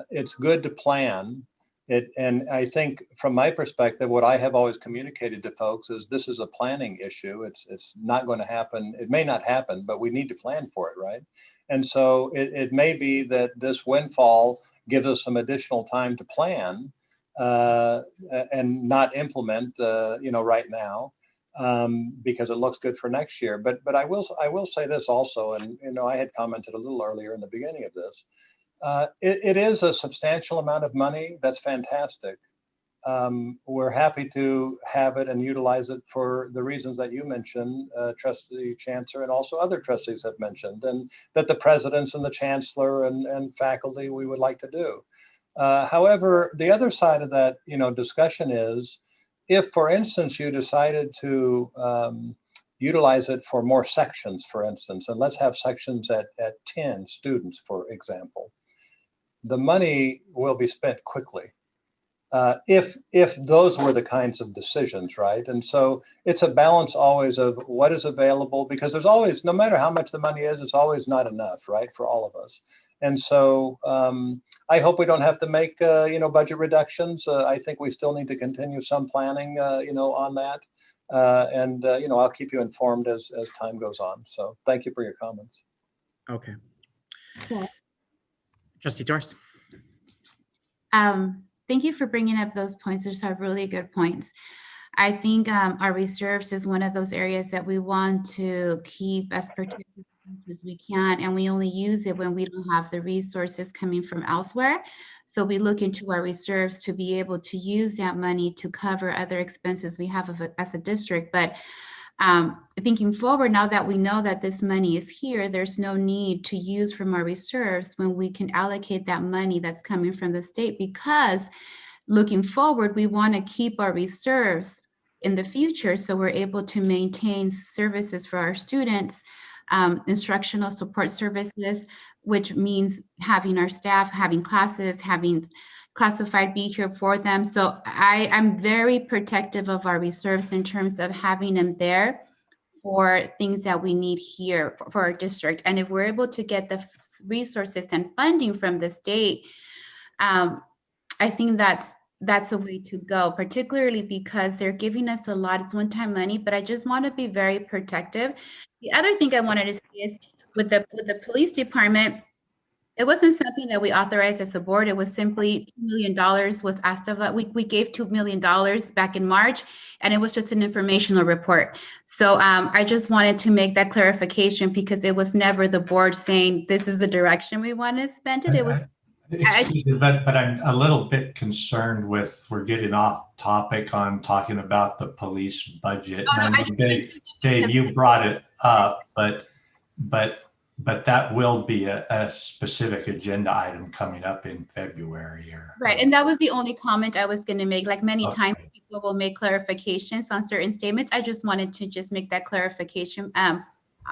it's good to plan. And I think from my perspective, what I have always communicated to folks is this is a planning issue. It's not going to happen. It may not happen, but we need to plan for it, right? And so it may be that this windfall gives us some additional time to plan and not implement, right now, because it looks good for next year. But I will say this also, and I had commented a little earlier in the beginning of this. It is a substantial amount of money. That's fantastic. we're happy to have it and utilize it for the reasons that you mentioned, Trustee Chancellor, and also other trustees have mentioned, and that the presidents and the chancellor and faculty we would like to do. However, the other side of that, discussion is, if, for instance, you decided to utilize it for more sections, for instance, and let's have sections at 10 students, for example, the money will be spent quickly. If those were the kinds of decisions, right? And so it's a balance always of what is available, because there's always, no matter how much the money is, it's always not enough, right, for all of us. And so I hope we don't have to make, budget reductions. I think we still need to continue some planning, on that. And I'll keep you informed as time goes on. So thank you for your comments. Okay. Trustee Torres. Thank you for bringing up those points. Those are really good points. I think our reserves is one of those areas that we want to keep as protected as we can, and we only use it when we don't have the resources coming from elsewhere. So we look into our reserves to be able to use that money to cover other expenses we have as a district. But thinking forward, now that we know that this money is here, there's no need to use from our reserves when we can allocate that money that's coming from the state, because looking forward, we want to keep our reserves in the future so we're able to maintain services for our students, instructional support services, which means having our staff, having classes, having classified be here for them. So I'm very protective of our reserves in terms of having them there for things that we need here for our district. And if we're able to get the resources and funding from the state, I think that's a way to go, particularly because they're giving us a lot. It's one-time money, but I just want to be very protective. The other thing I wanted to say is with the police department, it wasn't something that we authorized as a board. It was simply $2 million was asked of us. We gave $2 million back in March, and it was just an informational report. So I just wanted to make that clarification, because it was never the board saying this is the direction we want to spend it. It was. Excuse me, but I'm a little bit concerned with, we're getting off topic on talking about the police budget. Oh, no, and Dave, you brought it up, but that will be a specific agenda item coming up in February. Right, and that was the only comment I was going to make. Like many times, people will make clarifications on certain statements. I just wanted to just make that clarification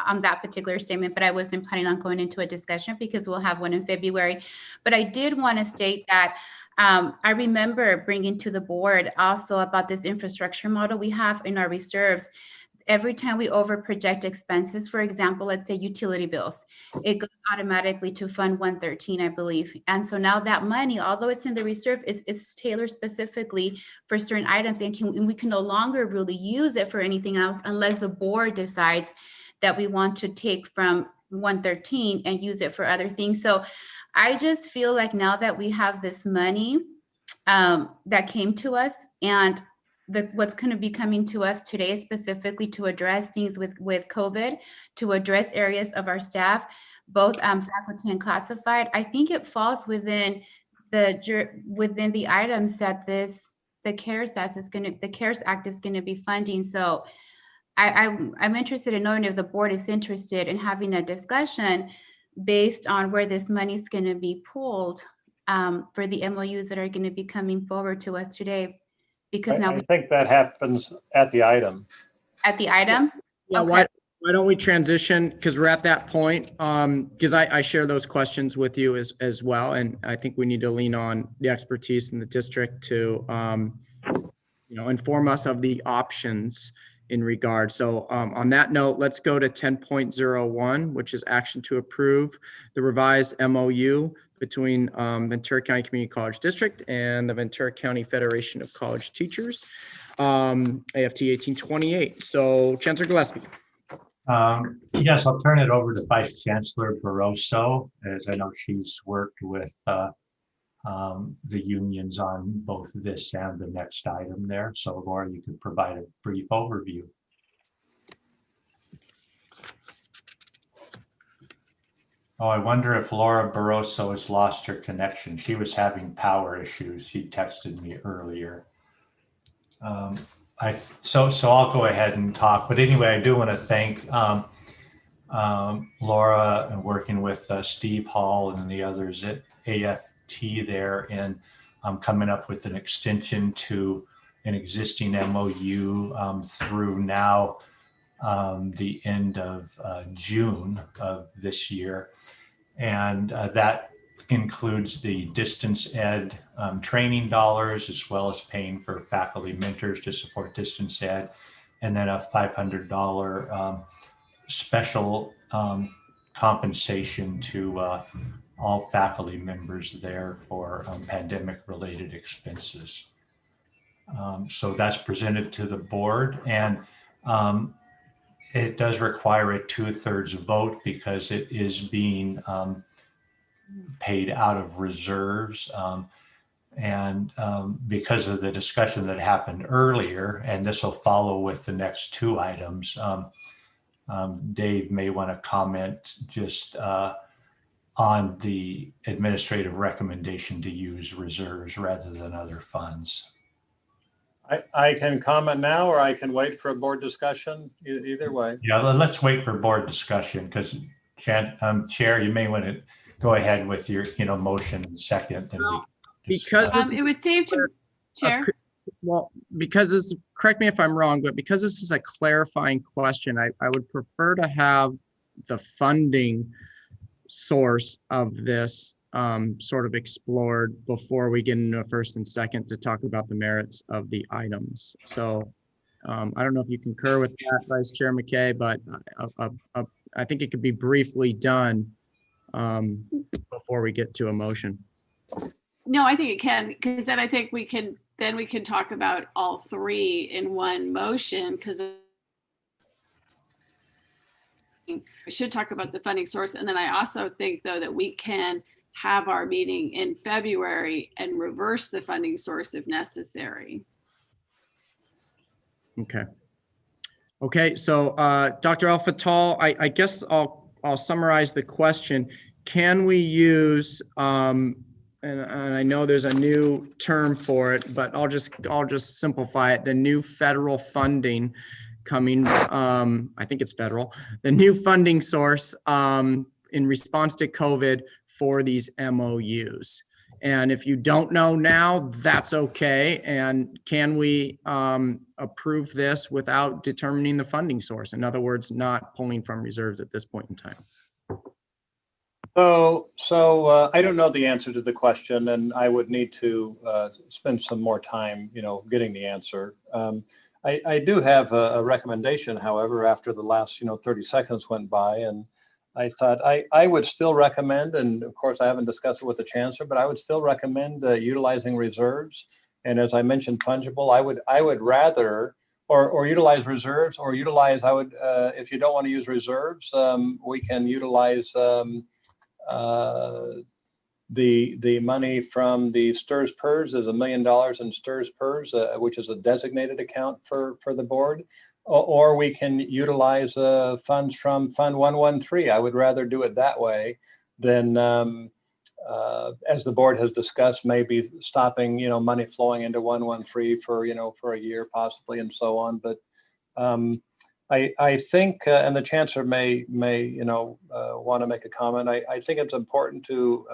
on that particular statement, but I wasn't planning on going into a discussion because we'll have one in February. But I did want to state that I remember bringing to the board also about this infrastructure model we have in our reserves. Every time we over project expenses, for example, let's say utility bills, it goes automatically to Fund 113, I believe. And so now that money, although it's in the reserve, is tailored specifically for certain items, and we can no longer really use it for anything else unless the board decides that we want to take from 113 and use it for other things. So I just feel like now that we have this money that came to us, and what's going to be coming to us today specifically to address things with COVID, to address areas of our staff, both faculty and classified, I think it falls within the items that the CARES Act is going to be funding. So I'm interested in knowing if the board is interested in having a discussion based on where this money is going to be pulled for the MOUs that are going to be coming forward to us today. Because now I think that happens at the item. At the item? Yeah, okay. Why don't we transition, because we're at that point, because I share those questions with you as well, and I think we need to lean on the expertise in the district to inform us of the options in regard. So on that note, let's go to 10.01, which is action to approve the revised MOU between Ventura County Community College District and the Ventura County Federation of College Teachers, AFT 1828. So Chancellor Gillespie. Yes, I'll turn it over to Vice Chancellor Barroso, as I know she's worked with the unions on both this and the next item there. So Laura, you could provide a brief overview. Oh, I wonder if Laura Barroso has lost her connection. She was having power issues. She texted me earlier. So I'll go ahead and talk. But anyway, I do want to thank Laura and working with Steve Hall and the others at AFT there in coming up with an extension to an existing MOU through now the end of June of this year. And that includes the distance ed training dollars, as well as paying for faculty mentors to support distance ed, and then a $500 special compensation to all faculty members there for pandemic related expenses. So that's presented to the board, and it does require a 2/3 vote because it is being paid out of reserves. And because of the discussion that happened earlier, and this will follow with the next two items, Dave may want to comment just on the administrative recommendation to use reserves rather than other funds. I can comment now, or I can wait for a board discussion, either way. Yeah, let's wait for board discussion, because Chair, you may want to go ahead with your motion and second. And because it would seem to, Chair. Well, because this, correct me if I'm wrong, but because this is a clarifying question, I would prefer to have the funding source of this sort of explored before we get into a first and second to talk about the merits of the items. So I don't know if you concur with that, Vice Chair McKay, but I think it could be briefly done before we get to a motion. No, I think it can, because then I think we can talk about all three in one motion, because we should talk about the funding source. And then I also think, though, that we can have our meeting in February and reverse the funding source if necessary. Okay. Okay, so Dr. Al-Fattal, I guess I'll summarize the question. Can we use, and I know there's a new term for it, but I'll just simplify it, the new federal funding coming, I think it's federal, the new funding source in response to COVID for these MOUs. And if you don't know now, that's okay. And can we approve this without determining the funding source? In other words, not pulling from reserves at this point in time. So I don't know the answer to the question, and I would need to spend some more time, getting the answer. I do have a recommendation, however, after the last, 30 seconds went by, and I thought I would still recommend, and of course I haven't discussed it with the chancellor, but I would still recommend utilizing reserves. And as I mentioned, fungible, I would rather, or utilize reserves, or utilize, if you don't want to use reserves, we can utilize the money from the STRS PERS. Is $1 million in STRS PERS, which is a designated account for the board. Or we can utilize funds from Fund 113. I would rather do it that way than, as the board has discussed, maybe stopping, money flowing into 113 for a year possibly, and so on. But I think, and the chancellor may want to make a comment. I think it's important to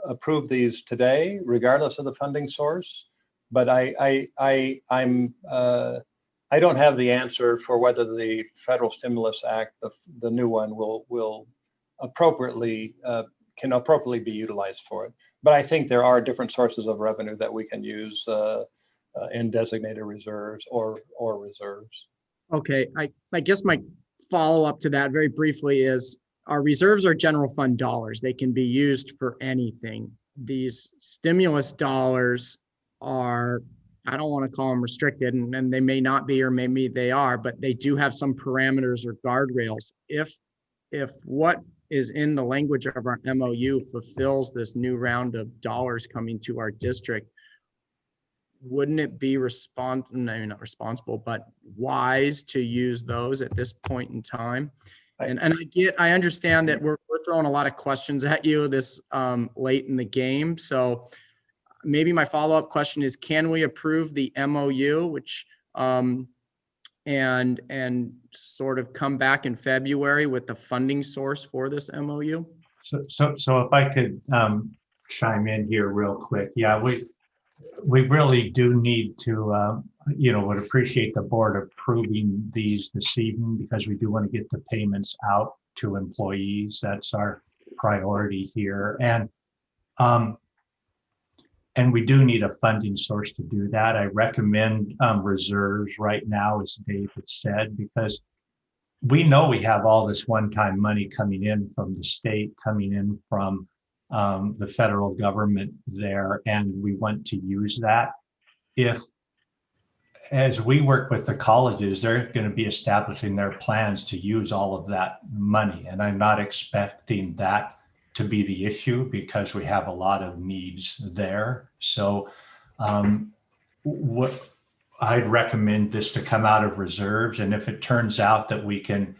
approve these today, regardless of the funding source. But I don't have the answer for whether the Federal Stimulus Act, the new one, will appropriately can appropriately be utilized for it. But I think there are different sources of revenue that we can use in designated reserves or reserves. Okay, I guess my follow-up to that very briefly is our reserves are general fund dollars. They can be used for anything. These stimulus dollars are, I don't want to call them restricted, and they may not be, or maybe they are, but they do have some parameters or guardrails. If what is in the language of our MOU fulfills this new round of dollars coming to our district, wouldn't it be not responsible, but wise to use those at this point in time? And I understand that we're throwing a lot of questions at you this late in the game. So maybe my follow-up question is, can we approve the MOU, which, and sort of come back in February with the funding source for this MOU? So if I could chime in here real quick. Yeah, we really do need to, would appreciate the board approving these this evening, because we do want to get the payments out to employees. That's our priority here. And we do need a funding source to do that. I recommend reserves right now, as David said, because we know we have all this one-time money coming in from the state, coming in from the federal government there, and we want to use that. As we work with the colleges, they're going to be establishing their plans to use all of that money. And I'm not expecting that to be the issue, because we have a lot of needs there. So what I'd recommend this to come out of reserves. And if it turns out that we can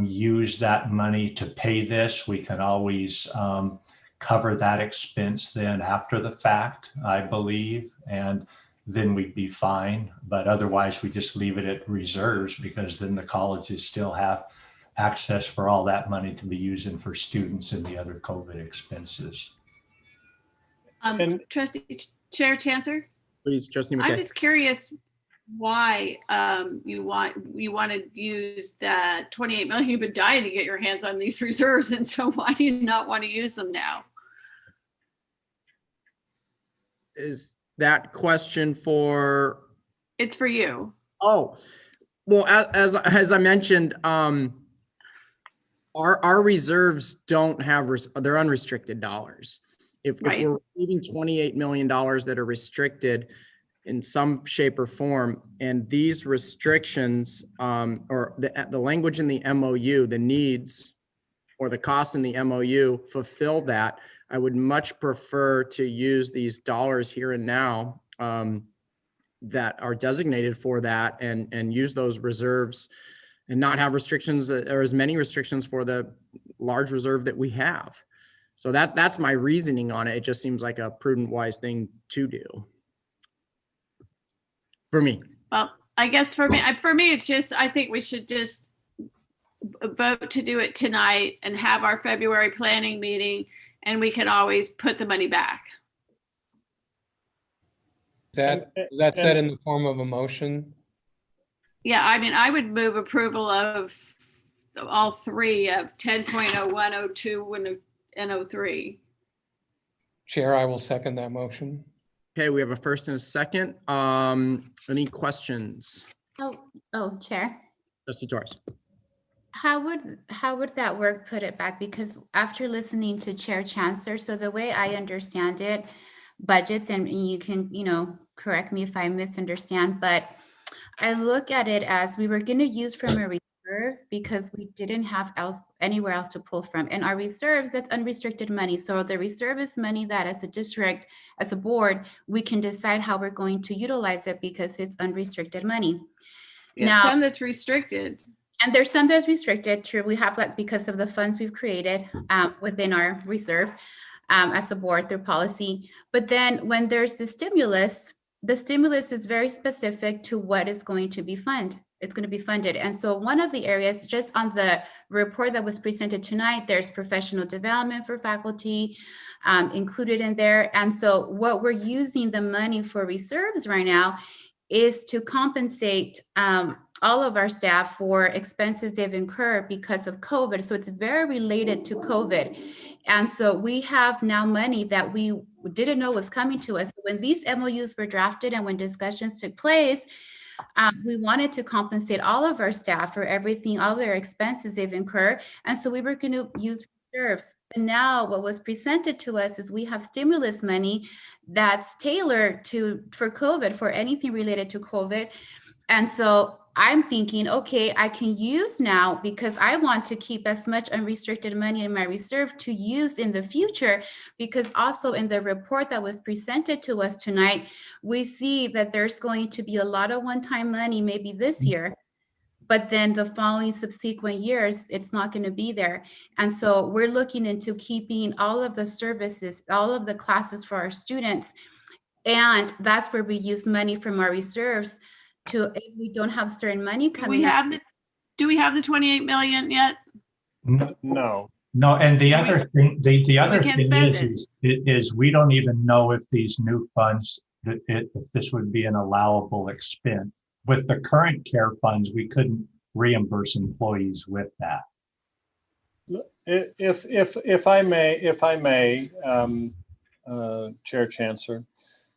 use that money to pay this, we can always cover that expense then after the fact, I believe, and then we'd be fine. But otherwise, we just leave it at reserves, because then the colleges still have access for all that money to be using for students and the other COVID expenses. Trustee Chair Chancellor? Please, Trustee McKay. I'm just curious why you want to use that 28 million. You've been dying to get your hands on these reserves, and so why do you not want to use them now? Is that question for? It's for you. Oh, well, as I mentioned, our reserves don't have, they're unrestricted dollars. If we're receiving $28 million that are restricted in some shape or form, and these restrictions, or the language in the MOU, the needs or the costs in the MOU fulfill that, I would much prefer to use these dollars here and now that are designated for that, and use those reserves and not have restrictions, or as many restrictions for the large reserve that we have. So that's my reasoning on it. It just seems like a prudent, wise thing to do for me. Well, I guess for me, it's just, I think we should just vote to do it tonight and have our February planning meeting, and we can always put the money back. Is that said in the form of a motion? Yeah, I mean, I would move approval of all three of 10.01, 02, and 03. Chair, I will second that motion. Okay, we have a first and a second. Any questions? Oh, Chair. Trustee Torres. How would that work, put it back? Because after listening to Chair Chancellor, so the way I understand it, budgets, and you can, correct me if I misunderstand, but I look at it as we were going to use from our reserves because we didn't have anywhere else to pull from. And our reserves, that's unrestricted money. So the reserve is money that as a district, as a board, we can decide how we're going to utilize it because it's unrestricted money. Yeah, now, some that's restricted. And there's some that's restricted, true. We have that because of the funds we've created within our reserve as a board through policy. But then when there's the stimulus is very specific to what is going to be funded. It's going to be funded. And so one of the areas, just on the report that was presented tonight, there's professional development for faculty included in there. And so what we're using the money for reserves right now is to compensate all of our staff for expenses they've incurred because of COVID. So it's very related to COVID. And so we have now money that we didn't know was coming to us. When these MOUs were drafted and when discussions took place, we wanted to compensate all of our staff for everything, all their expenses they've incurred. And so we were going to use reserves. But now what was presented to us is we have stimulus money that's tailored for COVID, for anything related to COVID. And so I'm thinking, okay, I can use now because I want to keep as much unrestricted money in my reserve to use in the future, because also in the report that was presented to us tonight, we see that there's going to be a lot of one-time money maybe this year but then the following subsequent years, it's not going to be there. And so we're looking into keeping all of the services, all of the classes for our students. And that's where we use money from our reserves to, if we don't have certain money coming up. Do we have the 28 million yet? No. No, and the other thing, the other can't thing spend is we don't even know if these new funds, if this would be an allowable expense. With the current care funds, we couldn't reimburse employees with that. If I may, Chair Chancellor.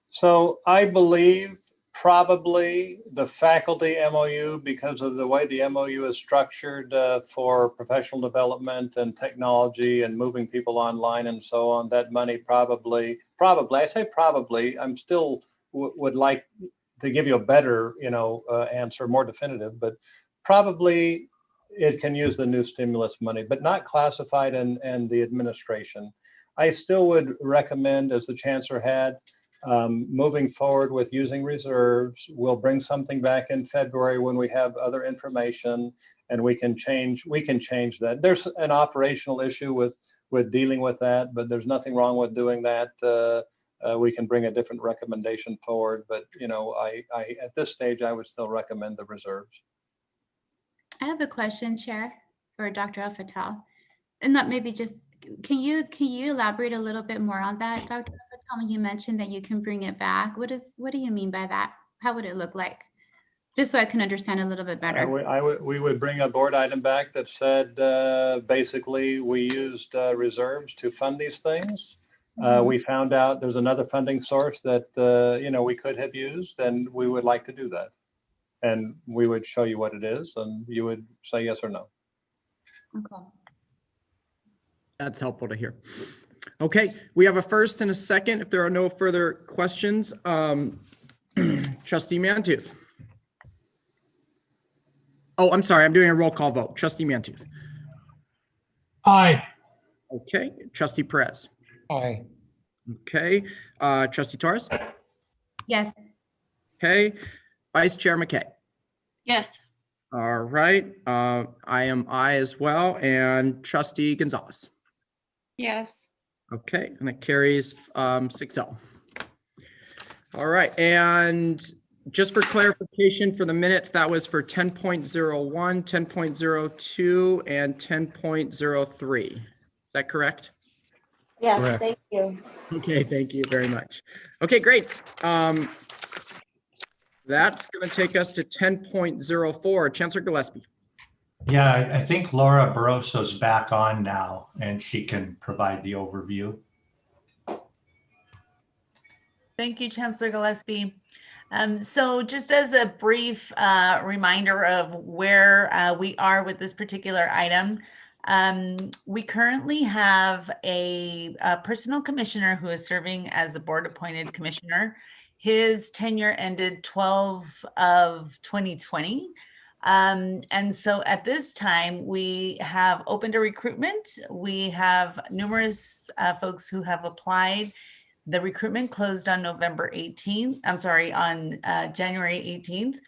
So I believe probably the faculty MOU, because of the way the MOU is structured for professional development and technology and moving people online and so on, that money probably, I say probably, I'm still would like to give you a better, answer, more definitive, but probably it can use the new stimulus money, but not classified and the administration. I still would recommend, as the Chancellor had, moving forward with using reserves. We'll bring something back in February when we have other information, and we can change that. There's an operational issue with dealing with that, but there's nothing wrong with doing that. We can bring a different recommendation forward, but I at this stage I would still recommend the reserves. I have a question, Chair, for Dr. El-Fattal. And that maybe just, can you elaborate a little bit more on that, Dr. El-Fattal? You mentioned that you can bring it back. What do you mean by that? How would it look like? Just so I can understand a little bit better. We would bring a board item back that said, basically, we used reserves to fund these things. We found out there's another funding source that, we could have used, and we would like to do that. And we would show you what it is, and you would say yes or no. Okay. That's helpful to hear. Okay, we have a first and a second. If there are no further questions, Trustee Mantooth. Oh, I'm sorry, I'm doing a roll call vote. Trustee Mantooth. Aye. Okay, Trustee Perez. Aye. Okay, Trustee Torres. Yes. Okay, Vice Chair McKay. Yes. All right, I am aye as well, and Trustee Gonzalez. Yes. Okay, and it carries 6-0. All right, and just for clarification for the minutes, that was for 10.01, 10.02, and 10.03. Is that correct? Yes, Correct. thank you. Okay, thank you very much. Okay, great. That's going to take us to 10.04. Chancellor Gillespie. Yeah, I think Laura Barroso's back on now, and she can provide the overview. Thank you, Chancellor Gillespie. So just as a brief reminder of where we are with this particular item, we currently have a personal commissioner who is serving as the board appointed commissioner. His tenure ended 12 of 2020. And so at this time, we have opened a recruitment. We have numerous folks who have applied. The recruitment closed on November 18th. I'm sorry, on January 18th.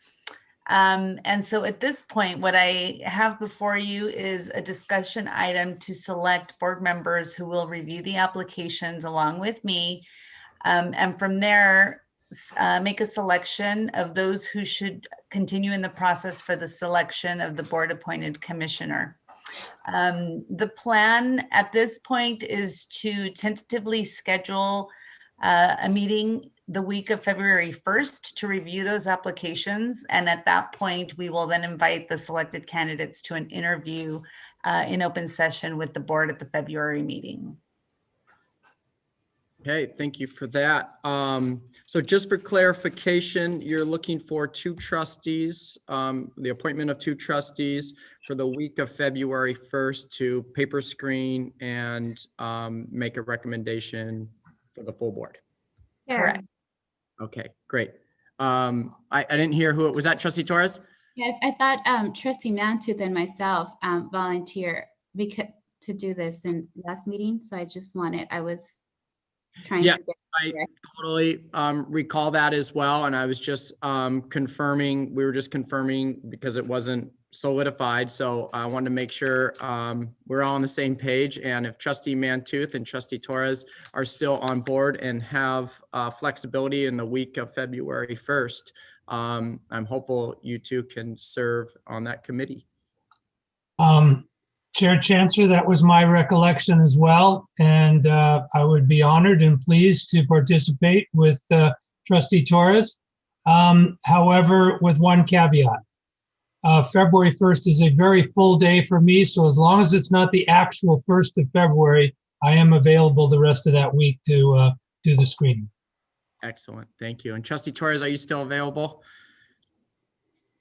And so at this point, what I have before you is a discussion item to select board members who will review the applications along with me. And from there, make a selection of those who should continue in the process for the selection of the board appointed commissioner. The plan at this point is to tentatively schedule a meeting the week of February 1st to review those applications. And at that point, we will then invite the selected candidates to an interview in open session with the board at the February meeting. Okay, thank you for that. So just for clarification, you're looking for 2 trustees, the appointment of 2 trustees for the week of February 1st to paper screen and make a recommendation for the full board. Correct. Okay, great. I didn't hear who it was. That Trustee Torres? Yes, I thought Trustee Mantooth and myself volunteer to do this in last meeting. So I just wanted, I was trying Yeah, to get I totally recall that as well. And I was just confirming, we were just confirming because it wasn't solidified. So I wanted to make sure we're all on the same page. And if Trustee Mantooth and Trustee Torres are still on board and have flexibility in the week of February 1st, I'm hopeful you two can serve on that committee. Chair Chancellor, that was my recollection as well. And I would be honored and pleased to participate with Trustee Torres. However, with one caveat. February 1st is a very full day for me, so as long as it's not the actual 1st of February, I am available the rest of that week to do the screening. Excellent, thank you. And Trustee Torres, are you still available?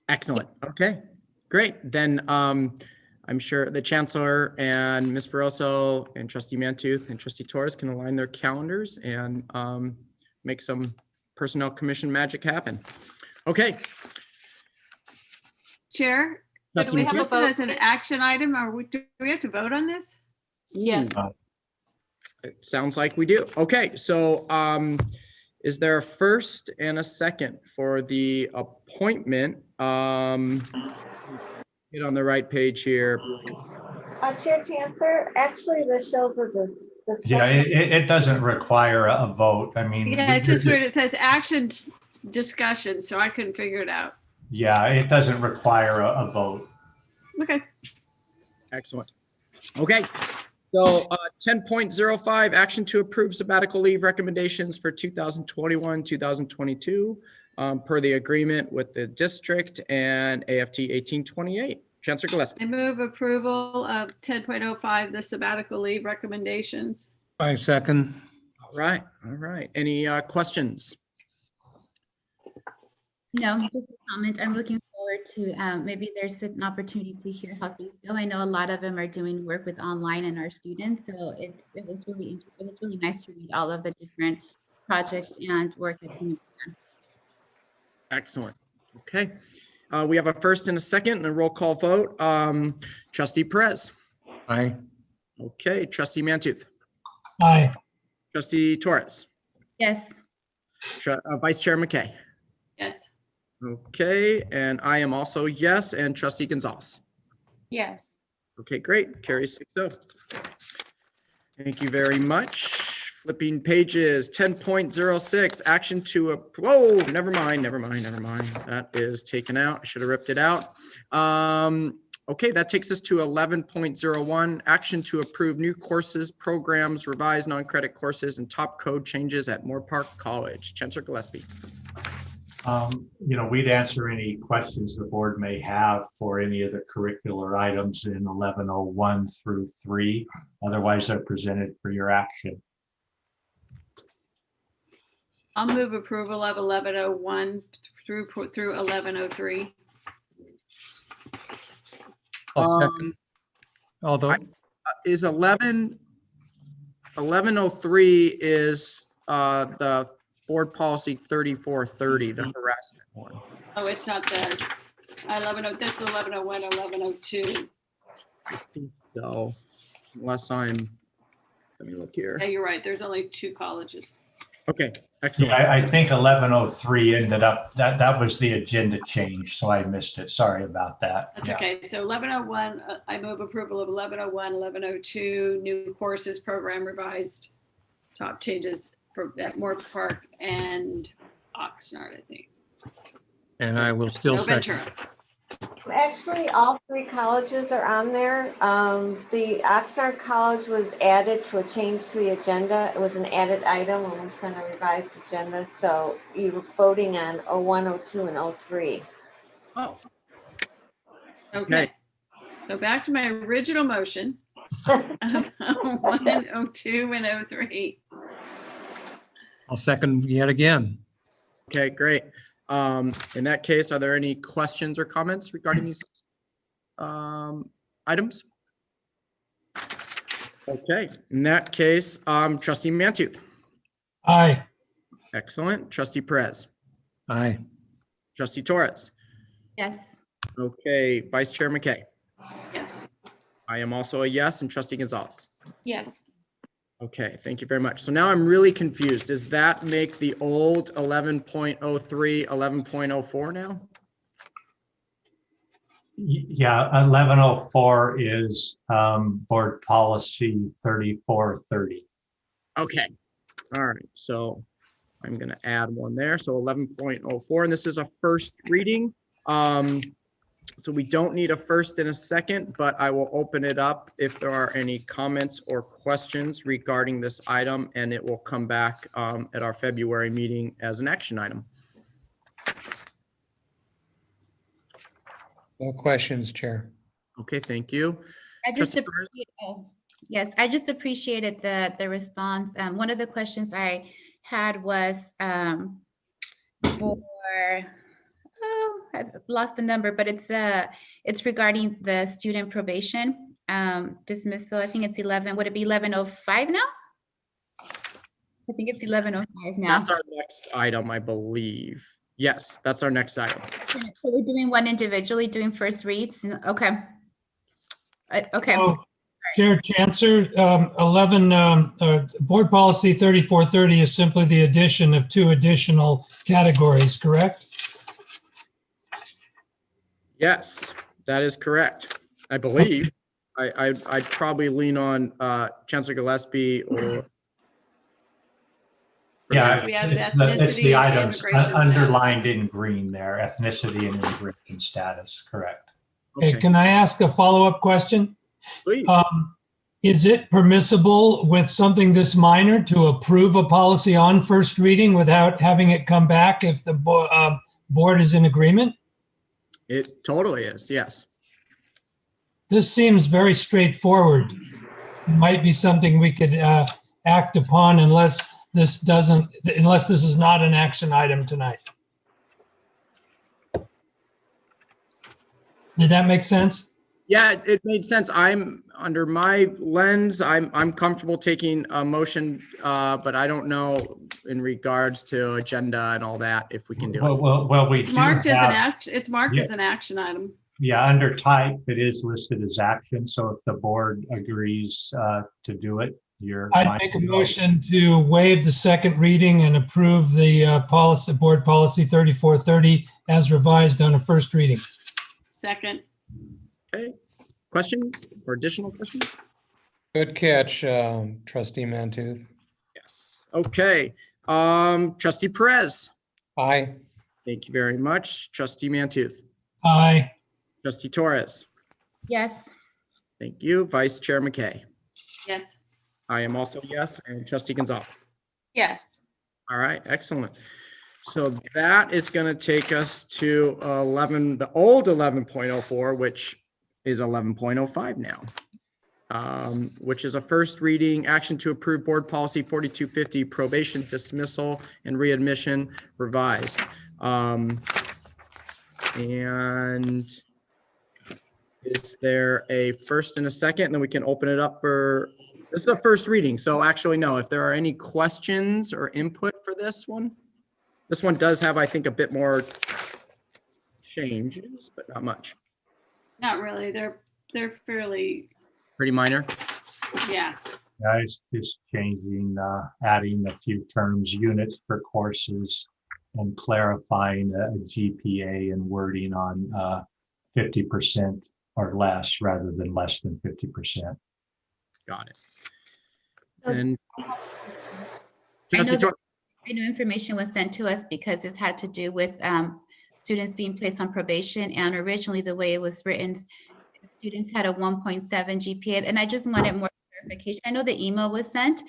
Excellent, okay, great. Then I'm sure the Chancellor and Ms. Barroso and Trustee Mantooth and Trustee Torres can align their calendars and make some Personnel Commission magic happen. Okay. Chair, do we have this as an action item, or do we have to vote on this? Yes. It sounds like we do. Okay, so is there a first and a second for the appointment? Get on the right page here. Chair Chancellor, actually, this shows that the Yeah, it doesn't require a vote. I mean, Yeah, it's just weird. It says action discussion, so I couldn't figure it out. yeah, it doesn't require a vote. Okay. Excellent. Okay, so 10.05, action to approve sabbatical leave recommendations for 2021, 2022 per the agreement with the district and AFT 1828. Chancellor Gillespie. I move approval of 10.05, the sabbatical leave recommendations. I second. All right, all right. Any questions? No, just a comment. I'm looking forward to maybe there's an opportunity to hear how things go. I know a lot of them are doing work with online and our students, so it was really nice to read all of the different projects and work that's being done. Excellent. Okay. We have a first and a second and a roll call vote. Trustee Perez. Aye. Okay. Trustee Mantooth. Aye. Trustee Torres. Yes. Vice Chair McKay. Yes. Okay. And I am also yes. And Trustee Gonzalez. Yes. Okay, great. Carries 6-0. Thank you very much. Flipping pages, 10.06, action to, whoa, never mind. That is taken out. I should have ripped it out. Okay, that takes us to 11.01, action to approve new courses, programs, revised non-credit courses, and top code changes at Moore Park College. Chancellor Gillespie. We'd answer any questions the board may have for any of the curricular items in 1101 through 3. Otherwise, they're presented for your action. I'll move approval of 1101 through 1103. I'll second. Although is 1103 is the board policy 3430, the harassment one. Oh, it's not the 11. This is 1101, 1102. I think so, unless let me look here. Yeah, you're right. There's only 2 colleges. Okay, excellent. Yeah, I think 1103 ended up, that was the agenda change, so I missed it. Sorry about that. That's Yeah. okay. So 1101, I move approval of 1101, 1102, new courses, program revised, top changes for at Moore Park and Oxnard, I think. And I will still No, second. Ventura. Actually, all 3 colleges are on there. The Oxnard College was added to a change to the agenda. It was an added item when we sent a revised agenda. So you were voting on 01, 02, and 03. Oh. Okay. So back to my original motion of 01, 02, and 03. I'll second yet again. Okay, great. In that case, are there any questions or comments regarding these items? Okay, in that case, Trustee Mantooth. Aye. Excellent. Trustee Perez. Aye. Trustee Torres. Yes. Okay, Vice Chair McKay. Yes. I am also a yes, and Trustee Gonzalez. Yes. Okay, thank you very much. So now I'm really confused. Does that make the old 11.03 11.04 now? Yeah, 1104 is board policy 3430. Okay. All right. So I'm going to add one there. So 11.04, and this is a first reading. So we don't need a first and a second, but I will open it up if there are any comments or questions regarding this item, and it will come back at our February meeting as an action item. No questions, Chair. Okay, thank you. I just Trustee appreciate, yes, I just appreciated the response. One of the questions I had was for, oh, I've lost the number, but it's regarding the student probation dismissal. I think it's 11. Would it be 1105 now? I think it's 1105 now. That's our next item, I believe. Yes, that's our next item. So we're doing one individually, doing first reads. Okay. Okay. So, Chair Chancellor, 11 board policy 3430 is simply the addition of 2 additional categories, correct? Yes, that is correct. I believe. I'd probably lean on Chancellor Gillespie or. Yeah, we added it's ethnicity the and items immigration underlined in green there, ethnicity and immigration status, correct. Okay, can I ask a follow-up question? Please. Is it permissible with something this minor to approve a policy on first reading without having it come back if the board is in agreement? It totally is, yes. This seems very straightforward. It might be something we could act upon unless this is not an action item tonight. Did that make sense? Yeah, it made sense. I'm under my lens. I'm comfortable taking a motion, but I don't know in regards to agenda and all that if we can do it. Well, we It's marked as an have, action. It's marked as an action item. yeah, under type, it is listed as action. So if the board agrees to do it, I'd make a motion to waive the second reading and approve the board policy 3430 as revised on a first reading. Second. Okay, questions or additional questions? Good catch, Trustee Mantooth. Yes. Okay. Trustee Perez. Aye. Thank you very much. Trustee Mantooth. Aye. Trustee Torres. Yes. Thank you. Vice Chair McKay. Yes. I am also yes, and Trustee Gonzalez. Yes. All right, excellent. So that is going to take us to the old 11.04, which is 11.05 now, which is a first reading action to approve board policy 4250 probation dismissal and readmission revised. And is there a first and a second? And then we can open it up for, this is a first reading. So actually, no, if there are any questions or input for this one does have, I think, a bit more changes, but not much. Not really. They're fairly, Pretty minor. yeah. Guys, just changing, adding a few terms, units per courses, and clarifying a GPA and wording on 50% or less rather than less than 50%. Got it. So- And I know information was sent to us because this had to do with students being placed on probation, and originally the way it was written, students had a 1.7 GPA, and I just wanted more clarification. I know the email was sent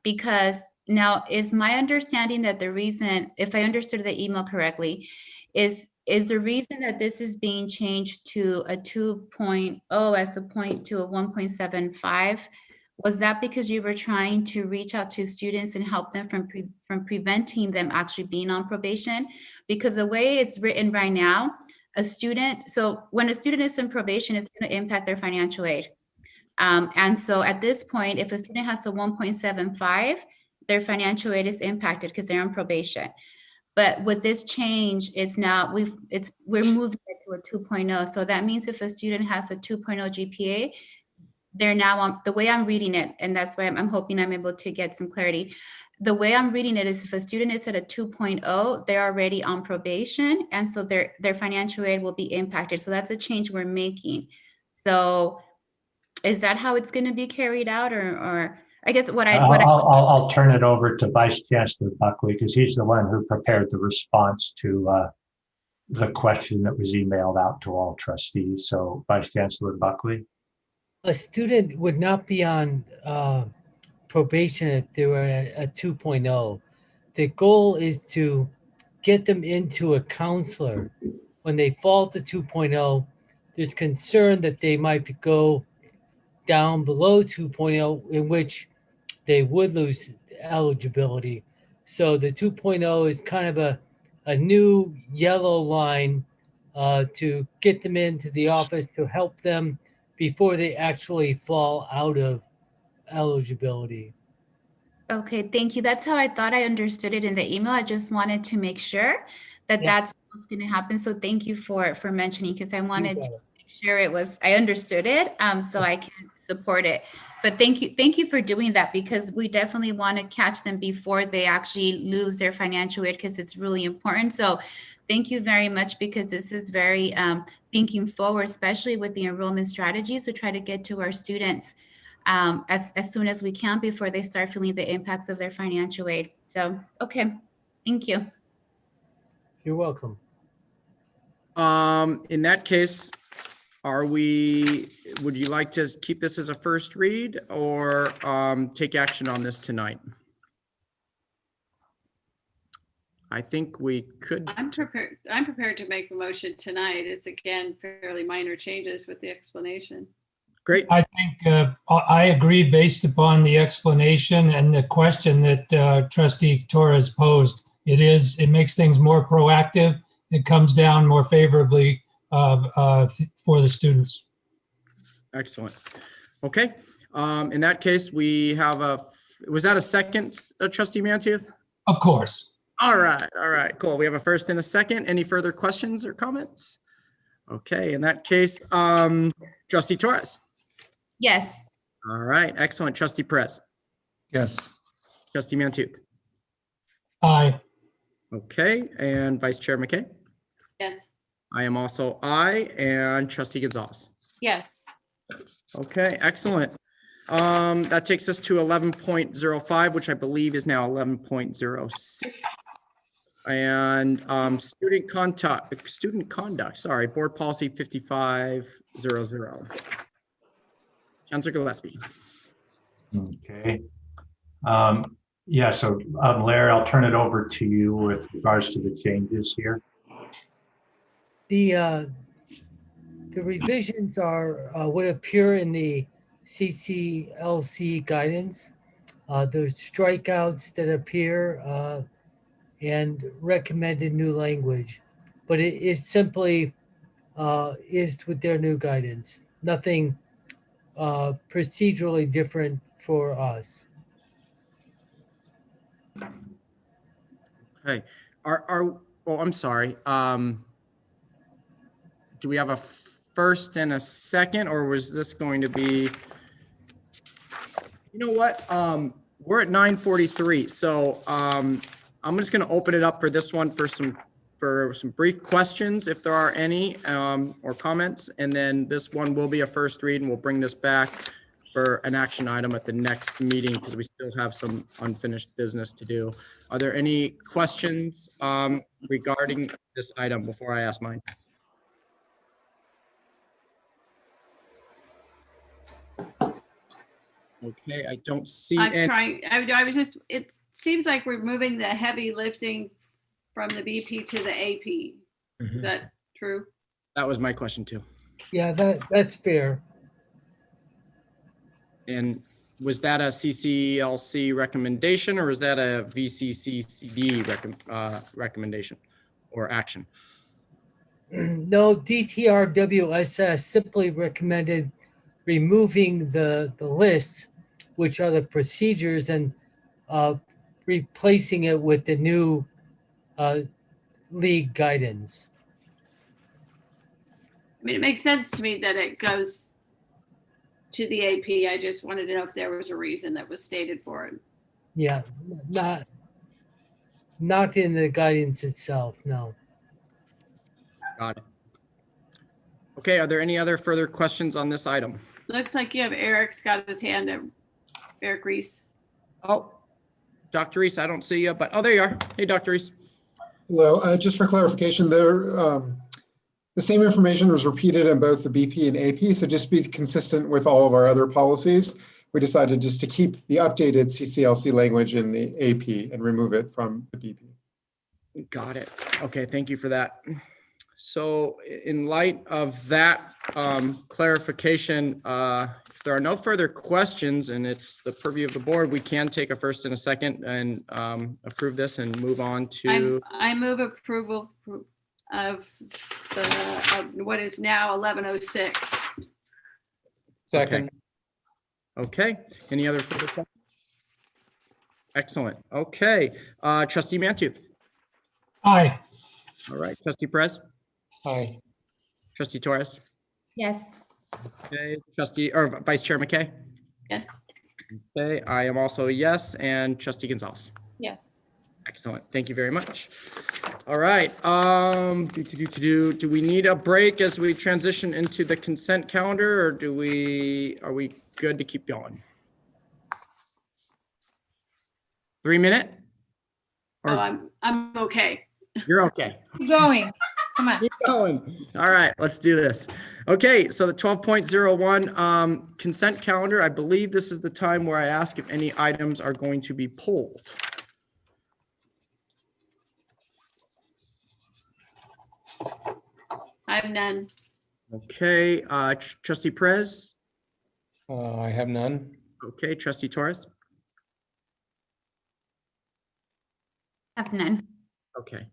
because now is my understanding that the reason, if I understood the email correctly, is the reason that this is being changed to a 2.0 as opposed to a 1.75, was that because you were trying to reach out to students and help them from preventing them actually being on probation? Because the way it's written right now, so when a student is in probation, it's going to impact their financial aid. And so at this point, if a student has a 1.75, their financial aid is impacted because they're on probation. But with this change, it's now we're moving it to a 2.0. So that means if a student has a 2.0 GPA, they're now on, the way I'm reading it, and that's why I'm hoping I'm able to get some clarity. The way I'm reading it is if a student is at a 2.0, they're already on probation, and so their financial aid will be impacted. So that's a change we're making. So is that how it's going to be carried out, or I guess I'll turn it over to Vice Chancellor Buckley because he's the one who prepared the response to the question that was emailed out to all trustees. So Vice Chancellor Buckley. A student would not be on probation if they were at a 2.0. The goal is to get them into a counselor. When they fall to 2.0, there's concern that they might go down below 2.0, in which they would lose eligibility. So the 2.0 is kind of a new yellow line to get them into the office to help them before they actually fall out of eligibility. Okay, thank you. That's how I thought I understood it in the email. I just wanted to make sure that that's what's going to happen. So thank you for mentioning, because I wanted to make sure I understood it, so I can support it. But thank you for doing that, because we definitely want to catch them before they actually lose their financial aid, because it's really important. So thank you very much, because this is very thinking forward, especially with the enrollment strategies, to try to get to our students as soon as we can before they start feeling the impacts of their financial aid. So, okay, thank you. You're welcome. In that case, would you like to keep this as a first read or take action on this tonight? I think we could. I'm prepared to make a motion tonight. It's again fairly minor changes with the explanation. Great. I think I agree based upon the explanation and the question that Trustee Torres posed. It makes things more proactive. It comes down more favorably for the students. Excellent. Okay. In that case, we have was that a second, Trustee Manteuth? Of course. All right, cool. We have a first and a second. Any further questions or comments? Okay, in that case, Trustee Torres. Yes. All right, excellent. Trustee Perez. Yes. Trustee Manteuth. Aye. Okay, and Vice Chair McKay. Yes. I am also aye, and Trustee Gonzalez. Yes. Okay, excellent. That takes us to 11.05, which I believe is now 11.06. And student conduct, sorry, board policy 5500. Chancellor Gillespie. Okay. Yeah, so Larry, I'll turn it over to you with regards to the changes here. The revisions are would appear in the CCLC guidance. The strikeouts that appear and recommended new language, but it simply is with their new guidance. Nothing procedurally different for us. Okay. Oh, I'm sorry. Do we have a first and a second, or was this going to be? You know what? We're at 9:43, so I'm just going to open it up for this one for some brief questions, if there are any, or comments, and then this one will be a first read, and we'll bring this back for an action item at the next meeting because we still have some unfinished business to do. Are there any questions regarding this item before I ask mine? Okay, I don't see any. I was just, it seems like we're moving the heavy lifting from the BP to the AP. Is that true? That was my question too. Yeah, that's fair. And was that a CCLC recommendation, or is that a VCCCD recommendation or action? No, DTRWSS simply recommended removing the list, which are the procedures, and replacing it with the new league guidance. I mean, it makes sense to me that it goes to the AP. I just wanted to know if there was a reason that was stated for it. Yeah, not in the guidance itself, no. Got it. Okay, are there any other further questions on this item? Looks like you have Eric's got his hand up. Eric Reese. Oh, Dr. Reese, I don't see you, but, oh, there you are. Hey, Dr. Reese. Hello, just for clarification, the same information was repeated in both the BP and AP, so just be consistent with all of our other policies. We decided just to keep the updated CCLC language in the AP and remove it from the BP. Got it. Okay, thank you for that. So in light of that clarification, if there are no further questions and it's the purview of the board, we can take a first and a second and approve this and move on to. I move approval of what is now 11:06. Second. Okay, any other further questions? Excellent. Okay, Trustee Mantooth. Aye. All right, Trustee Perez. Aye. Trustee Torres. Yes. Okay, Trustee or Vice Chair McKay. Yes. Okay, I am also a yes, and Trustee Gonzalez. Yes. Excellent. Thank you very much. All right. Do we need a break as we transition into the consent calendar, or are we good to keep going? 3 minute? Oh, I'm okay. You're okay. Keep going. Come on. Keep going. All right, let's do this. Okay, so the 12.01 consent calendar, I believe this is the time where I ask if any items are going to be pulled. I have none. Okay, Trustee Perez. I have none. Okay, Trustee Torres. Have none. Okay.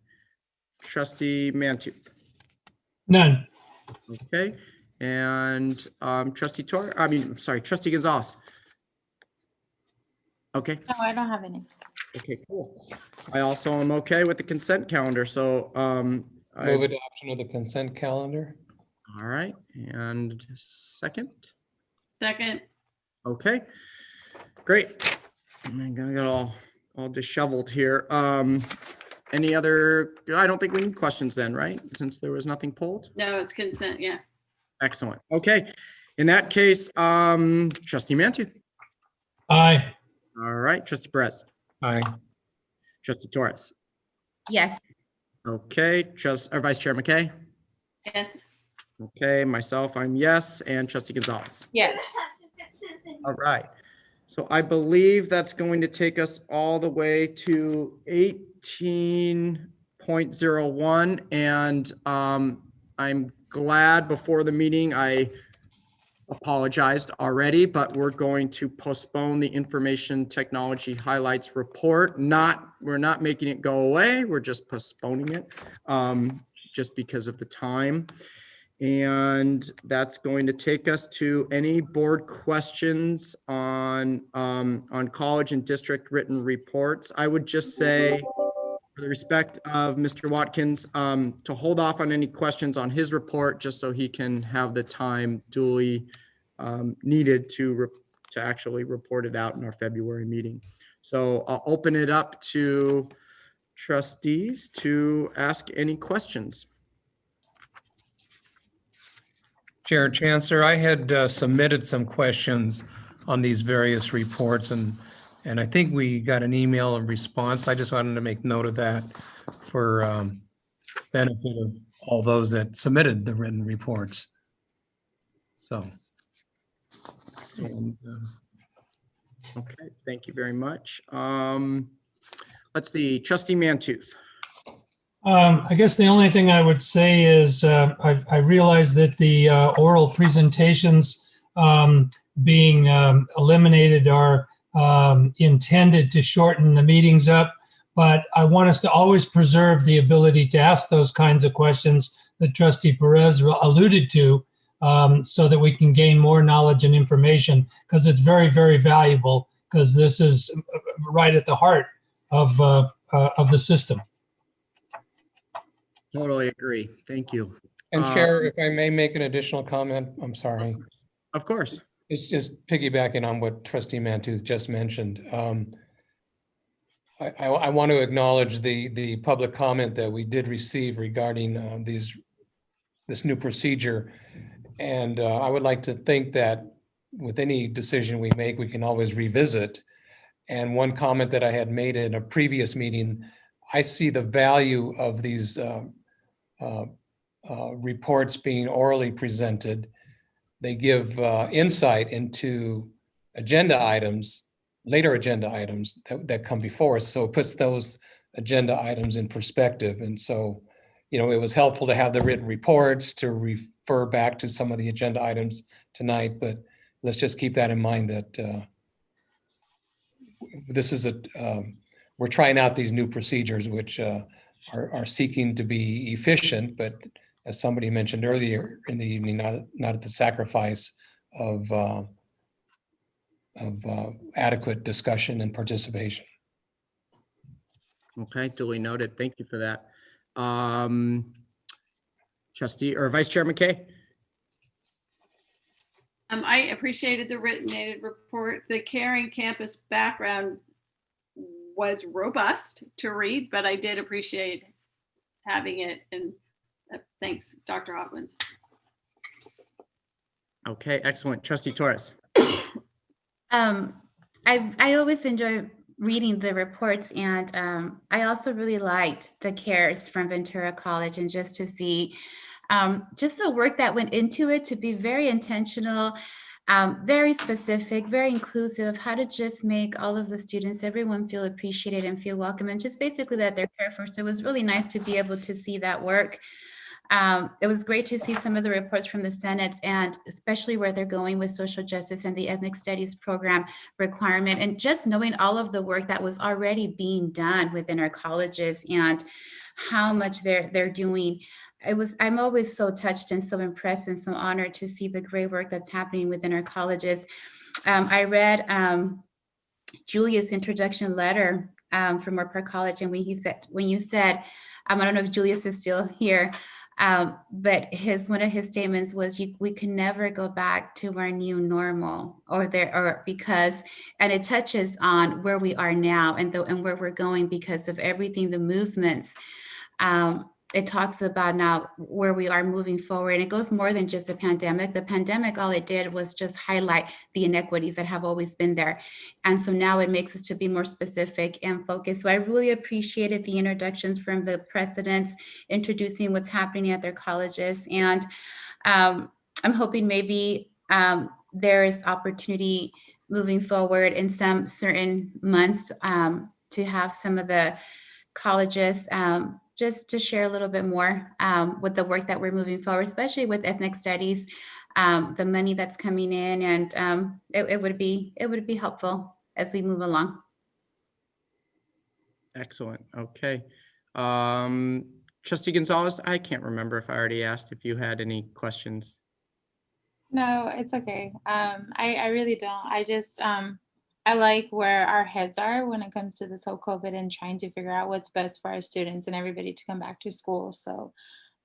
Trustee Mantooth. None. Okay, and Trustee Trustee Gonzalez. Okay. No, I don't have any. Okay, cool. I also am okay with the consent calendar, so Move adoption of the consent calendar. all right, and second. Second. Okay, great. I'm gonna get all disheveled here. Any other? I don't think we need questions then, right? Since there was nothing pulled. No, it's consent. Yeah. Excellent. Okay, in that case, Trustee Mantooth. Aye. All right, Trustee Perez. Aye. Trustee Torres. Yes. Okay, Vice Chair McKay. Yes. Okay, myself, I'm yes, and Trustee Gonzalez. Yes. All right. So I believe that's going to take us all the way to 18.01. And I'm glad before the meeting, I apologized already, but we're going to postpone the information technology highlights report. We're not making it go away. We're just postponing it just because of the time. And that's going to take us to any board questions on college and district written reports. I would just say, for the respect of Mr. Watkins, to hold off on any questions on his report, just so he can have the time duly needed to actually report it out in our February meeting. So I'll open it up to trustees to ask any questions. Chair and Chancellor, I had submitted some questions on these various reports, and I think we got an email in response. I just wanted to make note of that for benefit of all those that submitted the written reports. So. And, okay, thank you very much. Let's see, Trustee Mantooth. I guess the only thing I would say is I realize that the oral presentations being eliminated are intended to shorten the meetings up, but I want us to always preserve the ability to ask those kinds of questions that Trustee Perez alluded to, so that we can gain more knowledge and information, because it's very, very valuable, because this is right at the heart of the system. Totally agree. Thank you. And Chair, if I may make an additional comment, I'm sorry. Of course. It's just piggybacking on what Trustee Mantooth just mentioned. I want to acknowledge the public comment that we did receive regarding this new procedure. And I would like to think that with any decision we make, we can always revisit. And one comment that I had made in a previous meeting, I see the value of these reports being orally presented. They give insight into agenda items, later agenda items that come before us. So it puts those agenda items in perspective. And so, it was helpful to have the written reports to refer back to some of the agenda items tonight, but let's just keep that in mind that this is we're trying out these new procedures, which are seeking to be efficient, but as somebody mentioned earlier in the evening, not at the sacrifice of adequate discussion and participation. Okay, duly noted. Thank you for that. Trustee or Vice Chair McKay? I appreciated the written report. The Caring Campus background was robust to read, but I did appreciate having it. And thanks, Dr. Hopkins. Okay, excellent. Trustee Torres. I always enjoy reading the reports, and I also really liked the cares from Ventura College, and just to see just the work that went into it, to be very intentional, very specific, very inclusive, how to just make all of the students, everyone feel appreciated and feel welcome, and just basically that they're cared for. So it was really nice to be able to see that work. It was great to see some of the reports from the Senate, and especially where they're going with social justice and the ethnic studies program requirement, and just knowing all of the work that was already being done within our colleges and how much they're doing. I'm always so touched and so impressed and so honored to see the great work that's happening within our colleges. I read Julia's introduction letter from Moore College, and when you said, I don't know if Julius is still here, but one of his statements was, we can never go back to our new normal, and it touches on where we are now and where we're going because of everything, the movements. It talks about now where we are moving forward, and it goes more than just a pandemic. The pandemic, all it did was just highlight the inequities that have always been there. And so now it makes us to be more specific and focused. So I really appreciated the introductions from the presidents introducing what's happening at their colleges. And I'm hoping maybe there is opportunity moving forward in some certain months to have some of the colleges just to share a little bit more with the work that we're moving forward, especially with ethnic studies, the money that's coming in, and it would be helpful as we move along. Excellent. Okay. Trustee Gonzalez, I can't remember if I already asked if you had any questions. No, it's okay. I really don't. I just I like where our heads are when it comes to this whole COVID and trying to figure out what's best for our students and everybody to come back to school. So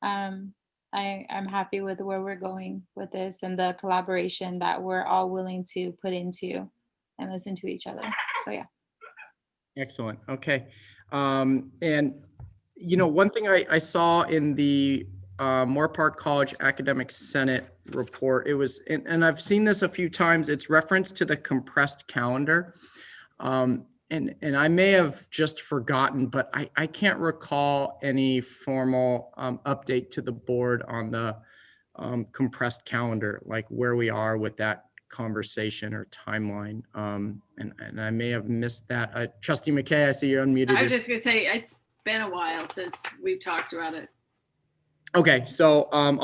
I'm happy with where we're going with this and the collaboration that we're all willing to put into and listen to each other. So yeah. Excellent. Okay. And one thing I saw in the Moore Park College Academic Senate report, it was, and I've seen this a few times, it's reference to the compressed calendar. And I may have just forgotten, but I can't recall any formal update to the board on the compressed calendar, like where we are with that conversation or timeline. And I may have missed that. Trustee McKay, I see you're unmuted. I was just gonna say, it's been a while since we've talked about it. Okay, so I'm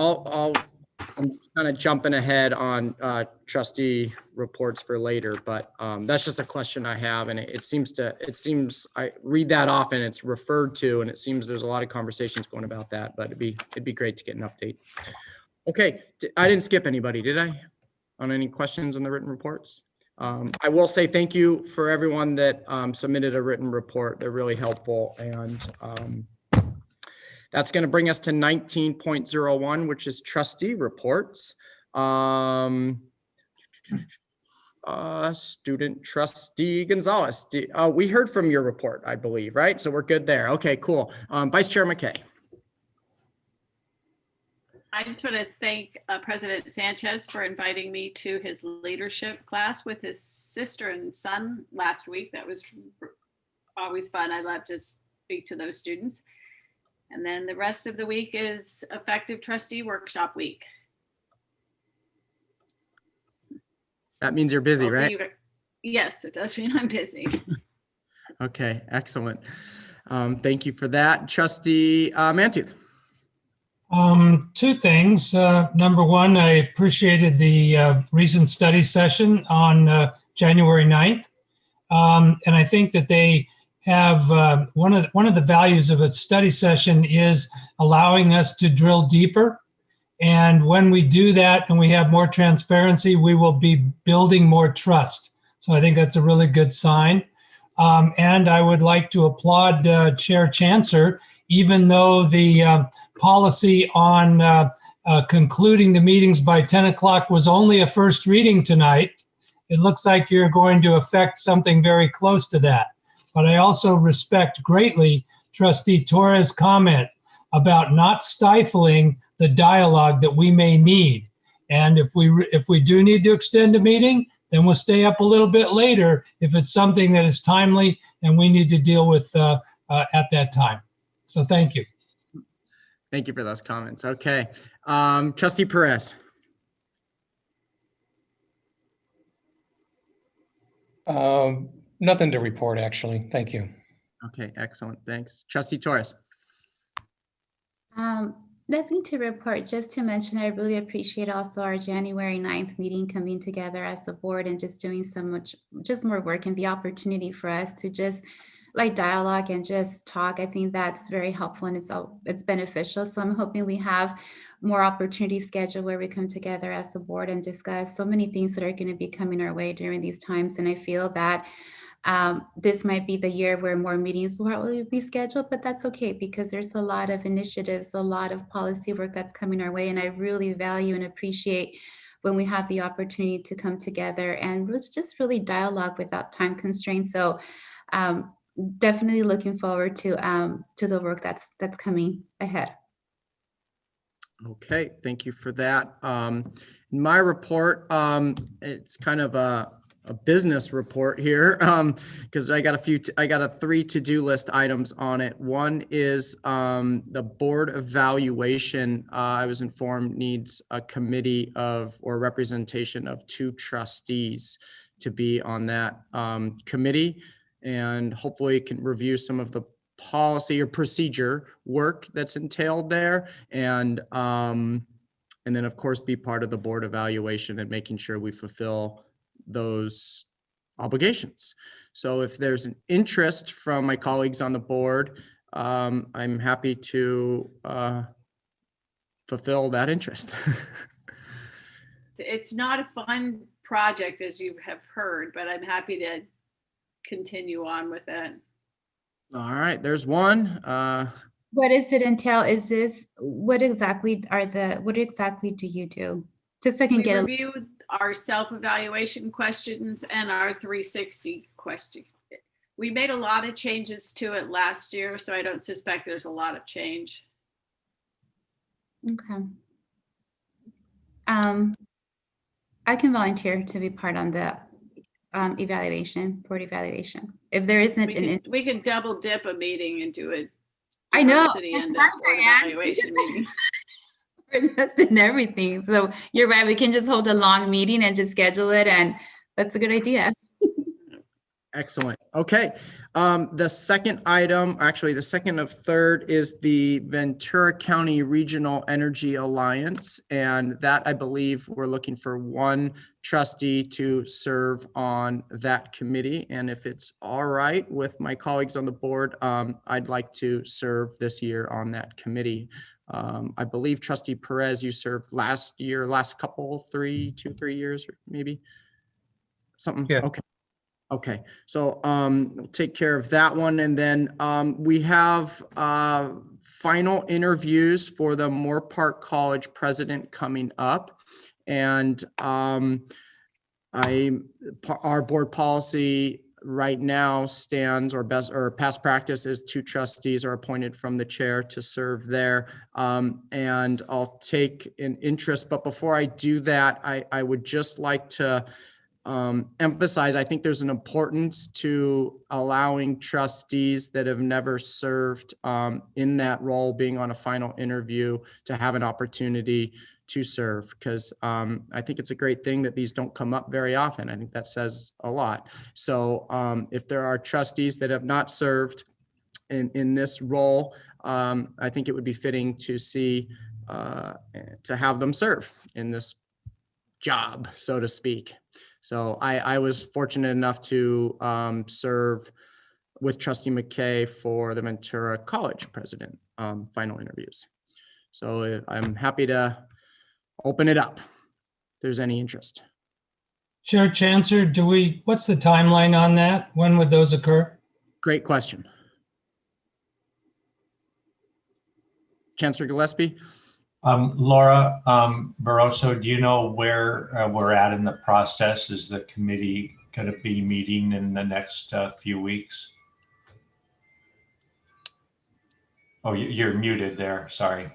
kind of jumping ahead on trustee reports for later, but that's just a question I have, and it seems I read that often, it's referred to, and it seems there's a lot of conversations going about that, but it'd be great to get an update. Okay, I didn't skip anybody, did I? On any questions on the written reports? I will say thank you for everyone that submitted a written report. They're really helpful, and that's going to bring us to 19.01, which is trustee reports. Student trustee Gonzalez, we heard from your report, I believe, right? So we're good there. Okay, cool. Vice Chair McKay. I just want to thank President Sanchez for inviting me to his leadership class with his sister and son last week. That was always fun. I love to speak to those students. And then the rest of the week is effective trustee workshop week. That means you're busy, I'll see right? you. Yes, it does mean I'm busy. Okay, excellent. Thank you for that. Trustee Mantooth. Two things. Number one, I appreciated the recent study session on January 9th. And I think that they have one of the values of a study session is allowing us to drill deeper. And when we do that and we have more transparency, we will be building more trust. So I think that's a really good sign. And I would like to applaud Chair Chancellor, even though the policy on concluding the meetings by 10 o'clock was only a first reading tonight. It looks like you're going to affect something very close to that. But I also respect greatly Trustee Torres' comment about not stifling the dialogue that we may need. And if we do need to extend a meeting, then we'll stay up a little bit later if it's something that is timely and we need to deal with at that time. So thank you. Thank you for those comments. Okay. Trustee Perez. Nothing to report, actually. Thank you. Okay, excellent. Thanks. Trustee Torres. Nothing to report, just to mention, I really appreciate also our January 9th meeting coming together as a board and just doing just more work and the opportunity for us to just like dialogue and just talk. I think that's very helpful and it's beneficial. So I'm hoping we have more opportunities scheduled where we come together as a board and discuss so many things that are going to be coming our way during these times. And I feel that this might be the year where more meetings will probably be scheduled, but that's okay because there's a lot of initiatives, a lot of policy work that's coming our way. And I really value and appreciate when we have the opportunity to come together and let's just really dialogue without time constraints. So definitely looking forward to the work that's coming ahead. Okay, thank you for that. My report, it's kind of a business report here because I got a 3 to-do list items on it. One is the board evaluation. I was informed needs a committee or representation of 2 trustees to be on that committee, and hopefully can review some of the policy or procedure work that's entailed there, and then of course be part of the board evaluation and making sure we fulfill those obligations. So if there's an interest from my colleagues on the board, I'm happy to fulfill that interest. It's not a fun project, as you have heard, but I'm happy to continue on with it. All right, there's one. What does it entail? Is this, what exactly do you do? Just so I can We get a review our self-evaluation questions and our 360 question. We made a lot of changes to it last year, so I don't suspect there's a lot of change. Okay. I can volunteer to be part on the board evaluation. If there isn't we can double dip a meeting and do it. I know. And board evaluation meeting. We're just in everything. So you're right. We can just hold a long meeting and just schedule it. And that's a good idea. Excellent. Okay. The second item, actually the second of third, is the Ventura County Regional Energy Alliance. And that, I believe, we're looking for 1 trustee to serve on that committee. And if it's all right with my colleagues on the board, I'd like to serve this year on that committee. I believe Trustee Perez, you served last 2, 3 years, or maybe something. Yeah. Okay, so we'll take care of that one. And then we have final interviews for the Moore Park College president coming up. And our board policy right now stands, or past practice is 2 trustees are appointed from the chair to serve there. And I'll take an interest, but before I do that, I would just like to emphasize, I think there's an importance to allowing trustees that have never served in that role, being on a final interview, to have an opportunity to serve, because I think it's a great thing that these don't come up very often. I think that says a lot. So if there are trustees that have not served in this role, I think it would be fitting to see to have them serve in this job, so to speak. So I was fortunate enough to serve with Trustee McKay for the Ventura College president final interviews. So I'm happy to open it up if there's any interest. Chair Chancellor, what's the timeline on that? When would those occur? Great question. Chancellor Gillespie? Laura Barroso, do you know where we're at in the process? Is the committee going to be meeting in the next few weeks? Oh, you're muted there. Sorry.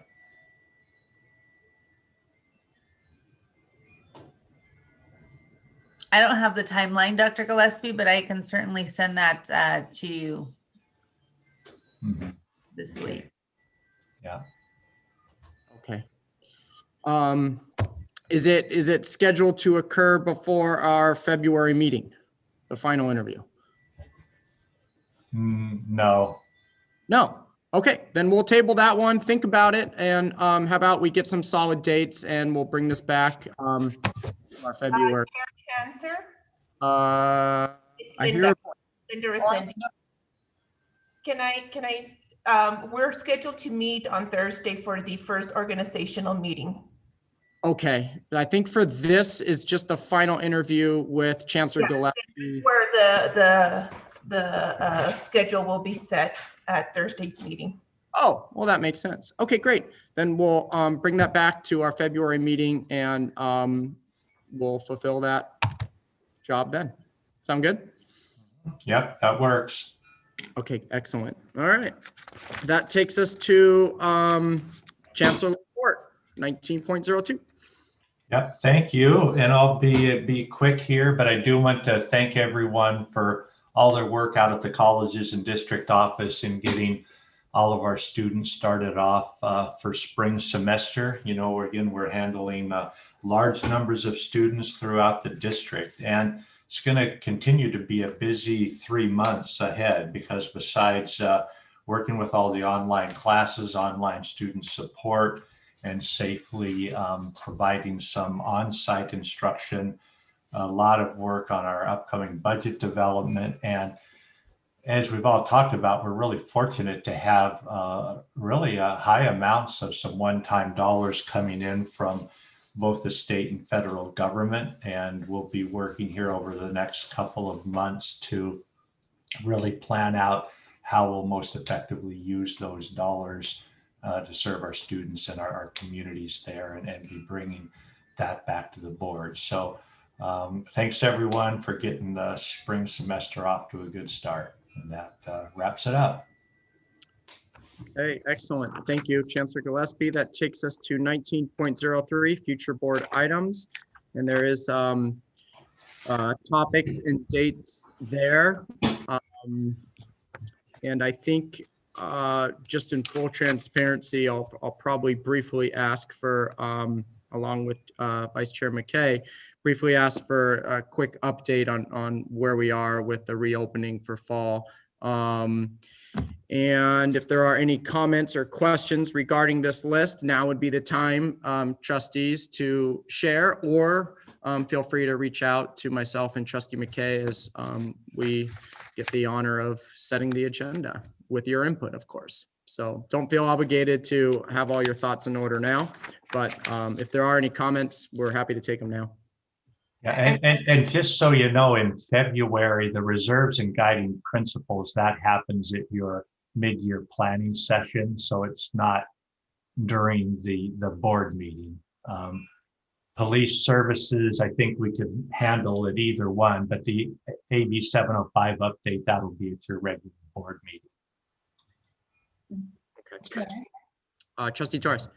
I don't have the timeline, Dr. Gillespie, but I can certainly send that to you this week. Yeah. Okay. Is it scheduled to occur before our February meeting, the final interview? No. No. Okay, then we'll table that one. Think about it, and how about we get some solid dates, and we'll bring this back to our February. Chancellor? I Linda. hear. Linda Resende. Can I, we're scheduled to meet on Thursday for the first organizational meeting. Okay, I think for this is just the final interview with Chancellor Gillespie. Where the schedule will be set at Thursday's meeting. Oh, well, that makes sense. Okay, great. Then we'll bring that back to our February meeting, and we'll fulfill that job then. Sound good? Yep, that works. Okay, excellent. All right. That takes us to Chancellor Report 19.02. Yep, thank you. And I'll be quick here, but I do want to thank everyone for all their work out at the colleges and district office in getting all of our students started off for spring semester. You know, we're handling large numbers of students throughout the district, and it's going to continue to be a busy 3 months ahead, because besides working with all the online classes, online student support, and safely providing some on-site instruction, a lot of work on our upcoming budget development. And as we've all talked about, we're really fortunate to have really high amounts of some one-time dollars coming in from both the state and federal government. And we'll be working here over the next couple of months to really plan out how we'll most effectively use those dollars to serve our students and our communities there, and be bringing that back to the board. So thanks everyone for getting the spring semester off to a good start. And that wraps it up. Okay, excellent. Thank you, Chancellor Gillespie. That takes us to 19.03, future board items. And there is topics and dates there. And I think just in full transparency, I'll probably briefly ask for, along with Vice Chair McKay, briefly ask for a quick update on where we are with the reopening for fall. And if there are any comments or questions regarding this list, now would be the time, trustees, to share, or feel free to reach out to myself and Trustee McKay as we get the honor of setting the agenda with your input, of course. So don't feel obligated to have all your thoughts in order now, but if there are any comments, we're happy to take them now. Yeah, and just so you know, in February, the reserves and guiding principles, that happens at your mid-year planning session. So it's not during the board meeting. police services, I think we could handle it either one, but the AB 705 update, that'll be at your regular board meeting. Trustee Torres.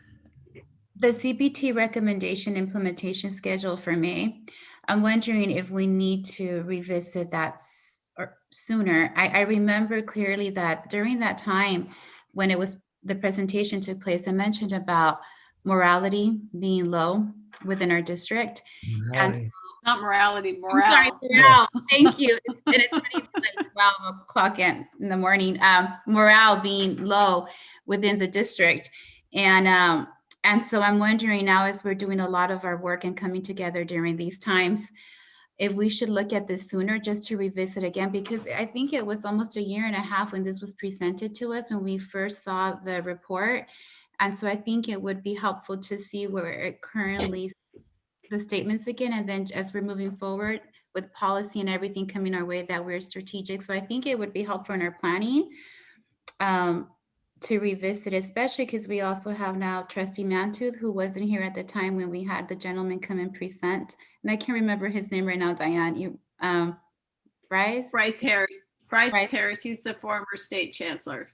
The CBT recommendation implementation schedule for May, I'm wondering if we need to revisit that sooner. I remember clearly that during that time when the presentation took place, I mentioned about morality being low within our district. And Not morality, I'm morale. sorry, morale. Thank you. And it's not even like 12 o'clock in the morning. Morale being low within the district. And so I'm wondering now, as we're doing a lot of our work and coming together during these times, if we should look at this sooner just to revisit again, because I think it was almost a year and a half when this was presented to us when we first saw the report. And so I think it would be helpful to see where it currently the statements again, and then as we're moving forward with policy and everything coming our way, that we're strategic. So I think it would be helpful in our planning to revisit, especially because we also have now Trustee Mantooth, who wasn't here at the time when we had the gentleman come and present. And I can't remember his name right now, Diane. You, Bryce Harris. Bryce Harris. He's the former state chancellor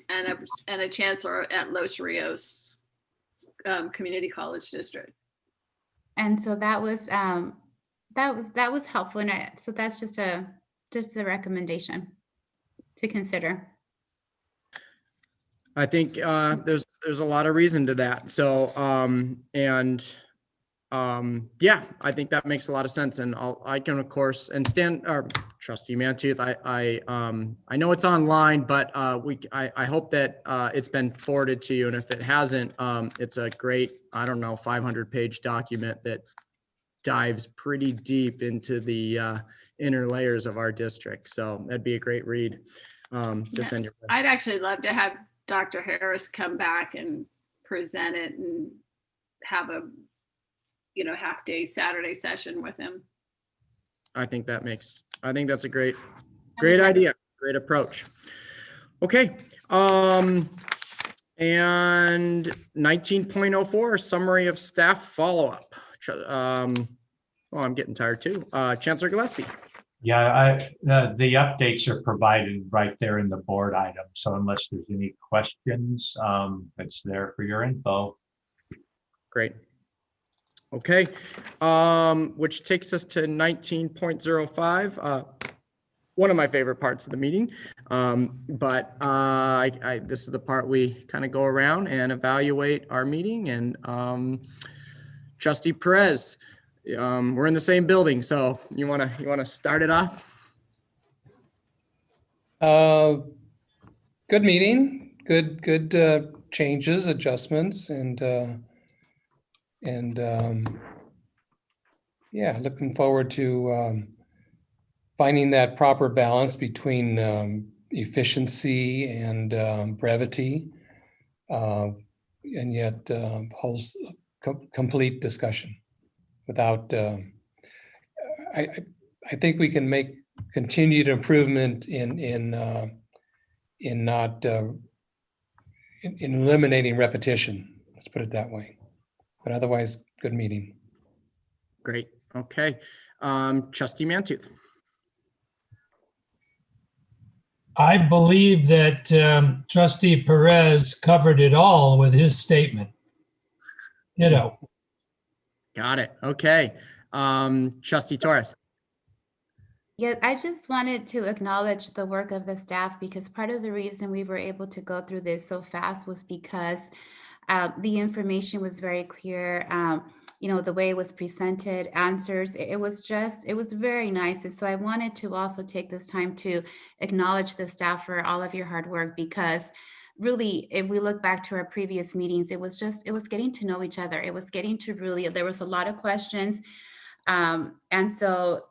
and a chancellor at Los Rios Community College District. And so that was helpful, and so that's just a recommendation to consider. I think there's a lot of reason to that. So yeah, I think that makes a lot of sense. And I can of course, and Trustee Mantooth, I know it's online, but I hope that it's been forwarded to you. And if it hasn't, it's a great, 500-page document that dives pretty deep into the inner layers of our district. So that'd be a great read to send your way. I'd actually love to have Dr. Harris come back and present it and have a half-day Saturday session with him. I think that's a great idea, great approach. Okay. And 19.04, summary of staff follow-up. I'm getting tired too. Chancellor Gillespie. Yeah, the updates are provided right there in the board item. So unless there's any questions, it's there for your info. Great. Okay, which takes us to 19.05, one of my favorite parts of the meeting. But this is the part we kind of go around and evaluate our meeting. And Trustee Perez, we're in the same building, so you wanna start it off? Good meeting, good changes, adjustments, and yeah, looking forward to finding that proper balance between efficiency and brevity, and yet holds complete discussion without. I think we can make continued improvement in not in eliminating repetition. Let's put it that way. But otherwise, good meeting. Great. Okay. Trustee Mantooth. I believe that Trustee Perez covered it all with his statement. Got it. Okay. Trustee Torres. Yeah, I just wanted to acknowledge the work of the staff, because part of the reason we were able to go through this so fast was because the information was very clear. The way it was presented, answers, it was very nice. And so I wanted to also take this time to acknowledge the staff for all of your hard work, because really, if we look back to our previous meetings, it was getting to know each other. It was getting to there was a lot of questions. And so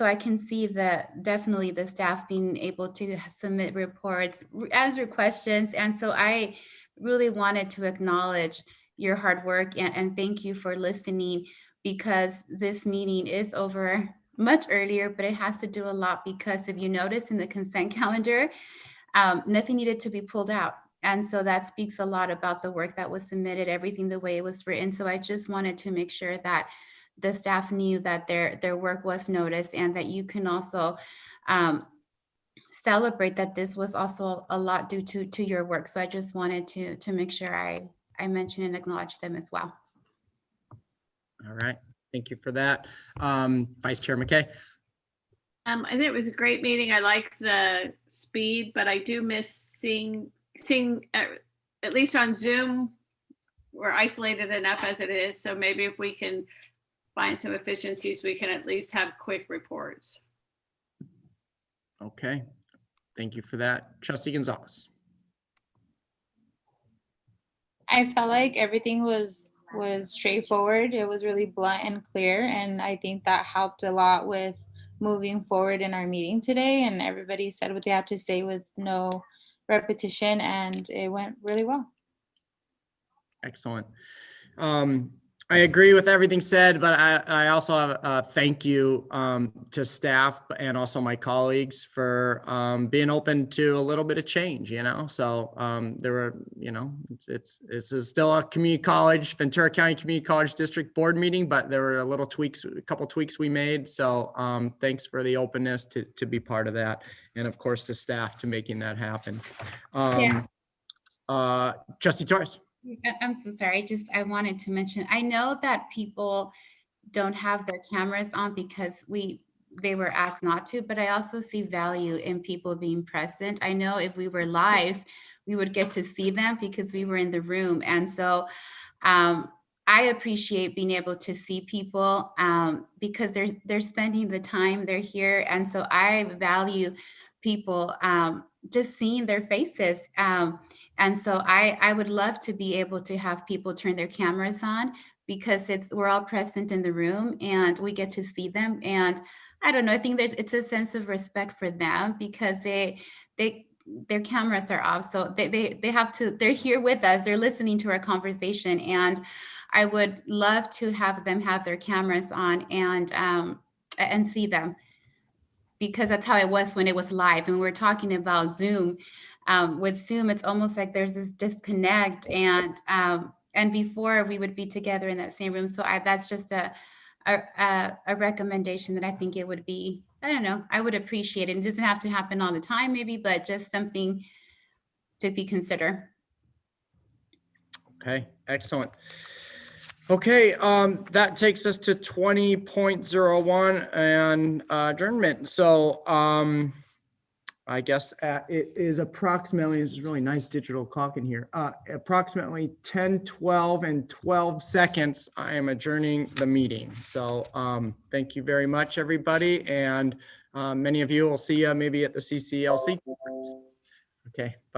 I can see that definitely the staff being able to submit reports, answer questions. And so I really wanted to acknowledge your hard work and thank you for listening, because this meeting is over much earlier, but it has to do a lot because if you notice in the consent calendar, nothing needed to be pulled out. And so that speaks a lot about the work that was submitted, everything the way it was written. So I just wanted to make sure that the staff knew that their work was noticed, and that you can also celebrate that this was also a lot due to your work. So I just wanted to make sure I mention and acknowledge them as well. All right, thank you for that. Vice Chair McKay. I think it was a great meeting. I like the speed, but I do miss seeing at least on Zoom, we're isolated enough as it is. So maybe if we can find some efficiencies, we can at least have quick reports. Okay, thank you for that. Trustee Gonzalez. I felt like everything was straightforward. It was really blunt and clear, and I think that helped a lot with moving forward in our meeting today. And everybody said what they had to say with no repetition, and it went really well. Excellent. I agree with everything said, but I also have a thank you to staff and also my colleagues for being open to a little bit of change, you know? So there were, you know, this is still a community college, Ventura County Community College District Board meeting, but there were a couple tweaks we made. So thanks for the openness to be part of that. And of course, to staff to making that happen. Trustee Torres. I'm so sorry. I wanted to mention, I know that people don't have their cameras on because they were asked not to, but I also see value in people being present. I know if we were live, we would get to see them because we were in the room. And so I appreciate being able to see people because they're spending the time, they're here. And so I value people just seeing their faces. And so I would love to be able to have people turn their cameras on because we're all present in the room and we get to see them. And I don't know, I think it's a sense of respect for them because their cameras are off. So they're here with us, they're listening to our conversation. And I would love to have them have their cameras on and see them, because that's how it was when it was live. And we were talking about Zoom. With Zoom, it's almost like there's this disconnect, and before we would be together in that same room. So that's just a recommendation that I think it would be, I don't know, I would appreciate it. It doesn't have to happen all the time maybe, but just something to be considered. Okay, excellent. Okay, that takes us to 20.01 and adjournment. So I guess it is approximately, this is really nice digital clock in here, approximately 10:12 and 12 seconds. I am adjourning the meeting. So thank you very much, everybody. And many of you will see you maybe at the CCLC conference. Okay, bye-bye.